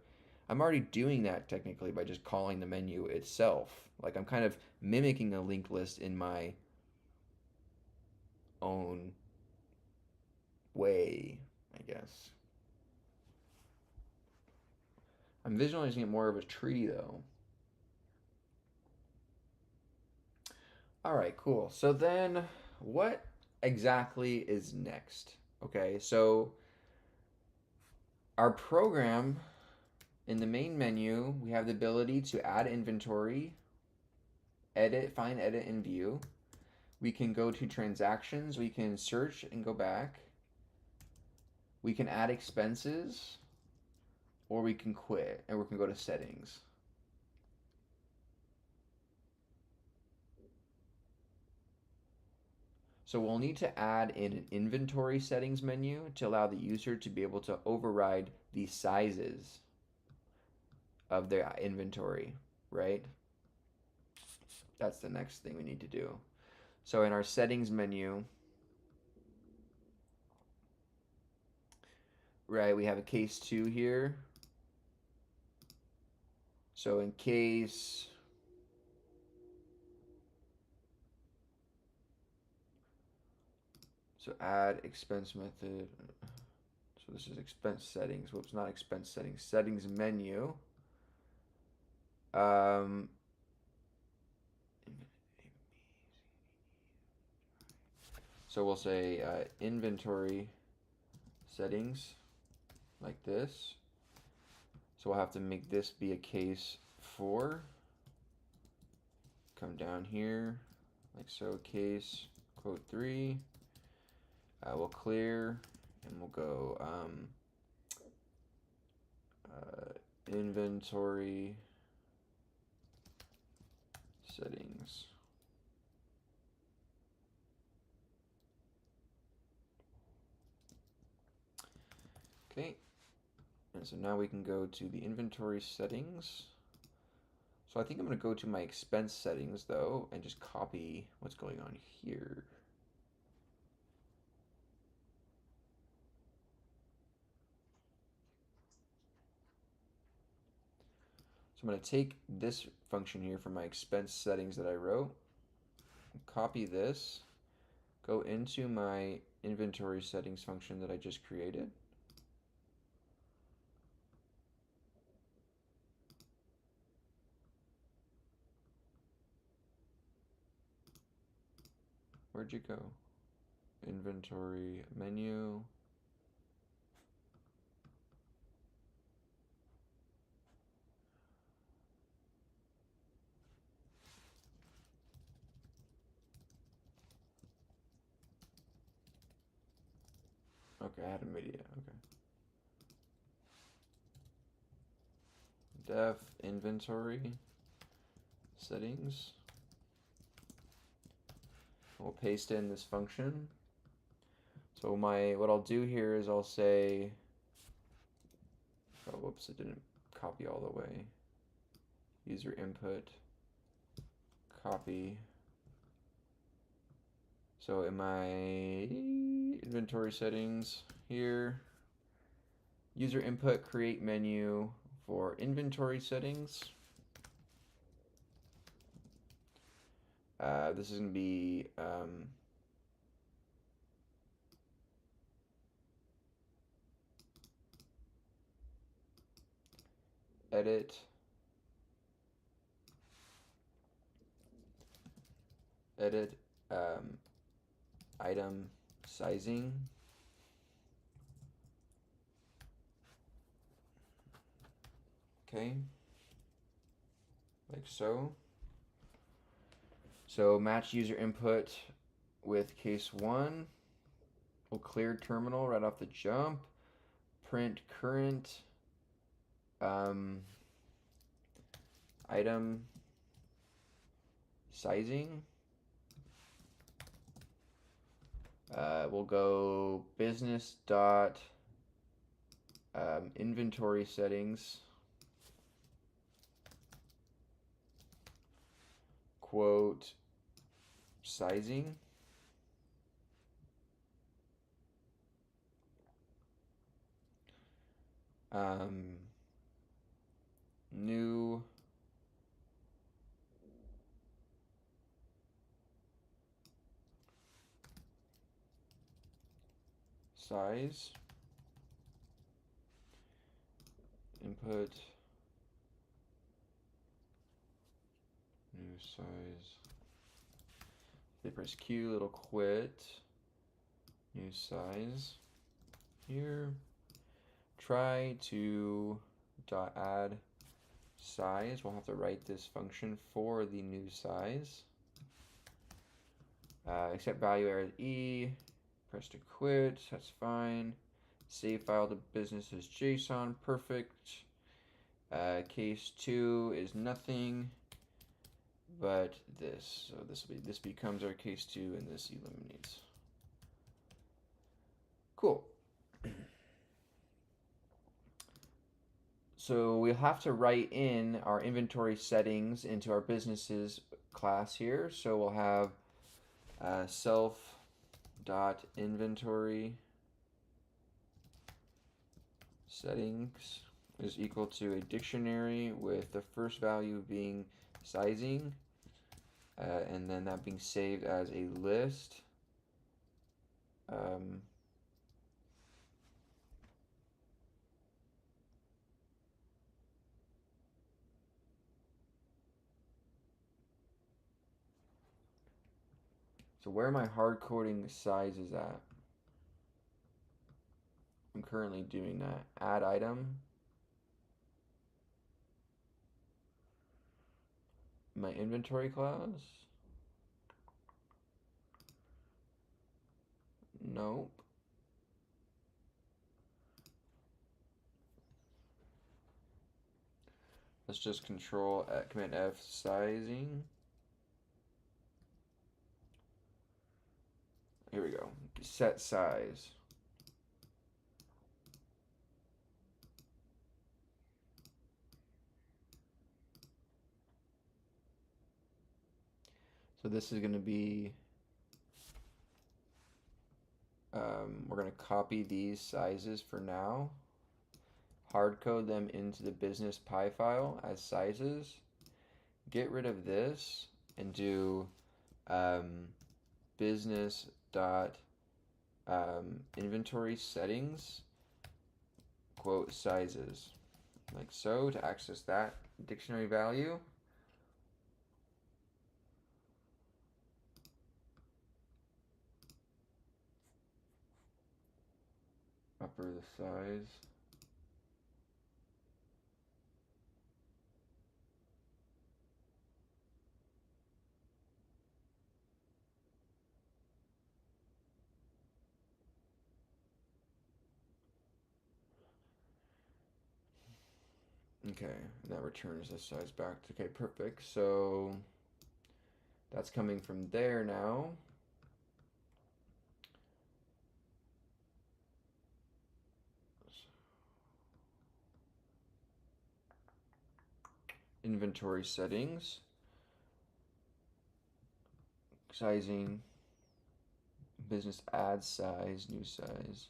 I'm already doing that technically by just calling the menu itself. Like I'm kind of mimicking a linked list in my own way, I guess. I'm visualizing it more of a tree though. All right, cool. So then what exactly is next? Okay, so our program in the main menu, we have the ability to add inventory, edit, find, edit, and view. We can go to transactions, we can search and go back. We can add expenses, or we can quit, and we can go to settings. So we'll need to add in an inventory settings menu to allow the user to be able to override the sizes of their inventory, right? That's the next thing we need to do. So in our settings menu, right, we have a case 2 here. So in case So add expense method. So this is expense settings. Whoops, not expense settings. Settings menu. So we'll say inventory settings like this. So we'll have to make this be a case 4. Come down here like so, case quote 3. We'll clear and we'll go inventory settings. Okay, and so now we can go to the inventory settings. So I think I'm going to go to my expense settings though and just copy what's going on here. So I'm going to take this function here from my expense settings that I wrote, copy this, go into my inventory settings function that I just created. Where'd you go? Inventory menu. Okay, I had a media. Okay. Def inventory settings. We'll paste in this function. So what I'll do here is I'll say, oh whoops, it didn't copy all the way. User input, copy. So in my inventory settings here, user input, create menu for inventory settings. This is going to be edit item sizing. Okay, like so. So match user input with case 1. We'll clear terminal right off the jump. Print current item sizing. We'll go business dot inventory settings quote sizing. New size input new size. If they press Q, it'll quit. New size here. Try to add size. We'll have to write this function for the new size. Accept value error E. Press to quit. That's fine. Save file to business as JSON. Perfect. Case 2 is nothing but this. So this becomes our case 2 and this eliminates. Cool. So we'll have to write in our inventory settings into our businesses class here. So we'll have self.inventory settings is equal to a dictionary with the first value being sizing, and then that being saved as a list. Um, so where are my hard coding sizes at? I'm currently doing that. Add item. My inventory class. Nope. Let's just Command F sizing. Here we go. Set size. So this is going to be, we're going to copy these sizes for now, hard code them into the business py file as sizes, get rid of this, and do business dot inventory settings quote sizes, like so, to access that dictionary value. Upper the size. Okay, and that returns this size back. Okay, perfect. So that's coming from there now. Inventory settings, sizing, business add size, new size.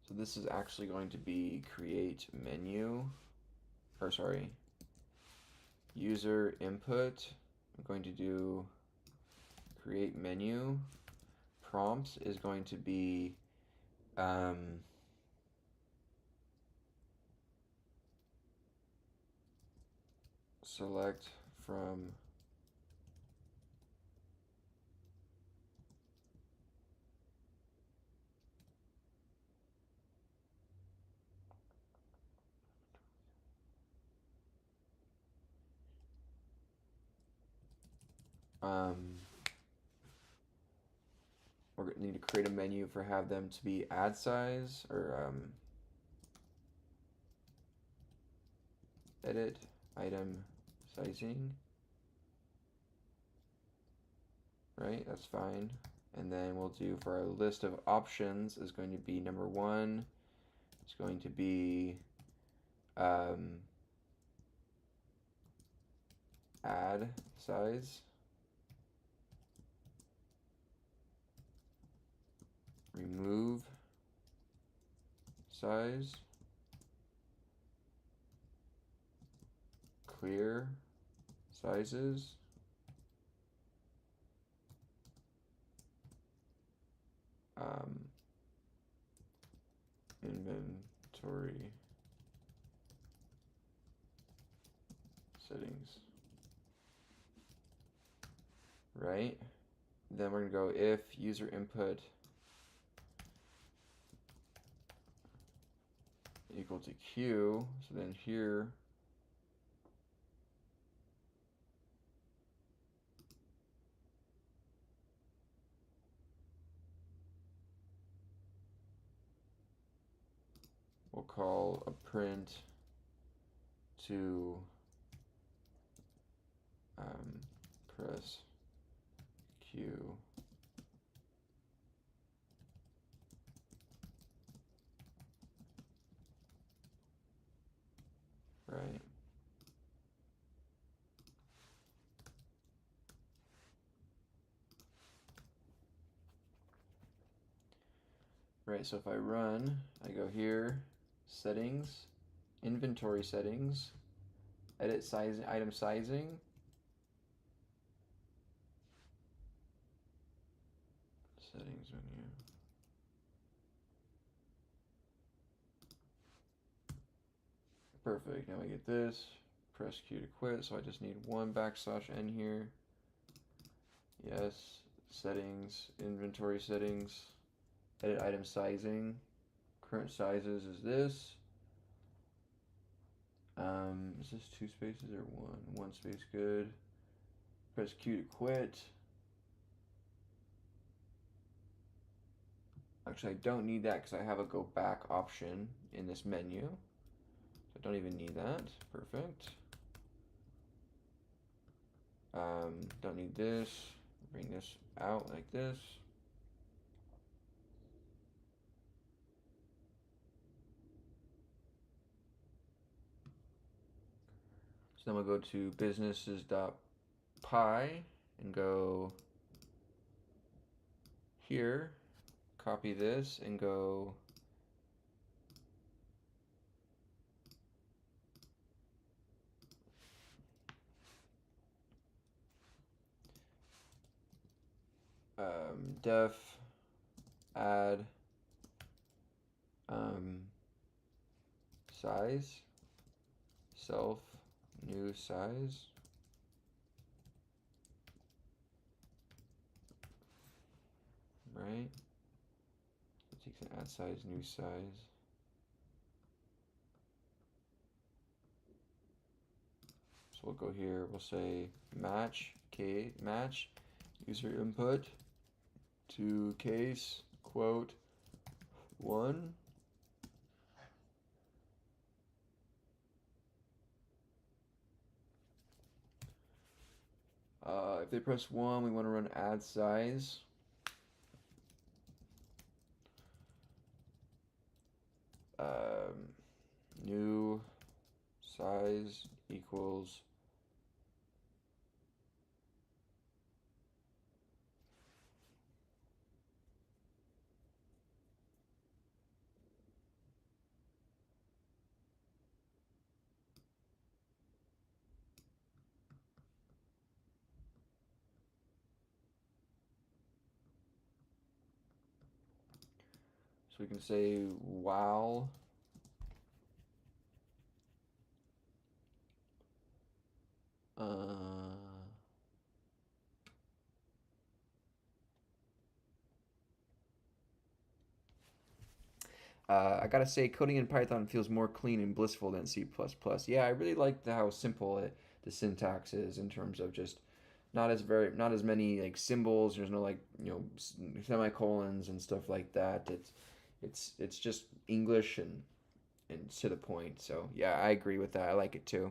So this is actually going to be create menu, or sorry, user input. I'm going to do create menu. Prompts is going to be select from we're going to need to create a menu for have them to be add size or edit item sizing, right? That's fine. And then we'll do for our list of options is going to be number 1. It's going to be add size, remove size, clear sizes, inventory settings, right? Then we're gonna go if user input equal to Q. So then here we'll call a print to press Q. Right. Right, so if I run, I go here, settings, inventory settings, edit sizing, item sizing, settings menu. Perfect, now I get this, press Q to quit, so I just need one \n here. Yes, settings, inventory settings, edit item sizing, current sizes is this. Is this 2 spaces or 1? 1 space, good. Press Q to quit. Actually, I don't need that because I have a go back option in this menu. I don't even need that. Perfect. Don't need this. Bring this out like this. So then we'll go to businesses.py and go here, copy this and go def add size, self, new size. Right? It takes an add size, new size. So we'll go here, we'll say match, match user input to case quote 1. If they press 1, we want to run add size. New size equals so we can say while I gotta say, coding in Python feels more clean and blissful than C++. Yeah, I really like how simple the syntax is in terms of just not as many like symbols. There's no like semicolons and stuff like that. It's just English and to the point. So yeah, I agree with that. I like it too.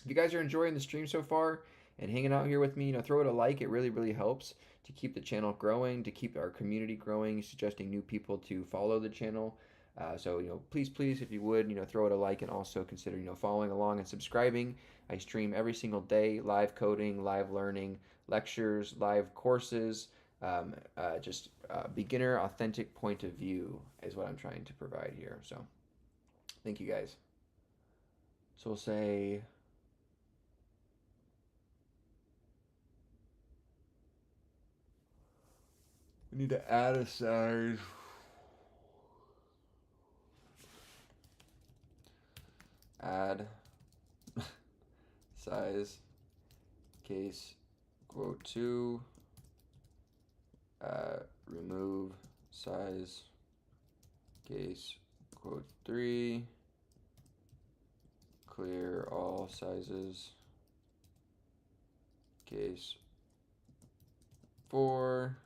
If you guys are enjoying the stream so far and hanging out here with me, throw it a like. It really helps to keep the channel growing, to keep our community growing, suggesting new people to follow the channel. So please, if you would, throw it a like and also consider, following along and subscribing. I stream every single day, live coding, live learning, lectures, live courses. Just beginner, authentic point of view is what I'm trying to provide here. So thank you guys. So we'll say we need to add a size. Add size case quote 2. Remove size case quote 3. Clear all sizes case 4.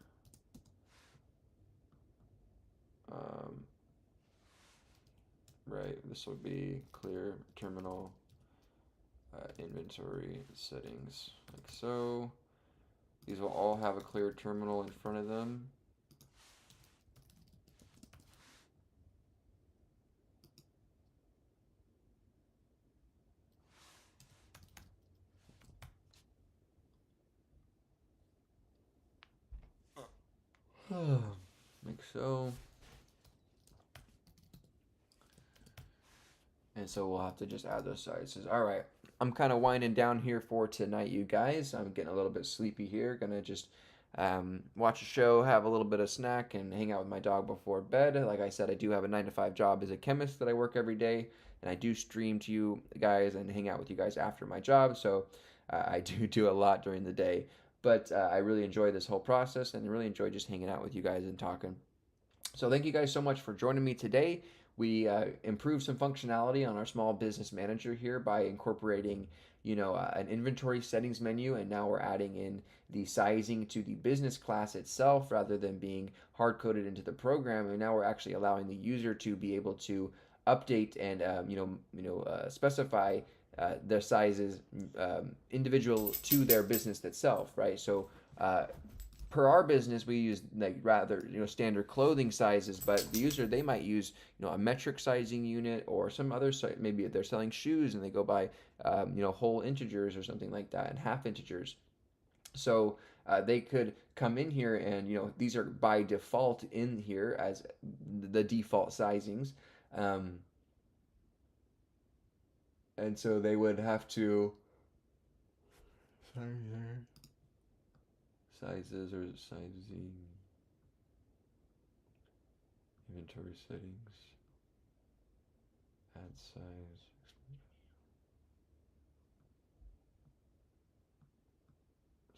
Right, this will be clear terminal inventory settings like so. These will all have a clear terminal in front of them. Make so. And so we'll have to just add those sizes. All right. I'm kind of winding down here for tonight, you guys. I'm getting a little bit sleepy here. Gonna just watch a show, have a little bit of snack, and hang out with my dog before bed. Like I said, I do have a 9 to 5 job as a chemist that I work every day, and I do stream to you guys and hang out with you guys after my job. So I do a lot during the day. But I really enjoy this whole process and really enjoy just hanging out with you guys and talking. So thank you guys so much for joining me today. We improved some functionality on our small business manager here by incorporating, an inventory settings menu, and now we're adding in the sizing to the business class itself rather than being hard coded into the program. And now we're actually allowing the user to be able to update and specify their sizes individual to their business itself, right? So per our business, we use like rather standard clothing sizes, but the user, they might use a metric sizing unit or some other site. Maybe if they're selling shoes and they go by whole integers or something like that and half integers. So they could come in here and these are by default in here as the default sizings, um, and so they would have to. Sorry there. Sizes or sizing, inventory settings, add size,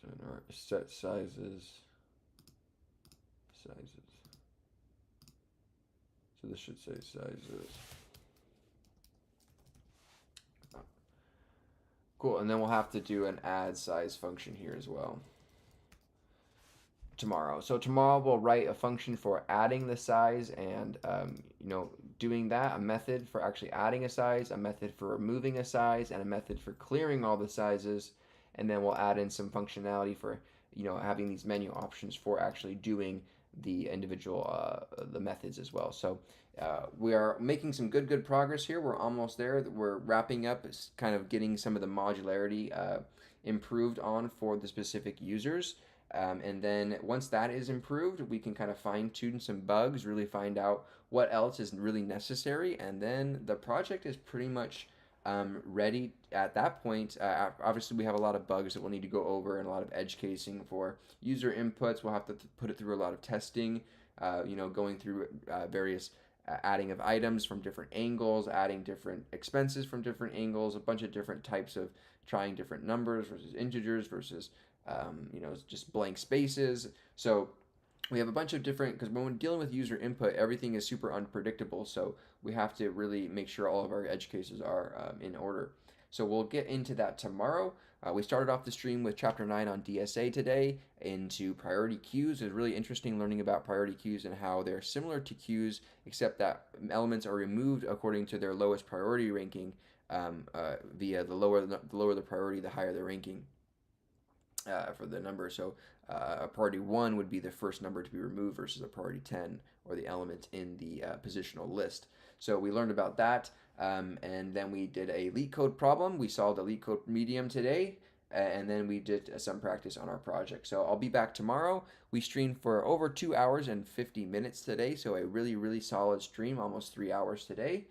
or set sizes. So this should say sizes. Cool, and then we'll have to do an add size function here as well tomorrow. So tomorrow we'll write a function for adding the size and doing that, a method for actually adding a size, a method for removing a size, and a method for clearing all the sizes. And then we'll add in some functionality for having these menu options for actually doing the individual the methods as well. So we are making some good progress here. We're almost there. We're wrapping up, kind of getting some of the modularity improved on for the specific users. And then once that is improved, we can kind of fine tune some bugs, really find out what else is really necessary, and then the project is pretty much ready at that point. Obviously, we have a lot of bugs that we'll need to go over and a lot of edge casing for user inputs. We'll have to put it through a lot of testing, going through various adding of items from different angles, adding different expenses from different angles, a bunch of different types of trying different numbers versus integers versus just blank spaces. So we have a bunch of different, because when we're dealing with user input, everything is super unpredictable. So we have to really make sure all of our edge cases are in order. So we'll get into that tomorrow. We started off the stream with chapter 9 on DSA today into priority queues. It's really interesting learning about priority queues and how they're similar to queues, except that elements are removed according to their lowest priority ranking via the lower the priority, the higher the ranking. For the number. So a priority 1 would be the first number to be removed versus a priority 10 or the element in the positional list. So we learned about that, and then we did a LeetCode problem. We solved a LeetCode medium today, and then we did some practice on our project. So I'll be back tomorrow. We streamed for over 2 hours and 50 minutes today, so a really solid stream, almost 3 hours today.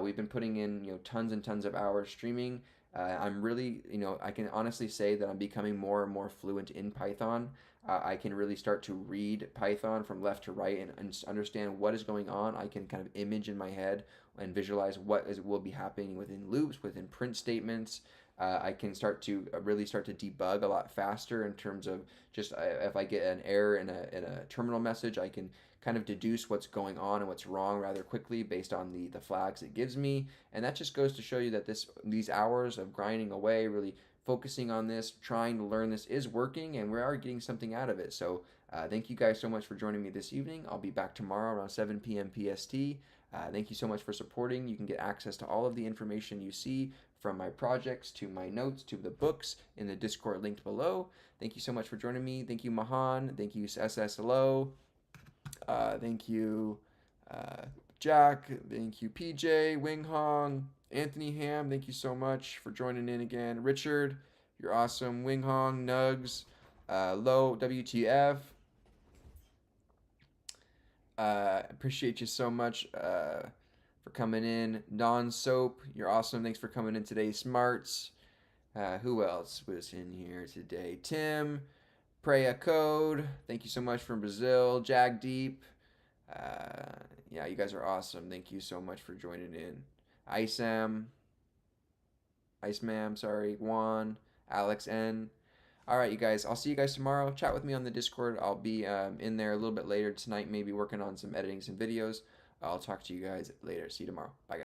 We've been putting in tons and tons of hours streaming. I'm really, I can honestly say that I'm becoming more and more fluent in Python. I can really start to read Python from left to right and understand what is going on. I can kind of image in my head and visualize will be happening within loops, within print statements. I can really start to debug a lot faster in terms of just if I get an error in a terminal message, I can kind of deduce what's going on and what's wrong rather quickly based on the flags it gives me. And that just goes to show you that these hours of grinding away, really focusing on this, trying to learn this is working, and we are getting something out of it. So thank you guys so much for joining me this evening. I'll be back tomorrow around 7 p.m. PST. Thank you so much for supporting. You can get access to all of the information you see from my projects to my notes to the books in the Discord linked below. Thank you so much for joining me. Thank you, Mahan. Thank you, SSLO. Thank you, Jack. Thank you, PJ, Wing Hong, Anthony Ham. Thank you so much for joining in again. Richard, you're awesome. Wing Hong, Nugs, Low, WTF. Appreciate you so much for coming in. Dawn Soap, you're awesome. Thanks for coming in today. Smarts. Who else was in here today? Tim, Preya Code. Thank you so much from Brazil. Jag Deep. Yeah, you guys are awesome. Thank you so much for joining in. Isam, Iceman, sorry. Juan, Alex N. All right, you guys. I'll see you guys tomorrow. Chat with me on the Discord. I'll be in there a little bit later tonight, maybe working on some editing some videos. I'll talk to you guys later. See you tomorrow. Bye, guys.